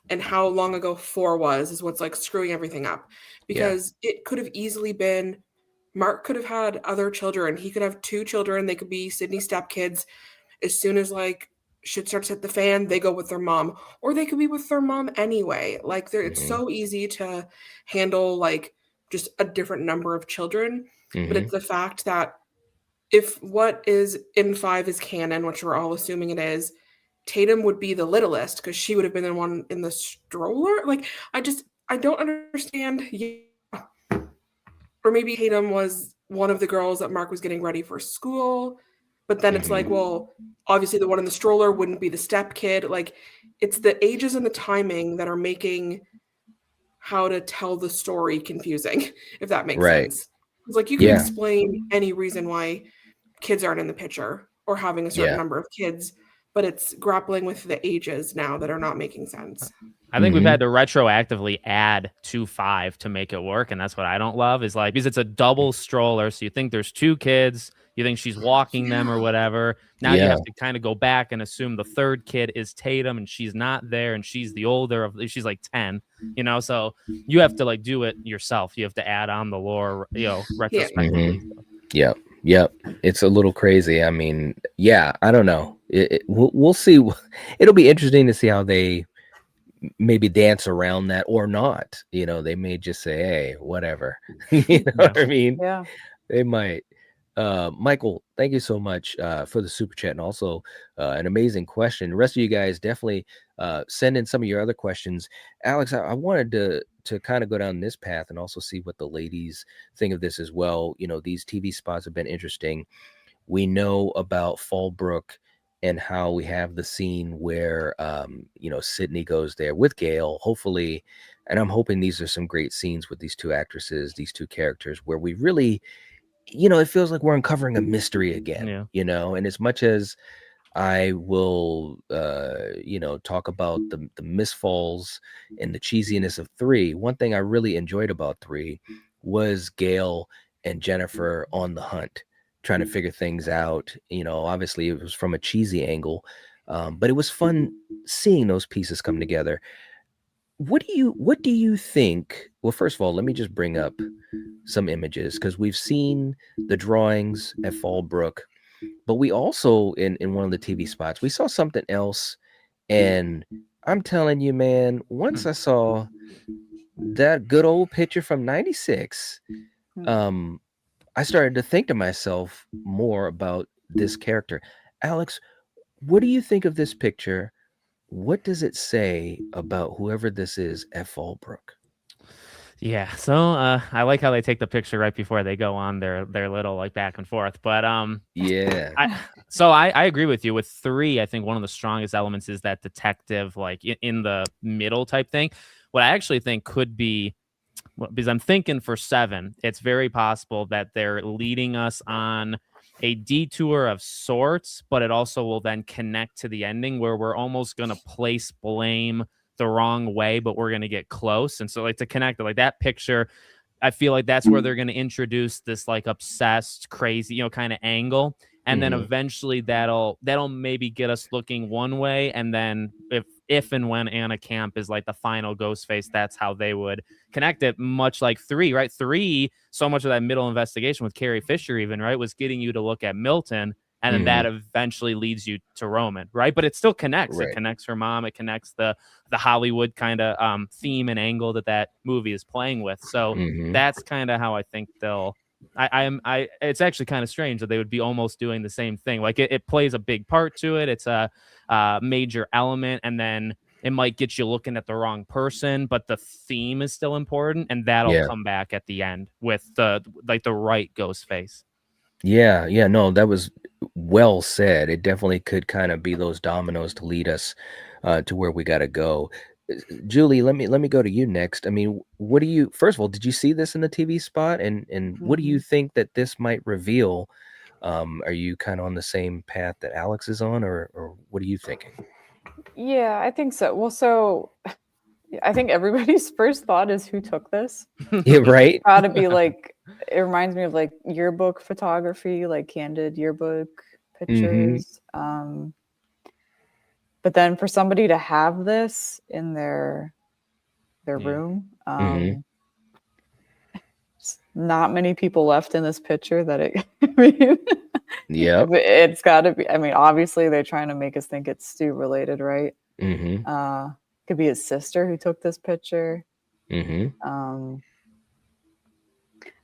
and how long ago 4 was is what's like screwing everything up. Yeah. Because it could have easily been Mark could have had other children. He could have 2 children. They could be Sydney stepkids. As soon as like shit starts to hit the fan, they go with their mom, or they could be with their mom anyway. Like it's Mhm. so easy to handle like just a different number of children. But Mhm. it's the fact that if what is in 5 is canon, which we're all assuming it is, Tatum would be the littlest because she would have been the one in the stroller. Like I don't understand. Yeah. Or maybe Tatum was one of the girls that Mark was getting ready for school. But then it's like, Mhm. well, obviously the one in the stroller wouldn't be the step kid. Like it's the ages and the timing that are making how to tell the story confusing, if that makes Right. sense. It's like you can Yeah. explain any reason why kids aren't in the picture or having a certain Yeah. number of kids, but it's grappling with the ages now that are not making sense. I think we've Mhm. had to retroactively add 2 5 to make it work, and that's what I don't love. Is like because it's a double stroller, so you think there's 2 kids, you think she's walking them or Yeah. whatever. Now you Yeah. have to kind of go back and assume the third kid is Tatum, and she's not there, and she's the older of. She's like 10, so you have to like do it yourself. You have to add on the lore, Yeah. retrospectively. Yep. Yep. It's a little crazy. I mean, yeah, I don't know. We'll see. It'll be interesting to see how they maybe dance around that or not. They may just say, hey, whatever. You know Yeah. what I mean? Yeah. They might. Michael, thank you so much for the super chat, and also an amazing question. The rest of you guys definitely send in some of your other questions. Alex, I wanted to kind of go down this path and also see what the ladies think of this as well. These TV spots have been interesting. We know about Fallbrook and how we have the scene where Sydney goes there with Gale, hopefully, and I'm hoping these are some great scenes with these two actresses, these two characters, where we really, it feels like we're uncovering a mystery again. Yeah. And as much as I will talk about the misfalls and the cheesiness of 3, one thing I really enjoyed about 3 was Gale and Jennifer on the hunt, trying to figure things out. Obviously it was from a cheesy angle, but it was fun seeing those pieces come together. What do you think? Well, first of all, let me just bring up some images, because we've seen the drawings at Fallbrook, but we also in one of the TV spots we saw something else. And I'm telling you, man, once I saw that good old picture from 96, I started to think to myself more about this character. Alex, what do you think of this picture? What does it say about whoever this is at Fallbrook? Yeah, so I like how they take the picture right before they go on their little like back and forth. But Yeah. I agree with you with 3. I think one of the strongest elements is that detective like in the middle type thing. What I actually think could be, because I'm thinking for 7, it's very possible that they're leading us on a detour of sorts, but it also will then connect to the ending where we're almost going to place blame the wrong way, but we're going to get close. And so like to connect it, like that picture, I feel like that's where they're going to introduce this like obsessed, crazy, kind of angle. And then eventually that'll maybe get us looking one way. And then if and when Anna Camp is like the final Ghostface, that's how they would connect it, much like 3, right? 3, so much of that middle investigation with Carrie Fisher even, right, was getting you to look at Milton, and then that eventually leads you to Roman, right? But it still connects. Right. It connects her mom. It connects the Hollywood kind of theme and angle that movie is playing with. So that's kind of how I think they'll. It's actually kind of strange that they would be almost doing the same thing. Like it plays a big part to it. It's a major element, and then it might get you looking at the wrong person, but the theme is still important, and that'll come back at the end with the right Ghostface. Yeah, no, that was well said. It definitely could kind of be those dominoes to lead us to where we got to go. Julie, let me go to you next. I mean, what do you, first of all, did you see this in the TV spot, and what do you think that this might reveal? Are you kind of on the same path that Alex is on, or what are you thinking? Yeah, I think so. Well, so I think everybody's first thought is who took this. Yeah, right. Got to be like, it reminds me of like yearbook photography, like candid yearbook pictures. But then for somebody to have this in their room, not many people left in this picture that it. I mean, it's got to be. I mean, obviously they're trying to make us think it's Stu related, right? Could be his sister who took this picture.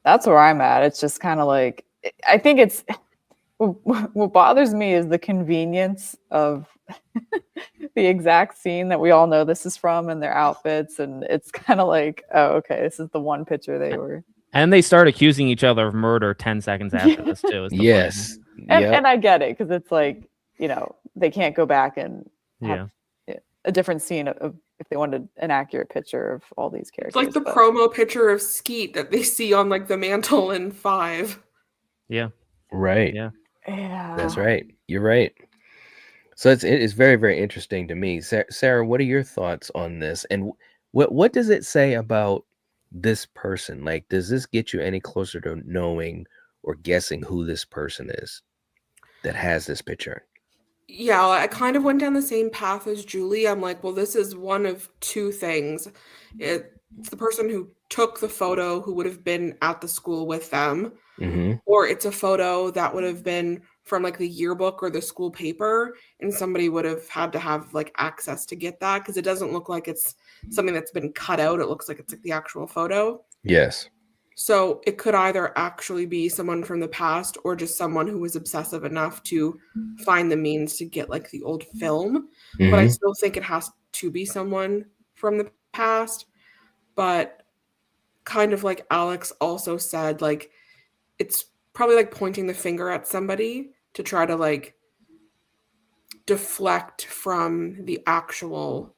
That's where I'm at. It's just kind of like, I think it's what bothers me is the convenience of the exact scene that we all know this is from and their outfits, and it's kind of like, oh, okay, this is the one picture they were. And they start accusing each other of murder 10 seconds after this too. Yes. And I get it, because it's like, you know, they can't go back and have a different scene of if they wanted an accurate picture of all these characters. It's like the promo picture of Skeet that they see on like the mantle in 5. Yeah. Right. Yeah. That's right. You're right. So it is very, very interesting to me. Sarah, what are your thoughts on this? And what does it say about this person? Like, does this get you any closer to knowing or guessing who this person is that has this picture? Yeah, I kind of went down the same path as Julie. I'm like, well, this is one of two things. It's the person who took the photo who would have been at the school with them, or it's a photo that would have been from like the yearbook or the school paper, and somebody would have had to have like access to get that, because it doesn't look like it's something that's been cut out. It looks like it's like the actual photo. Yes. So it could either actually be someone from the past or just someone who was obsessive enough to find the means to get like the old film. But I still think it has to be someone from the past. But kind of like Alex also said, like, it's probably like pointing the finger at somebody to try to like deflect from the actual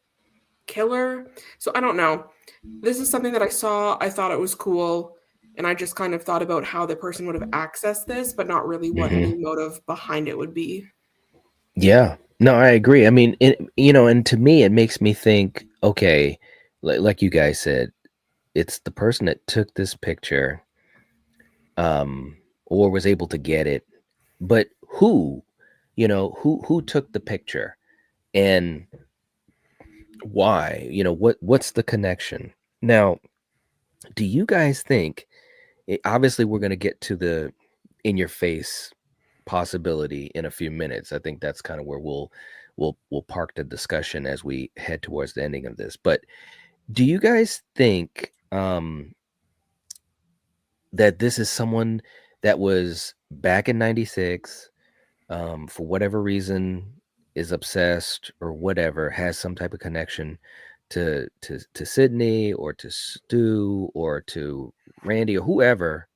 killer. So I don't know. This is something that I saw. I thought it was cool. And I just kind of thought about how the person would have accessed this, but not really what any motive behind it would be. Yeah, no, I agree. I mean, and to me, it makes me think, okay, like you guys said, it's the person that took this picture, or was able to get it, but who took the picture and why, what's the connection? Now, do you guys think, obviously we're going to get to the in your face possibility in a few minutes. I think that's kind of where we'll park the discussion as we head towards the ending of this. But do you guys think that this is someone that was back in 96, for whatever reason is obsessed or whatever, has some type of connection to Sidney or to Stu or to Randy or whoever,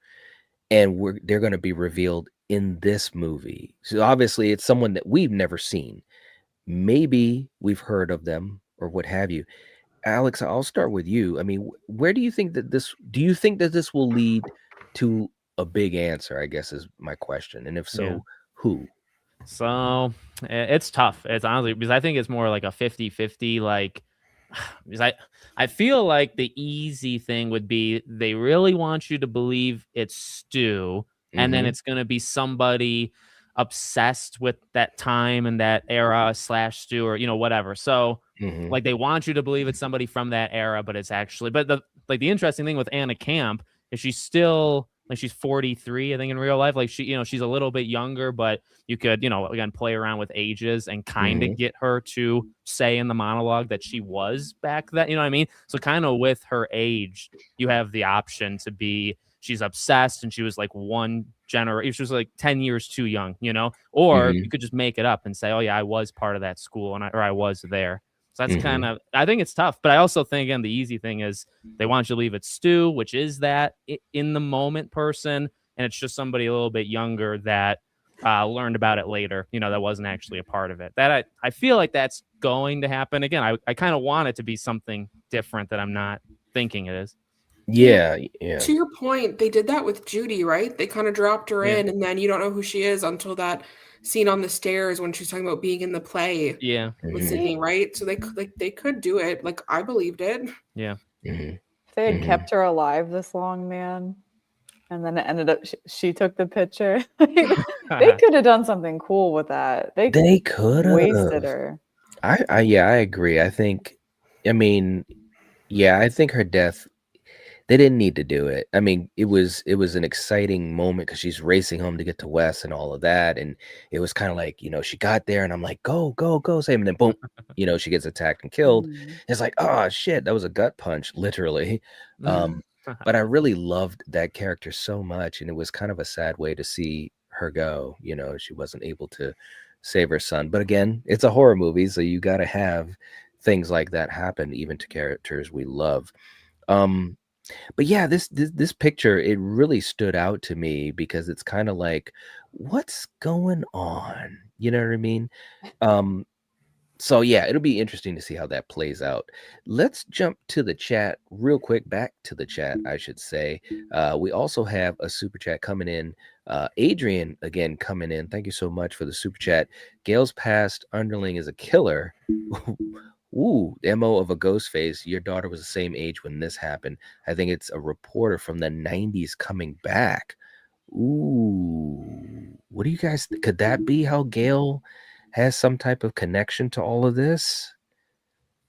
and they're going to be revealed in this movie? So obviously it's someone that we've never seen. Maybe we've heard of them or what have you. Alex, I'll start with you. I mean, where do you think that this will lead to a big answer, I guess, is my question. And if so, who? So it's tough. It's honestly, because I think it's more like a 50-50, like, because I feel like the easy thing would be they really want you to believe it's Stu, and then it's going to be somebody obsessed with that time and that era / Stu, or whatever. So like they want you to believe it's somebody from that era, but it's actually, but the interesting thing with Anna Camp is she's still like, she's 43, I think, in real life. Like she's a little bit younger, but you could, again, play around with ages and kind of get her to say in the monologue that she was back then. You know what I mean? So kind of with her age, you have the option to be, she's obsessed and she was like one generation, she was like 10 years too young, or you could just make it up and say, oh yeah, I was part of that school and I was there. So that's kind of, I think it's tough, but I also think, again, the easy thing is they want you to believe it's Stu, which is that in the moment person, and it's just somebody a little bit younger that learned about it later. That wasn't actually a part of it. That I feel like that's going to happen again. I kind of want it to be something different that I'm not thinking it is. Yeah. To your point, they did that with Judy, right? They kind of dropped her in, and then you don't know who she is until that scene on the stairs when she's talking about being in the play Yeah. with Sydney, right? So they could do it. Like, I believed it. Yeah. If they had kept her alive this long, man, and then it ended up she took the picture. They could have done something cool with that. They could have wasted her. I agree. I think her death, they didn't need to do it. I mean, it was an exciting moment because she's racing home to get to Wes and all of that. And it was kind of like, she got there and I'm like, go, save him. And then boom, she gets attacked and killed. It's like, oh shit, that was a gut punch, literally. But I really loved that character so much. And it was kind of a sad way to see her go. She wasn't able to save her son. But again, it's a horror movie, so you got to have things like that happen even to characters we love. But yeah, this picture, it really stood out to me because it's kind of like, what's going on? You know what I mean? So yeah, it'll be interesting to see how that plays out. Let's jump to the chat real quick, back to the chat, I should say. We also have a super chat coming in. Adrian, again, coming in. Thank you so much for the super chat. Gale's past underling is a killer. Ooh, MO of a Ghostface. Your daughter was the same age when this happened. I think it's a reporter from the 90s coming back. Ooh, what do you guys could that be how Gale has some type of connection to all of this?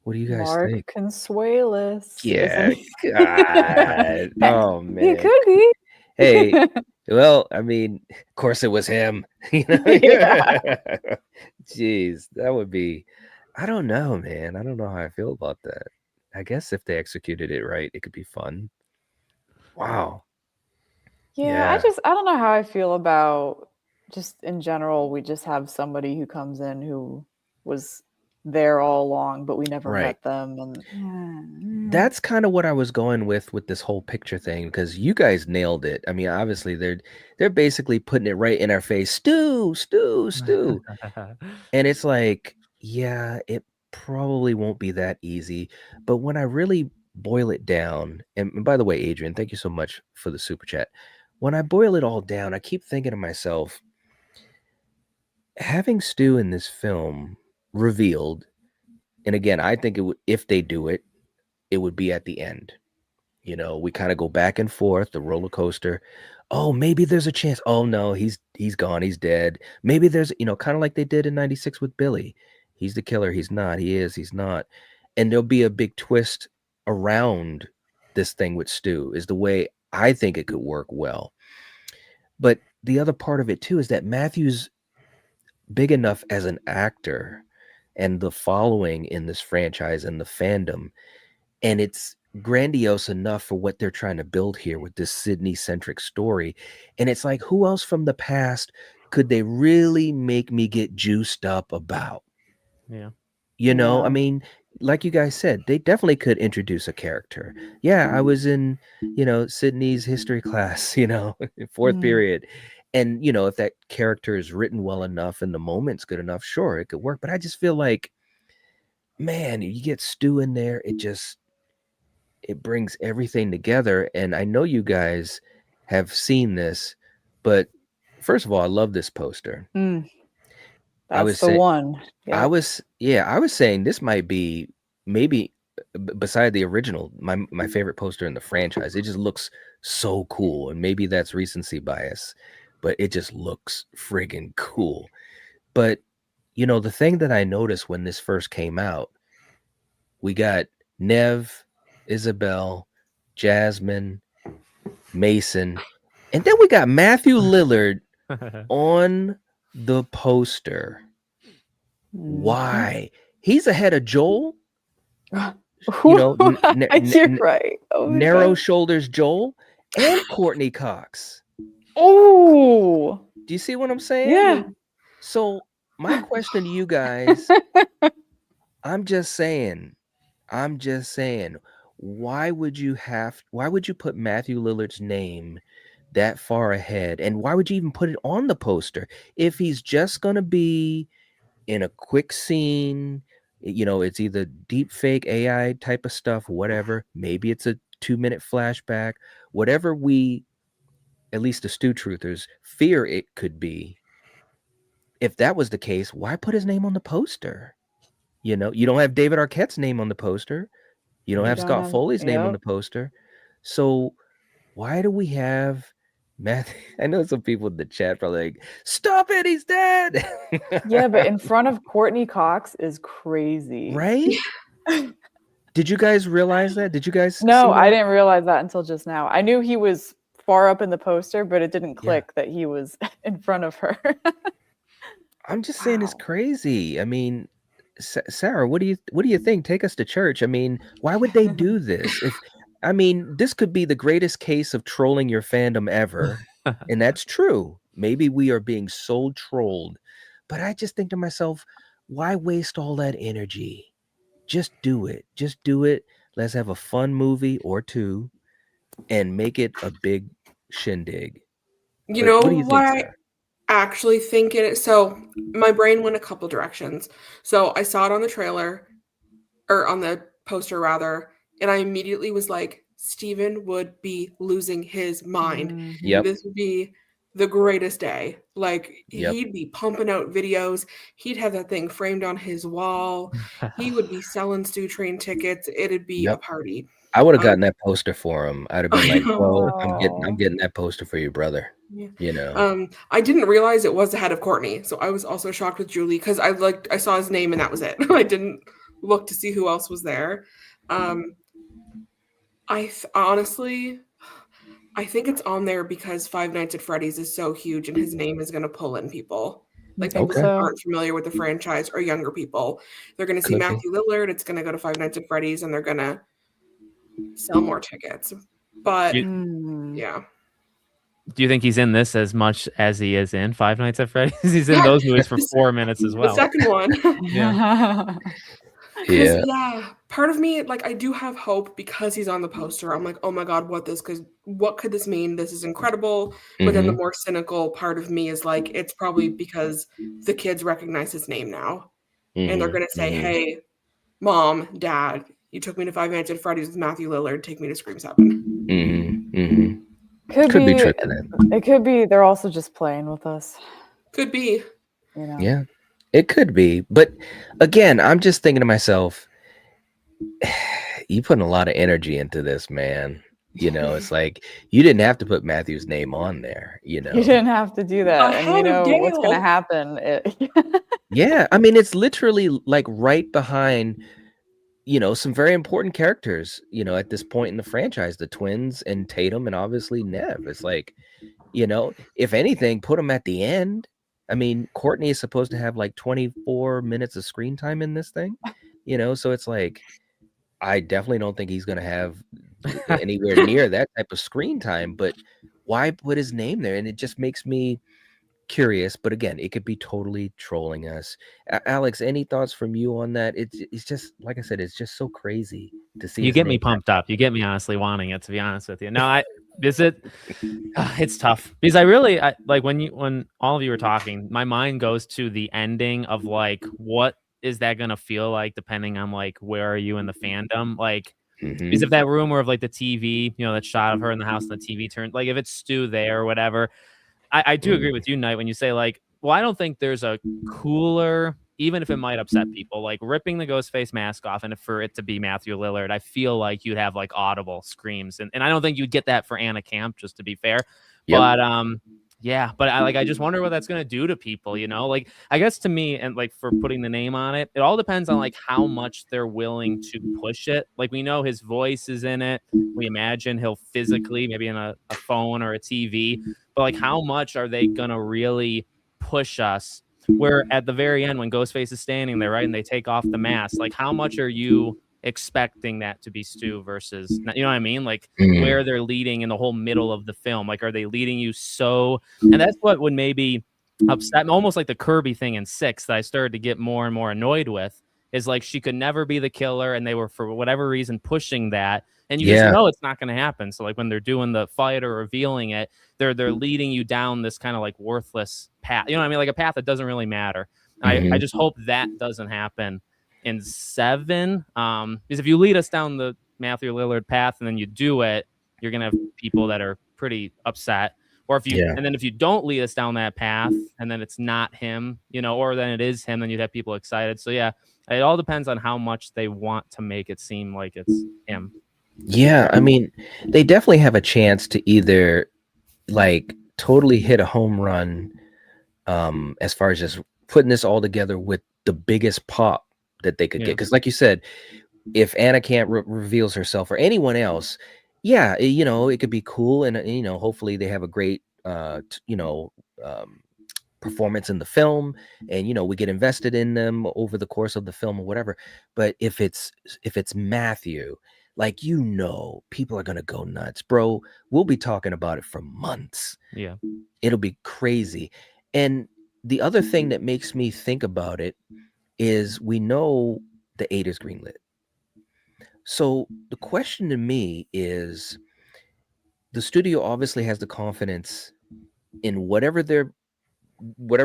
What do you guys Mark think? Consuelos. Yeah, God. Oh man, he could be. Hey, well, I mean, of course it was him. Yeah. Jeez, that would be. I don't know, man. I don't know how I feel about that. I guess if they executed it right, it could be fun. Wow. Yeah, I don't know how I feel about just in general, we just have somebody who comes in who was there all along, but we never Right. met them. And That's kind of what I was going with this whole picture thing, because you guys nailed it. I mean, obviously they're basically putting it right in our face. Stu. And it's like, yeah, it probably won't be that easy. But when I really boil it down, and by the way, Adrian, thank you so much for the super chat. When I boil it all down, I keep thinking to myself, having Stu in this film revealed, and again, I think it would, if they do it, it would be at the end. We kind of go back and forth, the roller coaster. Oh, maybe there's a chance. Oh no, he's gone, he's dead. Maybe there's, kind of like they did in 96 with Billy. He's the killer, he's not, he is, he's not. And there'll be a big twist around this thing with Stu, is the way I think it could work well. But the other part of it too is that Matthew's big enough as an actor and the following in this franchise and the fandom, and it's grandiose enough for what they're trying to build here with this Sydney-centric story. And it's like, who else from the past could they really make me get juiced up about? Yeah. I mean, like you guys said, they definitely could introduce a character. Yeah, I was in, Sydney's history class, fourth period. And, if that character is written well enough and the moment's good enough, sure, it could work. But I just feel like, man, you get Stu in there, it brings everything together. And I know you guys have seen this, but first of all, I love this poster. That's the one. Yep. I was saying this might be maybe beside the original, my favorite poster in the franchise. It just looks so cool, and maybe that's recency bias, but it just looks friggin' cool. But the thing that I noticed when this first came out, we got Nev, Isabel, Jasmine, Mason, and then we got Matthew Lillard on the poster. Why? He's ahead of Joel. You're right. Narrow shoulders Joel and Courteney Cox. Oh, do you see what I'm saying? Yeah. So my question to you guys, I'm just saying, why would you put Matthew Lillard's name that far ahead? And why would you even put it on the poster if he's just going to be in a quick scene? It's either deep fake AI type of stuff, whatever. Maybe it's a 2-minute flashback, whatever we, at least the Stew Truthers, fear it could be. If that was the case, why put his name on the poster? You don't have David Arquette's name on the poster. You don't have Scott Foley's name on the poster. So why do we have Matthew? I know some people in the chat are like, stop it, he's dead. Yeah, but in front of Courteney Cox is crazy. Right? Did you guys realize that? Did you guys see No, that? I didn't realize that until just now. I knew he was far up in the poster, but it didn't click that he was in front of her. I'm just saying it's crazy. I mean, Sarah, what do you think? Take us to church. I mean, why would they do this? This could be the greatest case of trolling your fandom ever. And that's true. Maybe we are being so trolled. But I just think to myself, why waste all that energy? Just do it. Just do it. Let's have a fun movie or two and make it a big shindig. You know what I actually think it is? So my brain went a couple directions. So I saw it on the trailer, or on the poster rather, and I immediately was like, Steven would be losing his mind. Yep. This would be the greatest day. Like, he'd be pumping out videos. He'd have that thing framed on his wall. He would be selling Stew Train tickets. It'd be a party. I would have gotten that poster for him. I'd have been like, "Well, I'm getting that poster for you, brother." Yeah. I didn't realize it was the head of Courteney, so I was also shocked with Julie because I saw his name and that was it. I didn't look to see who else was there. Honestly, I think it's on there because Five Nights at Freddy's is so huge and his name is going to pull in people. Like people who aren't familiar with the franchise or younger people. They're going to see Matthew Lillard. It's going to go to Five Nights at Freddy's and they're going to sell more tickets. But yeah. Do you think he's in this as much as he is in Five Nights at Freddy's? He's in those movies for 4 minutes as well. The second one. Yeah. Part of me, like, I do have hope because he's on the poster. I'm like, oh my God, what could this mean? This is incredible. But then the more cynical part of me is like, it's probably because the kids recognize his name now. And they're going to say, hey, Mom, Dad, you took me to Five Nights at Freddy's with Matthew Lillard. Take me to Scream 7. Could be tricking it. It could be they're also just playing with us. Could be. Yeah, it could be. But again, I'm just thinking to myself, you putting a lot of energy into this, man. It's like you didn't have to put Matthew's name on there. You didn't have to do that. And what's going to happen. Yeah, it's literally like right behind some very important characters, at this point in the franchise, the twins and Tatum and obviously Nev. It's like, if anything, put them at the end. Courteney is supposed to have like 24 minutes of screen time in this thing, so it's like, I definitely don't think he's going to have anywhere near that type of screen time, but why put his name there? And it just makes me curious, but again, it could be totally trolling us. Alex, any thoughts from you on that? It's just, like I said, it's just so crazy to see. You get me pumped up. You get me honestly wanting it, to be honest with you. No, it's tough because I like when all of you were talking, my mind goes to the ending of like, what is that gonna feel like depending on like where are you in the fandom? Like, because if that rumor of like the TV, that shot of her in the house and the TV turned, like if it's Stu there or whatever. I do agree with you, Knight, when you say like, well, I don't think there's a cooler, even if it might upset people, like ripping the Ghostface mask off and for it to be Matthew Lillard, I feel like you'd have like audible screams. And I don't think you'd get that for Anna Camp, just to be fair. Yep. But I just wonder what that's going to do to people, like, I guess to me, and like for putting the name on it, it all depends on like how much they're willing to push it. Like we know his voice is in it. We imagine he'll physically, maybe in a phone or a TV, but like how much are they going to really push us? Where at the very end, when Ghostface is standing there, right, and they take off the mask, like how much are you expecting that to be Stu versus, you know what I mean? Like where they're leading in the whole middle of the film. Like, are they leading you so? And that's what would maybe upset me, almost like the Kirby thing in 6 that I started to get more and more annoyed with, is like she could never be the killer, and they were for whatever reason pushing that. and you just know it's not going to happen. So like when they're doing the fight or revealing it, they're leading you down this kind of like worthless path. You know what I mean? Like a path that doesn't really matter. I just hope that doesn't happen in 7. Because if you lead us down the Matthew Lillard path and then you do it, you're gonna have people that are pretty upset. Or if you and then if you don't lead us down that path and then it's not him, you know, or then it is him, then you'd have people excited. So yeah, it all depends on how much they want to make it seem like it's him. Yeah, I mean, they definitely have a chance to either like totally hit a home run as far as just putting this all together with the biggest pop that they could get. Because like you said, if Anna can't reveals herself or anyone else, you know, it could be cool. And, you know, hopefully they have a great, performance in the film, and, you know, we get invested in them over the course of the film or whatever. But if it's Matthew, like, you know, people are going to go nuts, bro. We'll be talking about it for months. Yeah. It'll be crazy. And the other thing that makes me think about it is we know the 8 is greenlit. So the question to me is, the studio obviously has the confidence in whatever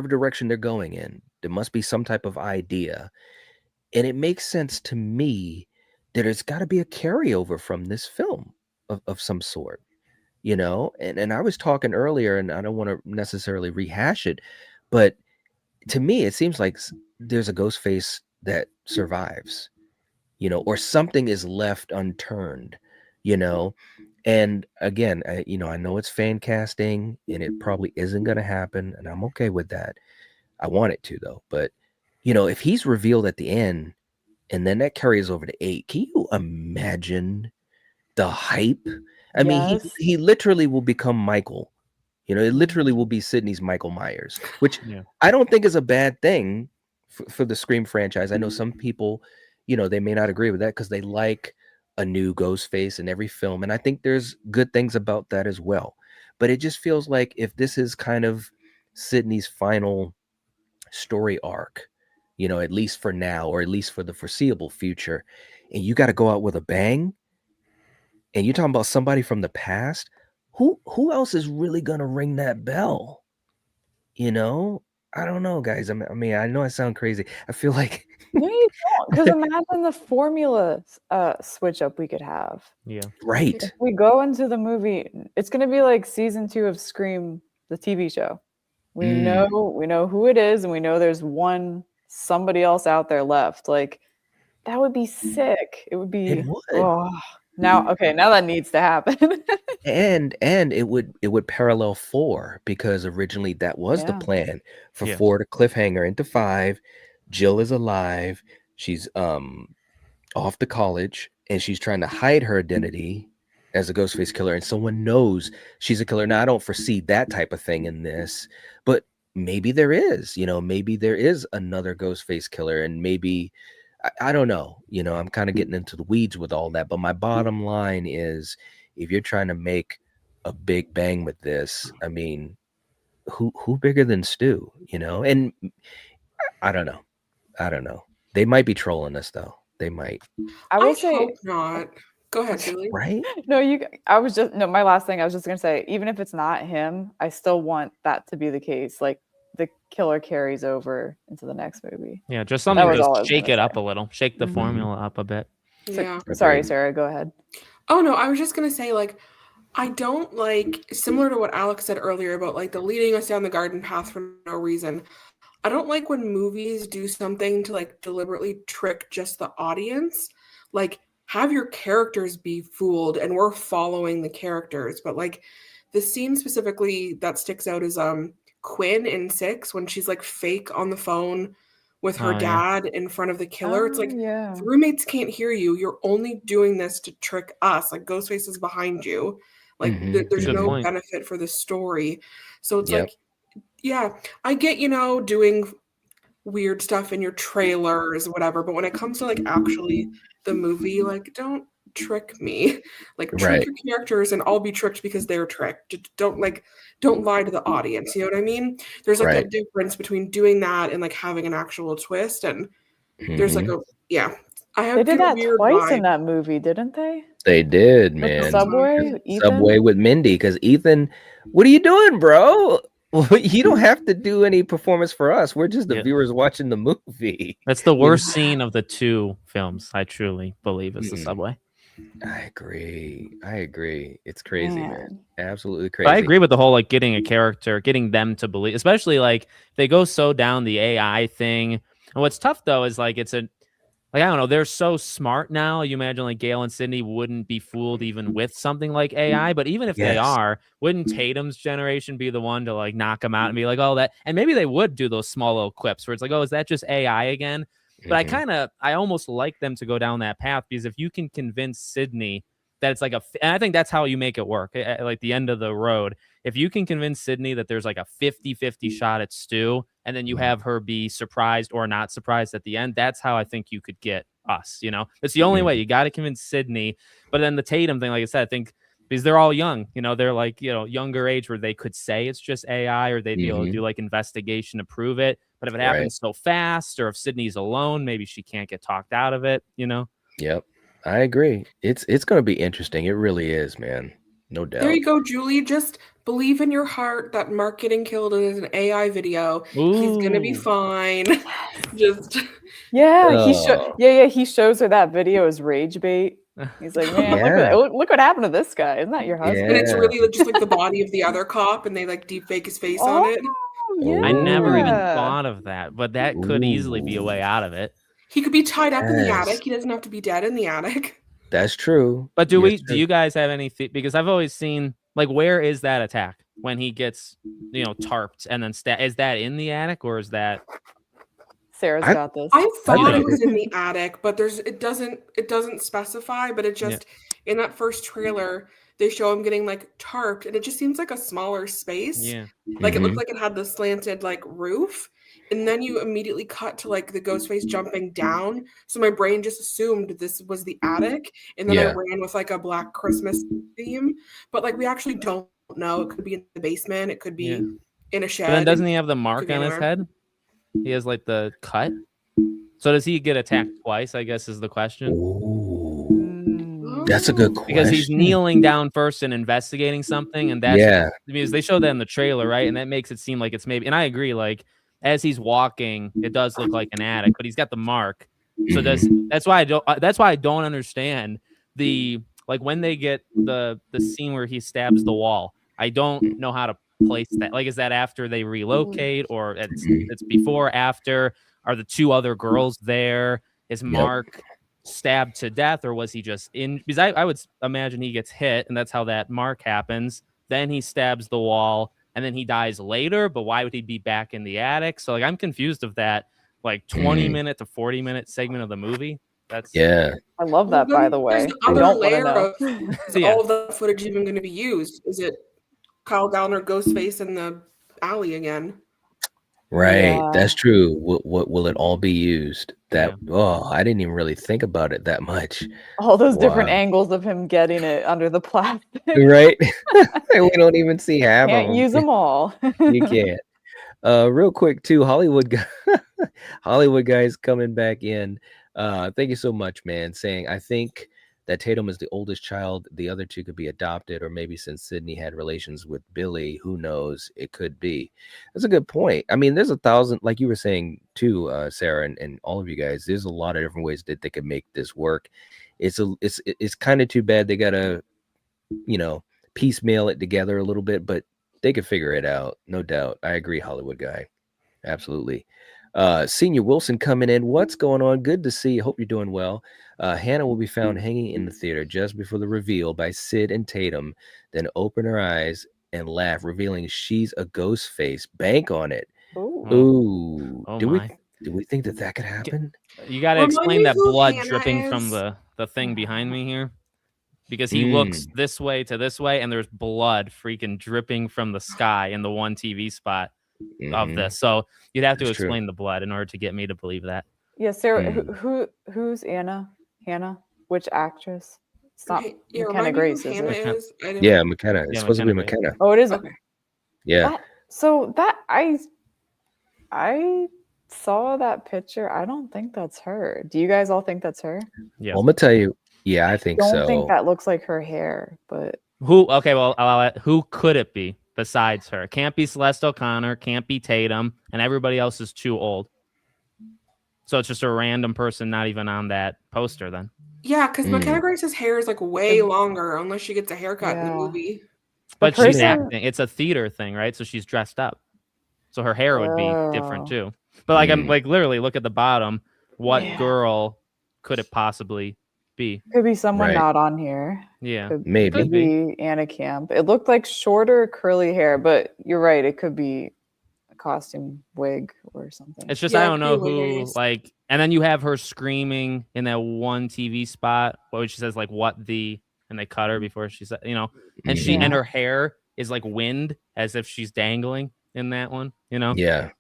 direction they're going in. There must be some type of idea. And it makes sense to me that there's got to be a carryover from this film of some sort, you know? And I was talking earlier, and I don't want to necessarily rehash it, but to me, it seems like there's a Ghostface that survives, you know, or something is left unturned, you know? And again, I know it's fan casting and it probably isn't going to happen, and I'm okay with that. I want it to, though. But, you know, if he's revealed at the end and then that carries over to 8, can you imagine the hype? I mean, he literally will become Michael. You know, it literally will be Sidney's Michael Myers, which I don't think is a bad thing for the Scream franchise. I know some people, you know, they may not agree with that because they like a new Ghostface in every film. And I think there's good things about that as well. But it just feels like if this is kind of Sidney's final story arc, you know, at least for now, or at least for the foreseeable future, and you got to go out with a bang, and you're talking about somebody from the past, who else is really going to ring that bell? You know, I don't know, guys. I mean, I know I sound crazy. I feel like no, you don't, because imagine the formula switch up we could have. Yeah, right. If we go into the movie, it's going to be like season 2 of Scream, the TV show. We know who it is, and we know there's somebody else out there left. Like, that would be sick. It would be. It would. Oh, now that needs to happen. and it would parallel 4, because originally that was the plan for 4 to cliffhanger into 5. Jill is alive. She's off to college, and she's trying to hide her identity as a Ghostface killer, and someone knows she's a killer. Now, I don't foresee that type of thing in this, but maybe there is. You know, maybe there is another Ghostface killer, and maybe I don't know. You know, I'm kind of getting into the weeds with all that, but my bottom line is, if you're trying to make a big bang with this, I mean, who bigger than Stu? You know, and I don't know. They might be trolling us, though. They might. I would say hope not. Go ahead, Julie. Right? No, my last thing I was just gonna say, even if it's not him, I still want that to be the case. Like, the killer carries over into the next movie. Yeah, just something to shake it up a little, shake the formula up a bit. Yeah. Sorry, Sarah, go ahead. Oh no, I was just gonna say, like, I don't like, similar to what Alex said earlier about like the leading us down the garden path for no reason. I don't like when movies do something to like deliberately trick just the audience. Like, have your characters be fooled and we're following the characters. But like, the scene specifically that sticks out is Quinn in 6, when she's like fake on the phone with her dad in front of the killer. It's like, the roommates can't hear you. You're only doing this to trick us. Like, Ghostface is behind you. Like, there's no benefit for the story. So it's like, yeah, I get, you know, doing weird stuff in your trailers, whatever. But when it comes to like actually the movie, like, don't trick me. Like, trick your characters and I'll be tricked because they're tricked. Don't lie to the audience. You know what I mean? There's like a difference between doing that and like having an actual twist. And there's like They did that twice in that movie, didn't they? They did, With man. the subway, Subway with Mindy, because Ethan, what are you doing, bro? You don't have to do any performance for us. We're just the viewers watching the movie. That's the worst scene of the two films. I truly believe is the subway. I agree. It's crazy, man. Absolutely crazy. But I agree with the whole like getting a character, getting them to believe, especially like they go so down the AI thing. And what's tough though is like it's a like, I don't know, they're so smart now. You imagine like Gale and Sidney wouldn't be fooled even with something like AI. But even if they are, wouldn't Tatum's generation be the one to like knock them out and be like, oh, that? And maybe they would do those small little quips where it's like, oh, is that just AI again? But I almost like them to go down that path, because if you can convince Sidney that it's like and I think that's how you make it work at like the end of the road. If you can convince Sidney that there's like a 50-50 shot at Stu, and then you have her be surprised or not surprised at the end, that's how I think you could get us, you know? It's the only way. You got to convince Sidney. But then the Tatum thing, like I said, I think because they're all young, you know, they're like, you know, younger age where they could say it's just AI, or they'd be able to do like investigation to prove it. But if it happens so fast, or if Sidney's alone, maybe she can't get talked out of it, you know? Yep. I agree. It's going to be interesting. It really is, man. No doubt. There you go, Julie. Just believe in your heart that Mark getting killed is an AI video. He's gonna be fine. Just he shows her that video as rage bait. He's like, man, look what happened to this guy. Isn't that your husband? And it's really just like the body of the other cop, and they like deep fake his face on it. Yeah. I never even thought of that, but that could easily be a way out of it. He could be tied up in the attic. He doesn't have to be dead in the attic. That's true. But do you guys have any because I've always seen like, where is that attack when he gets, you know, tarped and then is that in the attic, or is that Sarah's got this? I thought it was in the attic, but it doesn't specify, but it just in that first trailer they show him getting like tarped, and it just seems like a smaller space. Yeah. Like it looked like it had the slanted like roof. And then you immediately cut to like the Ghostface jumping down. So my brain just assumed this was the attic. And then I ran with like a Black Christmas theme. But like we actually don't know. It could be in the basement. It could be in a shed. But then doesn't he have the mark on his head? He has like the cut. So does he get attacked twice, I guess is the question. That's a good question. Because he's kneeling down first and investigating something. And that's because they showed that in the trailer, right? And that makes it seem like it's maybe, and I agree, like, as he's walking, it does look like an attic, but he's got the mark. So that's why I don't understand the like when they get the scene where he stabs the wall. I don't know how to place that. Like, is that after they relocate, or it's before, after? Are the two other girls there? Is Mark stabbed to death, or was he just in? Because I would imagine he gets hit, and that's how that mark happens. Then he stabs the wall, and then he dies later, but why would he be back in the attic? So like I'm confused of that like 20-minute to 40-minute segment of the movie. That's I love that, by the way. I don't want to know. Is all of the footage even going to be used? Is it Kyle Gallner Ghostface in the alley again? Right, that's true. What will it all be used? That I didn't even really think about it that much. All those different angles of him getting it under the plastic. Right. We don't even see half of them. Can't use them all. You can't. Real quick too, Hollywood guys coming back in. Thank you so much, man. Saying I think that Tatum is the oldest child. The other two could be adopted, or maybe since Sidney had relations with Billy, who knows? It could be. That's a good point. I mean, there's 1,000, like you were saying too, Sarah, and all of you guys. There's a lot of different ways that they could make this work. It's kind of too bad they gotta, you know, piecemeal it together a little bit, but they could figure it out, no doubt. I agree, Hollywood guy. Absolutely. Senior Wilson coming in. What's going on? Good to see you. Hope you're doing well. Hannah will be found hanging in the theater just before the reveal by Sid and Tatum, then open her eyes and laugh, revealing she's a ghost face. Bank on it. Ooh. Oh, do we think that could happen? You got to explain that blood dripping from the thing behind me here, because he looks this way to this way, and there's blood freaking dripping from the sky in the one TV spot of this. So you'd have to explain the blood in order to get me to believe that. Yeah, Sarah, who's Anna? Hannah? Which actress? It's not McKenna Grace, is it? Yeah, McKenna. It's supposed to be McKenna. Oh, it is? Okay. Yeah. So that I saw that picture. I don't think that's her. Do you guys all think that's her? Yeah. Well, I'm gonna tell you. Yeah, I think Don't think so. that looks like her hair, but Who? Okay, well, who could it be besides her? Can't be Celeste O'Connor. Can't be Tatum, and everybody else is too old. So it's just a random person, not even on that poster. Then. Yeah, because Mm. McKenna Grace's hair is like way longer unless she gets a haircut in the Yeah. movie. But she's person- acting. It's a theater thing, right? So she's dressed up. So her hair would be different Oh. too. But like I'm like literally look at the bottom. What Yeah. girl could it possibly be? could be someone Right. not on here. Yeah. Maybe. Could be Anna Camp. It looked like shorter curly hair, but you're right. It could be a costume wig or something. It's just Yeah, I it don't could know be who winners. like and then you have her screaming in that one TV spot where she says like what the and they cut her before she said and she Yeah. and her hair is like wind as if she's dangling in that one, Yeah.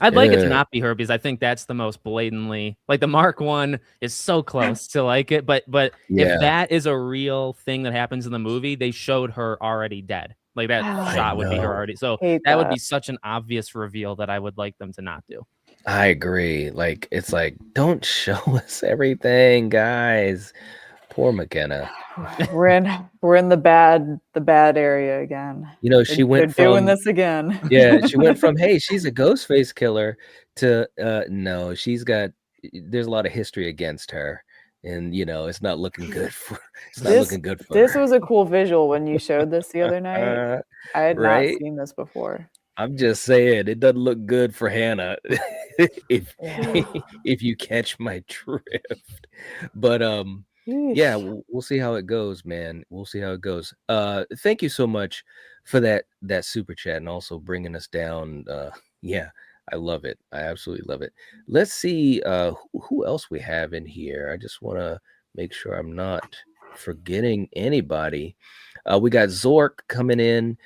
I'd like it to Yeah. not be her because I think that's the most blatantly like the Mark one is so close to like it, but Yeah. if that is a real thing that happens in the movie, they showed her already dead. Like that I shot would be her know. already. So Hate that would that. be such an obvious reveal that I would like them to not do. I agree. Like it's like don't show us everything, guys. Poor McKenna. We're in the bad area again. You know, she went They're doing from this again. yeah, she went from hey, she's a Ghostface killer to no, there's a lot of history against her. And it's not looking good for This her. was a cool visual when you showed this the other night. I had right? not seen this before. I'm just saying it doesn't look good for Hannah if Yeah. if you catch my drift. But yeah, we'll see how it goes, man. We'll see how it goes. Thank you so much for that super chat and also bringing us down. Yeah, I love it. I absolutely love it. Let's see who else we have in here. I just want to make sure I'm not forgetting anybody. We got Zork coming in.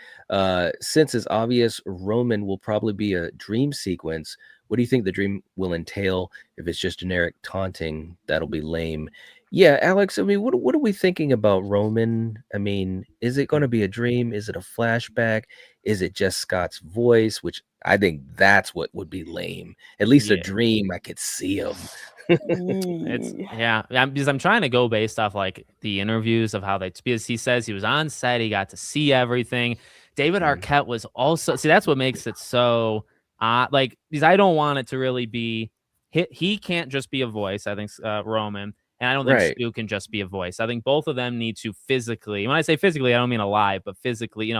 Since it's obvious Roman will probably be a dream sequence, what do you think the dream will entail? If it's just generic taunting, that'll be lame. Yeah, Alex, I mean, what are we thinking about Roman? I mean, is it going to be a dream? Is it a flashback? Is it just Scott's voice? Which I think that's what would be lame. At least a dream, I could see him. It's because I'm trying to go based off like the interviews of how because he says he was on set, he got to see everything. David Arquette was also that's what makes it so like because I don't want it to really be he can't just be a voice. I think Roman. And I don't think Stu can just be a voice. I think both of them need to physically. When I say physically, I don't mean alive, but physically.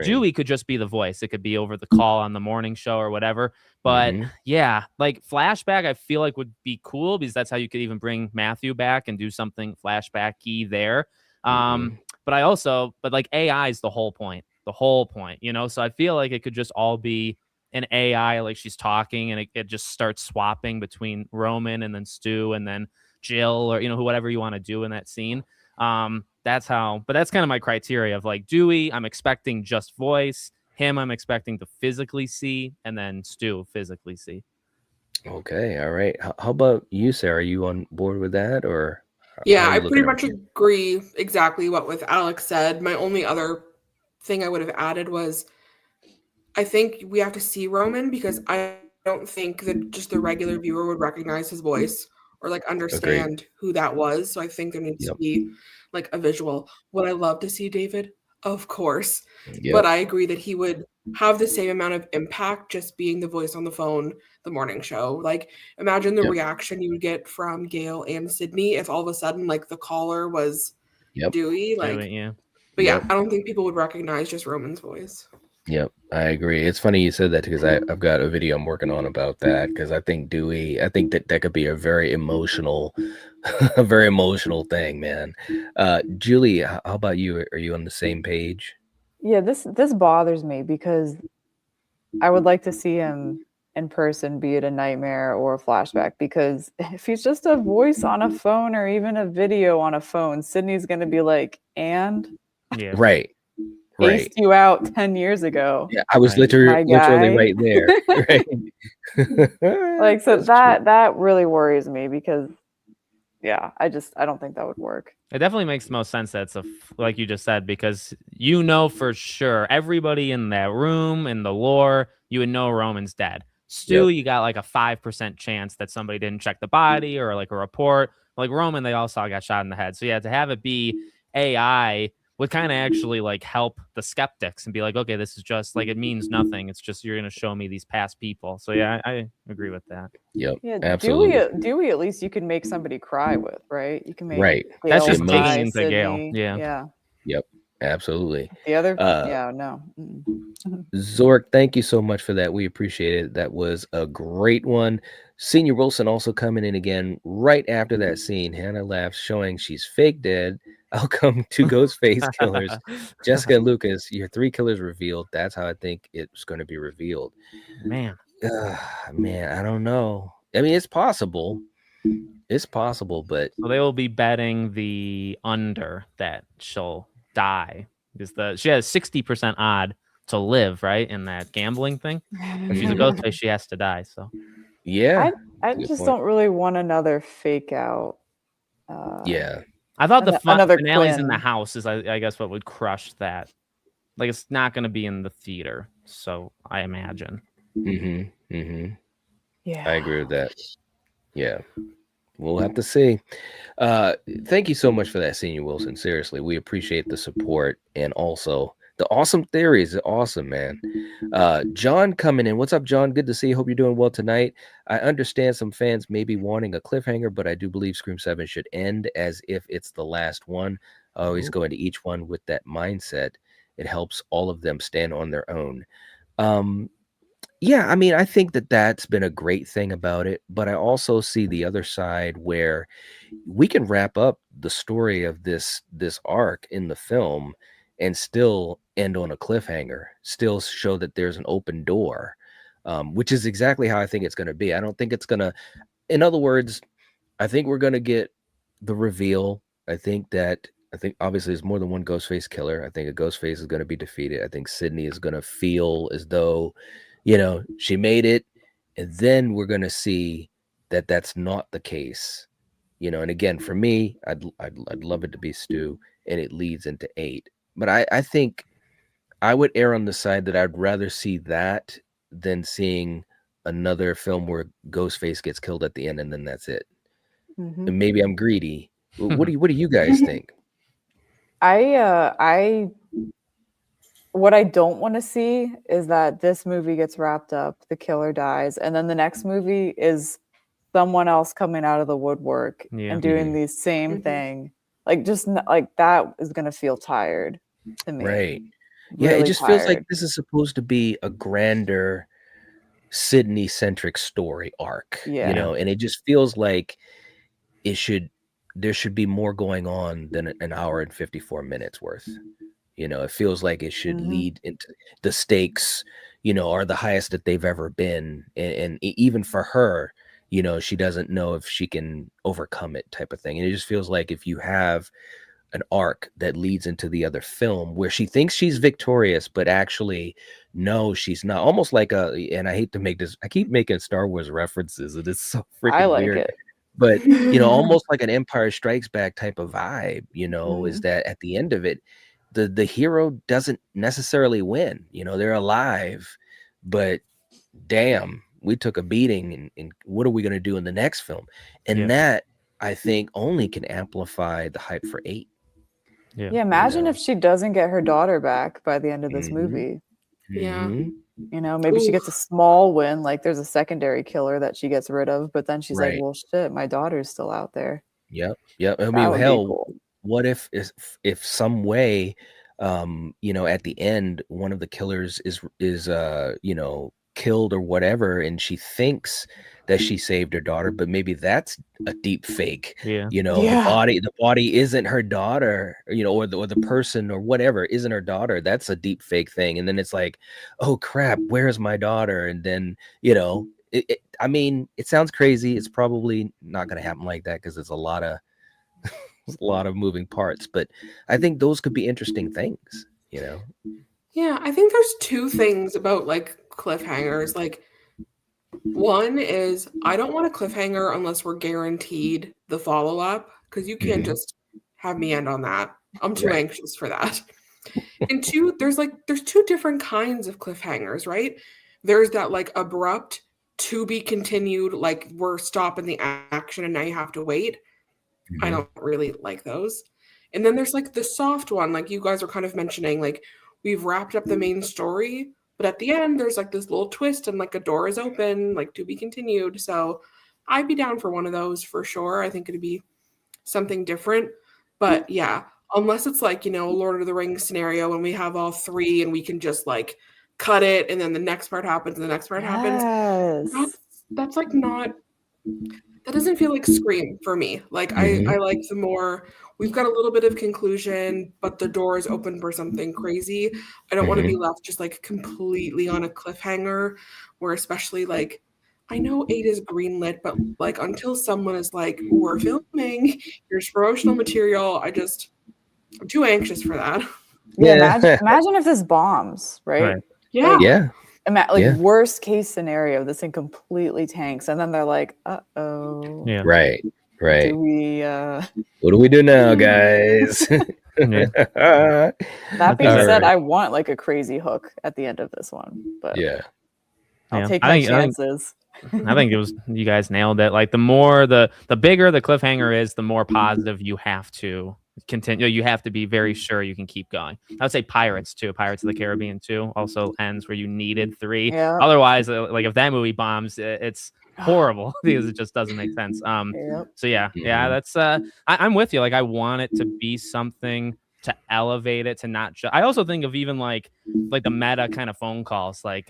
Dewey could just be the voice. It could be over the call on the morning show or whatever. But yeah, like flashback, I feel like would be cool because that's how you could even bring Matthew back and do something flashback-y there. But like AI is the whole point. So I feel like it could just all be an AI, like she's talking and it just starts swapping between Roman and then Stu and then Jill or whatever you want to do in that scene. But that's kind of my criteria of like Dewey, I'm expecting just voice. Him, I'm expecting to physically see, and then Stu physically see. Okay, all right. How about you, Sarah? Are you on board with that, or? Yeah, I pretty much agree exactly what with Alex said. My only other thing I would have added was I think we have to see Roman because I don't think that just the regular viewer would recognize his voice or like understand who that was. So I think there needs to be like a visual. Would I love to see David? Of course. But I agree that he would have the same amount of impact just being the voice on the phone, the morning show. Like imagine the reaction you would get from Gale and Sidney if all of a sudden like the caller was Dewey. Like But yeah, I don't think people would recognize just Roman's voice. Yep, I agree. It's funny you said that because I've got a video I'm working on about that because I think that could be a very emotional thing, man. Julie, how about you? Are you on the same page? Yeah, this bothers me because I would like to see him in person, be it a nightmare or a flashback, because if he's just a voice on a phone or even a video on a phone, Sydney's going to be like, right. Aced you out 10 years ago. Yeah, I was literally right there. Right. Like, so that really worries me because, I don't think that would work. It definitely makes the most sense that it's like you just said, because for sure everybody in that room in the lore, you would know Roman's dead. Stu, you got like a 5% chance that somebody didn't check the body or like a report. Like Roman, they all saw got shot in the head. So yeah, to have it be AI would kind of actually like help the skeptics and be like, okay, this is just like, it means nothing. It's just, you're going to show me these past people. So yeah, I agree with that. Yep. Yeah, Absolutely. Dewey at least you can make somebody cry with, right? You can make Right. That's Gale just cry, clinging to Gale. Sidney. Yeah. Yep. Absolutely. The other, Uh, yeah, no. Zork, thank you so much for that. We appreciate it. That was a great one. Senior Wilson also coming in again right after that scene. Hannah laughs, showing she's fake dead. I'll come to Ghostface killers. Jessica and Lucas, your 3 killers revealed. That's how I think it's going to be revealed. Man, I don't know. I mean, it's possible. It's possible, but so they will be betting the under that she'll die because she has 60% odd to live, right? In that gambling thing. If she's a Ghostface, she has to die. So yeah. I Good just point. don't really want another fake out. Yeah. I thought the Another finale's in the Quinn. house is, I guess, what would crush that. Like, it's not going to be in the theater, so I imagine. Mm-hmm. Mm-hmm. Yeah. I agree with that. Yeah. We'll have to see. Thank you so much for that, Senior Wilson. Seriously, we appreciate the support and also the awesome theories. Awesome, man. John coming in. What's up, John? Good to see you. Hope you're doing well tonight. I understand some fans may be wanting a cliffhanger, but I do believe Scream 7 should end as if it's the last one. I always go into each one with that mindset. It helps all of them stand on their own. Yeah, I mean, I think that that's been a great thing about it, but I also see the other side where we can wrap up the story of this arc in the film and still end on a cliffhanger, still show that there's an open door, which is exactly how I think it's going to be. I don't think it's going to, in other words, I think we're going to get the reveal. I think obviously there's more than one Ghostface killer. I think a Ghostface is going to be defeated. I think Sidney is going to feel as though, she made it, and then we're going to see that that's not the case, and again, for me, I'd love it to be Stu, and it leads into 8, but I think I would err on the side that I'd rather see that than seeing another film where Ghostface gets killed at the end and then that's it. Mhm. And maybe I'm greedy. What do you guys think? What I don't want to see is that this movie gets wrapped up, the killer dies, and then the next movie is someone else coming out of the woodwork and doing the same thing. Like, just like that is going to feel tired to me. Right. Really Yeah, it just feels like tired. this is supposed to be a grander Sydney-centric story arc, Yeah. and it just feels like there should be more going on than an hour and 54 minutes worth. It feels like it should lead into the stakes, are the highest that they've ever been. And even for her, she doesn't know if she can overcome it, type of thing. And it just feels like if you have an arc that leads into the other film where she thinks she's victorious, but actually, no, she's not. Almost like and I hate to make this, I keep making Star Wars references, and it's so freaking I like weird. it. But, almost like an Empire Strikes Back type of vibe, is that at the end of it, the hero doesn't necessarily win. They're alive, but damn, we took a beating, and what are we going to do in the next film? And that, I think, only can amplify the hype for 8. Yeah, imagine if she doesn't get her daughter back by the end of this movie. Yeah. Maybe she gets a small win, like there's a secondary killer that she gets rid of, but then she's like, well, shit, my daughter's still out there. Yep. I mean, That would be hell, cool. what if some way, at the end, one of the killers is killed or whatever, and she thinks that she saved her daughter, but maybe that's a deep fake. The body isn't her daughter, or the person or whatever isn't her daughter. That's a deep fake thing. And then it's like, oh crap, where's my daughter? And then I mean, it sounds crazy. It's probably not going to happen like that because it's a lot of moving parts, but I think those could be interesting things. Yeah, I think there's 2 things about like cliffhangers. Like, one is I don't want a cliffhanger unless we're guaranteed the follow-up, because you can't just have me end on that. I'm too anxious for that. And 2, there's 2 different kinds of cliffhangers, right? There's that like abrupt to be continued, like we're stopping the action and now you have to wait. I don't really like those. And then there's like the soft one, like you guys are kind of mentioning, like we've wrapped up the main story, but at the end there's like this little twist and like a door is open, like to be continued. So I'd be down for one of those for sure. I think it'd be something different. But yeah, unless it's like, Lord of the Rings scenario and we have all three and we can just like cut it and then the next part happens and the next part happens. That's like not, that doesn't feel like Scream for me. Like I like the more, we've got a little bit of conclusion, but the door is open for something crazy. I don't want to be left just like completely on a cliffhanger where especially like, I know 8 is greenlit, but like until someone is like, we're filming, here's promotional material, I'm too anxious for that. Yeah, imagine if this bombs, right? Yeah. Worst case scenario, this thing completely tanks, and then they're like, "Uh-oh." Yeah. Right. Do we? What do we do now, guys? That being said, I want like a crazy hook at the end of this one, but I'll take my chances. I think it was, you guys nailed it. Like the bigger the cliffhanger is, the more positive you have to continue. You have to be very sure you can keep going. I would say Pirates too. Pirates of the Caribbean 2 also ends where you needed 3. Yeah. Otherwise, like if that movie bombs, it's horrible because it just doesn't make sense. So yeah, that's I'm with you. Like I want it to be something to elevate it, to not just. I also think of even like the meta kind of phone calls, like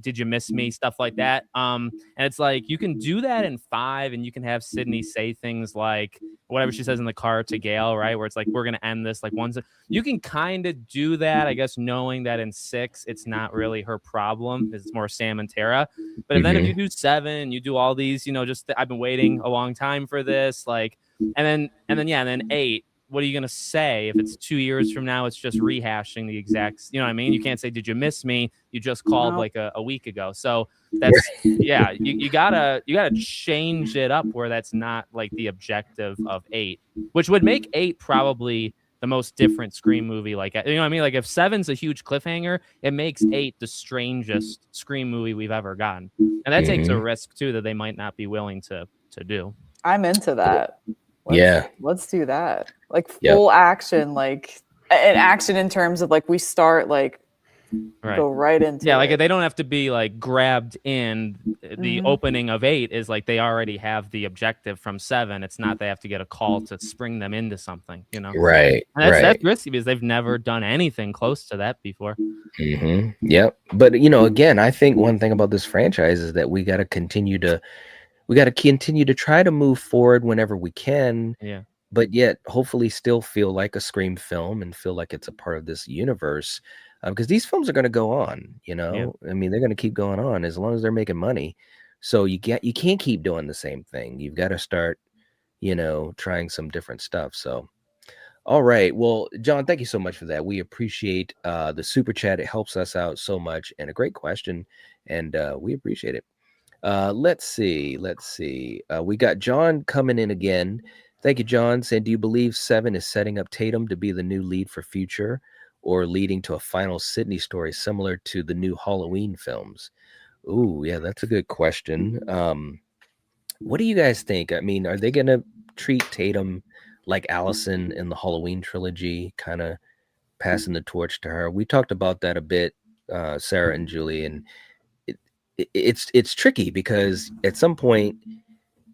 did you miss me, stuff like that. And it's like you can do that in 5, and you can have Sidney say things like whatever she says in the car to Gale, right? Where it's like, we're gonna end this like once. You can kind of do that, I guess, knowing that in 6 it's not really her problem, it's more Sam and Tara. But then if you do 7, you do all these, just I've been waiting a long time for this, like, and then 8. What are you going to say if it's 2 years from now? It's just rehashing the exact, you know what I mean? You can't say, did you miss me? You just called like a week ago. So that's, you gotta change it up where that's not like the objective of 8, which would make 8 probably the most different Scream movie. Like, you know what I mean? Like if 7's a huge cliffhanger, it makes 8 the strangest Scream movie we've ever gotten. And that takes a risk too, that they might not be willing to do. I'm into that. Let's do that. Like full action, like an action in terms of like we start like go right into like they don't have to be like grabbed in. The opening of 8 is like they already have the objective from 7. It's not they have to get a call to spring them into something, Right. And that's risky because they've never done anything close to that before. Yep. But again, I think one thing about this franchise is that we got to continue to try to move forward whenever we can. But yet hopefully still feel like a Scream film and feel like it's a part of this universe, because these films are going to go on, I mean, they're going to keep going on as long as they're making money. So you can't keep doing the same thing. You've got to start, trying some different stuff. So, all right. Well, John, thank you so much for that. We appreciate the super chat. It helps us out so much, and a great question. And we appreciate it. Let's see. We got John coming in again. Thank you, John. Saying, do you believe 7 is setting up Tatum to be the new lead for Future, or leading to a final Sidney story similar to the new Halloween films? Ooh, yeah, that's a good question. What do you guys think? I mean, are they going to treat Tatum like Allison in the Halloween trilogy, kind of passing the torch to her? We talked about that a bit, Sarah and Julie, and it's tricky because at some point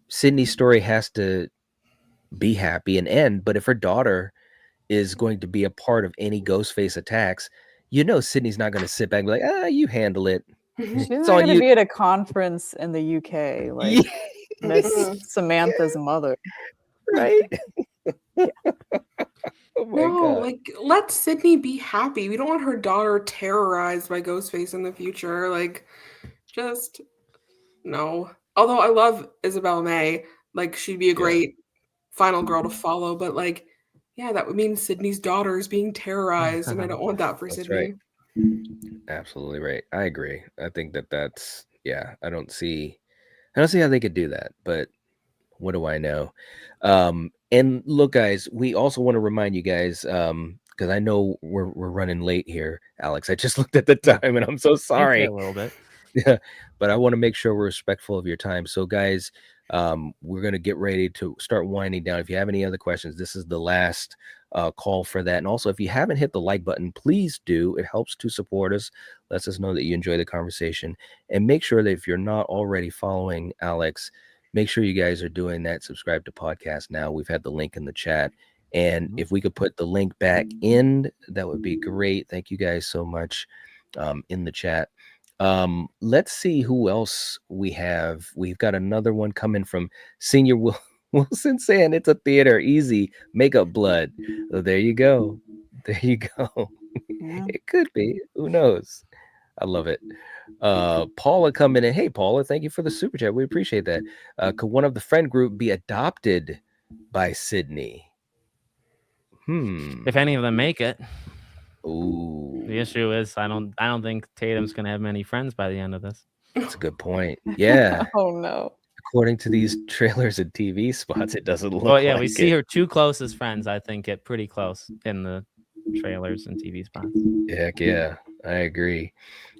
Sidney's story has to be happy and end, but if her daughter is going to be a part of any Ghostface attacks, Sidney's not going to sit back and be like, you handle it. She's not going to be at a conference in the UK like Miss Samantha's mother, right? God. Like, let Sidney be happy. We don't want her daughter terrorized by Ghostface in the future. Like, just no. Although I love Isabella May, like she'd be a great final girl to follow, but like, that would mean Sidney's daughter is being terrorized, and I don't want that for Sidney. Right. Absolutely right. I agree. I think that's I don't see how they could do that, but what do I know? And look, guys, we also want to remind you guys, because I know we're running late here, Alex. I just looked at the time, and I'm so sorry. A little bit. Yeah, but I want to make sure we're respectful of your time. So, guys, we're going to get ready to start winding down. If you have any other questions, this is the last call for that. And also, if you haven't hit the like button, please do. It helps to support us, lets us know that you enjoy the conversation. And make sure that if you're not already following Alex, make sure you guys are doing that. Subscribe to podcast now. We've had the link in the chat. And if we could put the link back in, that would be great. Thank you guys so much in the chat. Let's see who else we have. We've got another one coming from Senior Wilson saying it's a theater. Easy. Makeup blood. Oh, there you go. There you go. Yeah. It could be. Who knows? I love it. Paula coming in. Hey, Paula, thank you for the super chat. We appreciate that. Could one of the friend group be adopted by Sidney? If any of them make it. Ooh. The issue is I don't think Tatum's gonna have many friends by the end of this. That's a good point. Yeah. Oh no. According to these trailers and TV spots, it doesn't look Well, yeah, like we see it. her two closest friends, I think, get pretty close in the trailers and TV spots. Heck yeah, I agree.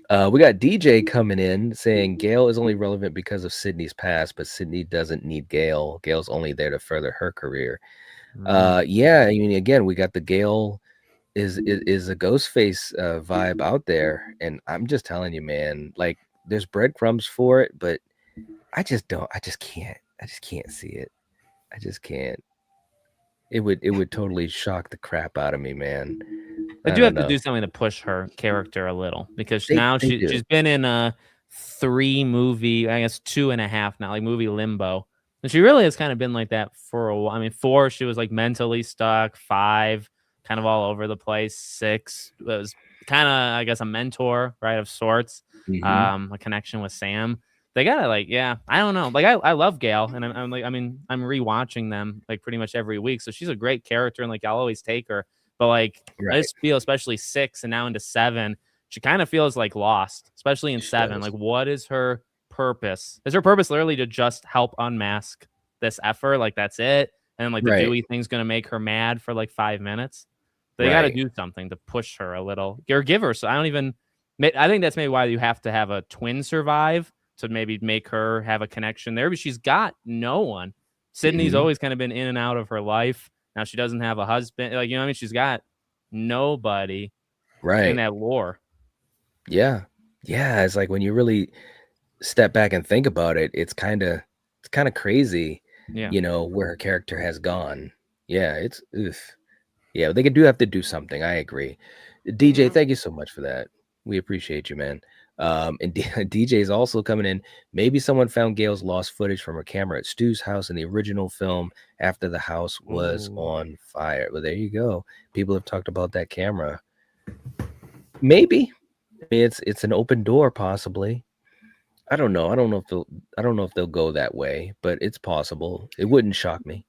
We got DJ coming in saying Gale is only relevant because of Sidney's past, but Sidney doesn't need Gale. Gale's only there to further her career. Yeah, I mean, again, we got the Gale is a Ghostface vibe out there, and I'm just telling you, man, like there's breadcrumbs for it, but I just can't see it. I just can't. It would totally shock the crap out of me, man. They I do don't have to do know. something to push her character a little because They now do. she's been in a 3 movie, I guess 2.5 now, like movie limbo. And she really has kind of been like that for a while. I mean, 4, she was like mentally stuck. 5, kind of all over the place. 6 was kind of, I guess, a mentor, right, of sorts. A connection with Sam. They gotta I don't know. Like I love Gale, and I'm like, I mean, I'm rewatching them like pretty much every week. So she's a great character, and like I'll always take her. But like I Right. just feel, especially 6 and now into 7, she kind of feels like lost, especially in She 7. does. Like, what is her purpose? Is her purpose literally to just help unmask this effort? Like that's it? And then like the Right. Dewey thing's gonna make her mad for like 5 minutes. They got to Right. do something to push her a little, or give her. So I think that's maybe why you have to have a twin survive to maybe make her have a connection there. But she's got no one. Sydney's always kind of been in and out of her life. Now she doesn't have a husband. Like, you know what I mean? She's got nobody in Right. that lore. Yeah. Yeah. It's like when you really step back and think about it, it's kind of crazy, Yeah. you know, where her character has gone. Yeah, it's yeah, they do have to do something. I agree. DJ, thank you so much for that. We appreciate you, man. And DJ is also coming in. Maybe someone found Gale's lost footage from her camera at Stu's house in the original film after the house was on fire. Well, there you go. People have talked about that camera. Maybe. I mean, it's an open door, possibly. I don't know. I don't know if they'll go that way, but it's possible. It wouldn't shock me.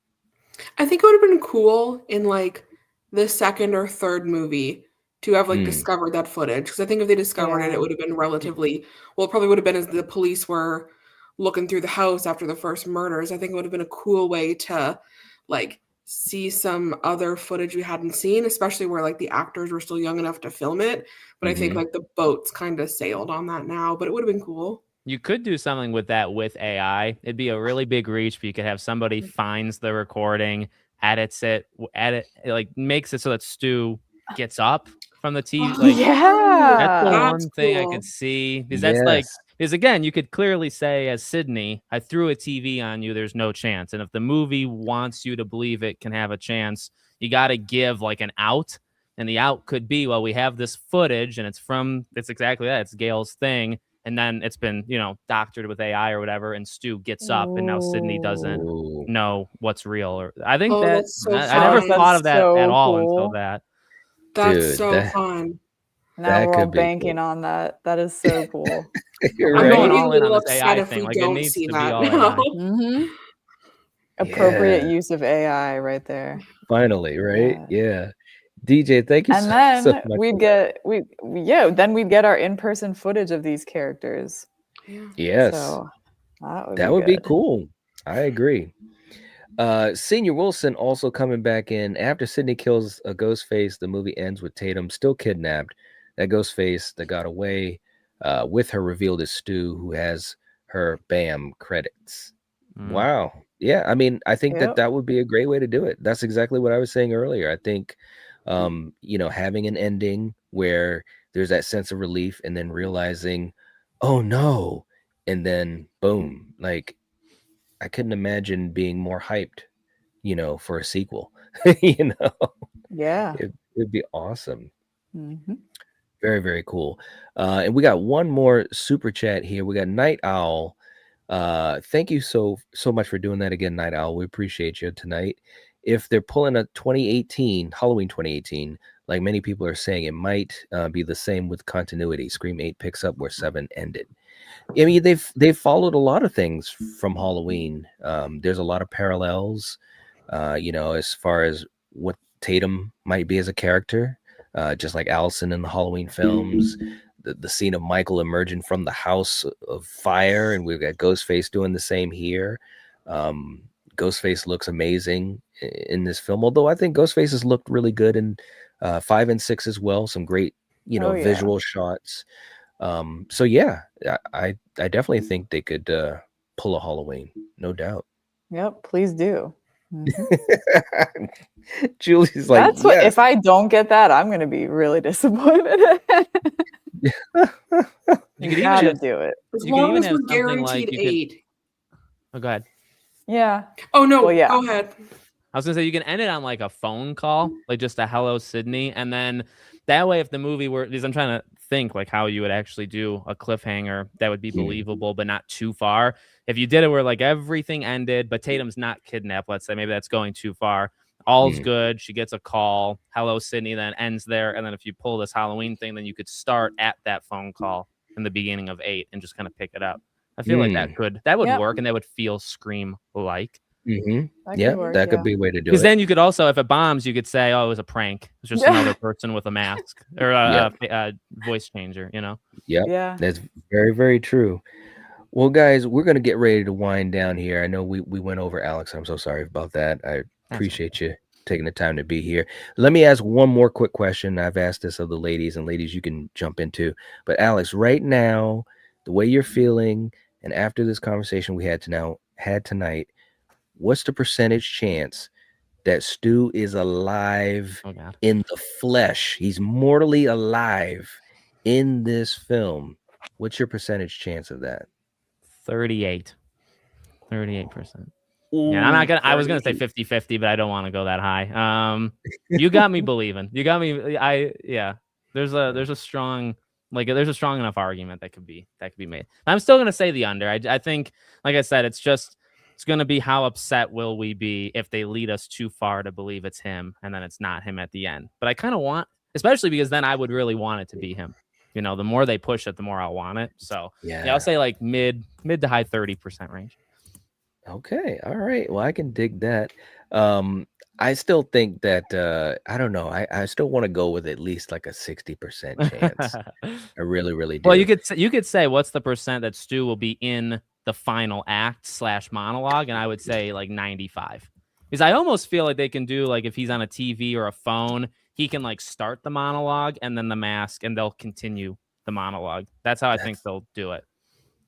I think it would have been cool in like the second or third movie to have like discovered that footage, because I think if they discovered it, it would have been relatively well. It probably would have been as the police were looking through the house after the first murders. I think it would have been a cool way to like see some other footage we hadn't seen, especially where like the actors were still young enough to film it. But I think like the boats kind of sailed on that now, but it would have been cool. You could do something with that with AI. It'd be a really big reach, but you could have somebody finds the recording, edits it, like makes it so that Stu gets up from the TV. Like, that's the one thing I could see. Because that's like, because again, you could clearly say as Sidney, I threw a TV on you, there's no chance. And if the movie wants you to believe it can have a chance, you got to give like an out. And the out could be, well, we have this footage and it's exactly that. It's Gale's thing. And then it's been, doctored with AI or whatever, and Stu gets up, and now Sidney doesn't know what's real. Or I think I never thought of that at all until that. That's fun. Now we're all banking on that. That is so cool. I'm going all in on this AI thing. Like, it needs to be all AI. Appropriate use of AI right there. Finally, right? Yeah. DJ, thank you so much. And then we'd get our in-person footage of these characters. Yes. So that would be cool. I agree. Senior Wilson also coming back in. After Sidney kills a Ghostface, the movie ends with Tatum still kidnapped. That Ghostface that got away with her revealed as Stu, who has her BAM credits. Mm. Wow. Yeah, I mean, I think Yep. that would be a great way to do it. That's exactly what I was saying earlier. I think, having an ending where there's that sense of relief and then realizing, oh no, and then boom, like I couldn't imagine being more hyped, for a sequel. Yeah. It'd be awesome. Mhm. Very, very cool. And we got one more super chat here. We got Night Owl. Thank you so much for doing that again, Night Owl. We appreciate you tonight. If they're pulling a Halloween 2018, like many people are saying, it might be the same with continuity. Scream 8 picks up where 7 ended. I mean, they've followed a lot of things from Halloween. There's a lot of parallels, as far as what Tatum might be as a character, just like Allison in the Halloween films. The scene of Michael emerging from the house of fire, and we've got Ghostface doing the same here. Ghostface looks amazing in this film, although I think Ghostface has looked really good in 5 and 6 as well. Some great, Oh, yeah. visual shots. So yeah, I definitely think they could pull a Halloween, no doubt. Yep. Please do. Mhm. Julie's like, That's what. yes. If I don't get that, I'm gonna be really disappointed. You could Gotta even do it. As You could long even as have we're something like guaranteed you could- 8. oh, go ahead. Yeah. Oh no, Well, yeah. go ahead. I was gonna say you can end it on like a phone call, like just a hello Sydney, and then that way, if the movie were, because I'm trying to think like how you would actually do a cliffhanger that would be believable but not too far. If you did it where like everything ended, but Tatum's not kidnapped, let's say, maybe that's going too far. All's good. She gets a call. Hello, Sydney. Then ends there. And then if you pull this Halloween thing, then you could start at that phone call in the beginning of 8 and just kind of pick it up. I feel like that would Yep. work, and that would feel Scream like. That Yeah, could work, that yeah. could be a way to do Because it. then you could also, if it bombs, you could say, "Oh, it was a prank. It's just another person with a mask or a voice changer." Yep. Yeah. That's very, very true. Well, guys, we're gonna get ready to wind down here. I know we went over, Alex. I'm so sorry about that. I appreciate you taking the time to be here. Let me ask one more quick question. I've asked this of the ladies, and ladies, you can jump into. But Alex, right now, the way you're feeling, and after this conversation we had tonight, what's the percentage chance that Stu is alive in the flesh? He's mortally alive in this film. What's your percentage chance of that? 38%. Yeah, I'm not gonna. I was gonna say 50-50, but I don't want to go that high. You got me believing. You got me. There's a strong enough argument that could be made. I'm still gonna say the under. I think, like I said, it's gonna be how upset will we be if they lead us too far to believe it's him and then it's not him at the end. But I kind of want, especially because then I would really want it to be him. The more they push it, the more I'll want it. So yeah, I'll say like mid to high 30% range. Okay. All right. Well, I can dig that. I still think that I don't know. I still want to go with at least like a 60% chance. I really, really do. Well, you could say what's the percent that Stu will be in the final act / monologue, and I would say like 95. Because I almost feel like they can do like if he's on a TV or a phone, he can like start the monologue and then the mask, and they'll continue the monologue. That's how I think they'll do it.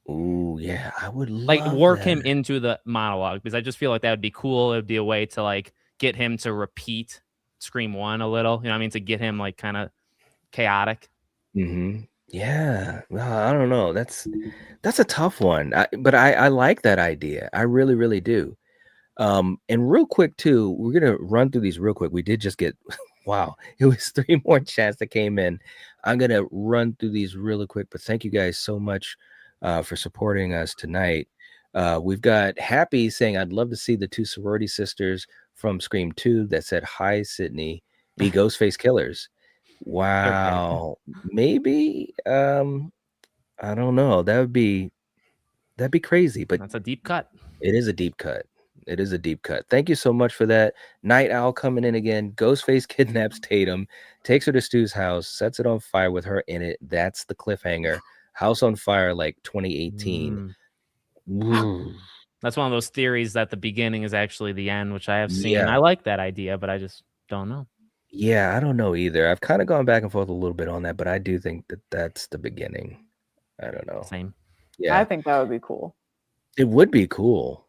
Ooh, yeah, I would Like love work that. him into the monologue, because I just feel like that would be cool. It would be a way to like get him to repeat Scream 1 a little, you know what I mean? To get him like kind of chaotic. Yeah. Well, I don't know. That's a tough one. But I like that idea. I really, really do. And real quick too, we're gonna run through these real quick. We did just get wow, it was 3 more chats that came in. I'm gonna run through these really quick, but thank you guys so much for supporting us tonight. We've got Happy saying, I'd love to see the 2 sorority sisters from Scream 2 that said, "Hi, Sydney," be Ghostface killers. Wow. Maybe I don't know. That'd be crazy, but That's a deep cut. it is a deep cut. It is a deep cut. Thank you so much for that. Night Owl coming in again. Ghostface kidnaps Tatum, takes her to Stu's house, sets it on fire with her in it. That's the cliffhanger. House on fire like 2018. That's one of those theories that the beginning is actually the end, which I have seen. Yeah. I like that idea, but I just don't know. Yeah, I don't know either. I've kind of gone back and forth a little bit on that, but I do think that that's the beginning. I don't know. Same. Yeah, I think that would be cool. it would be cool.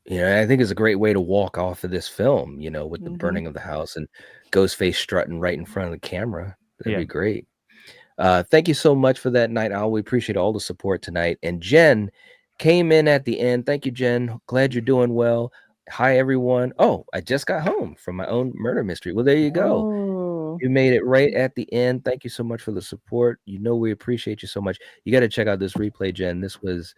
I think it's a great way to walk off of this film, with the burning of the house and Ghostface strutting right in front of the camera. That'd be great. Thank you so much for that, Night Owl. We appreciate all the support tonight. And Jen came in at the end. Thank you, Jen. Glad you're doing well. Hi, everyone. Oh, I just got home from my own murder mystery. Well, there you go. Oh. You made it right at the end. Thank you so much for the support. We appreciate you so much. You got to check out this replay, Jen. This was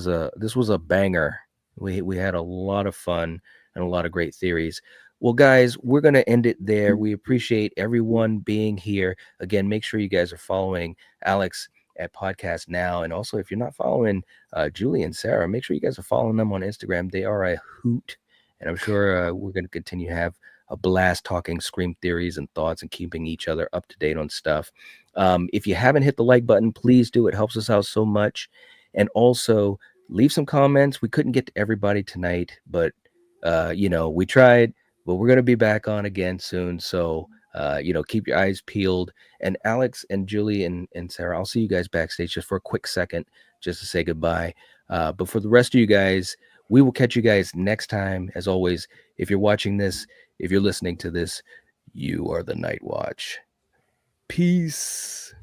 a banger. We had a lot of fun and a lot of great theories. Well, guys, we're going to end it there. We appreciate everyone being here. Again, make sure you guys are following Alex at Podcast Now. And also, if you're not following Julie and Sarah, make sure you guys are following them on Instagram. They are a hoot. And I'm sure we're going to continue to have a blast talking Scream theories and thoughts and keeping each other up to date on stuff. If you haven't hit the like button, please do. It helps us out so much. And also, leave some comments. We couldn't get to everybody tonight, but we tried. But we're going to be back on again soon. So, keep your eyes peeled. And Alex and Julie and Sarah, I'll see you guys backstage just for a quick second, just to say goodbye. But for the rest of you guys, we will catch you guys next time. As always, if you're watching this, if you're listening to this, you are the Night Watch. Peace.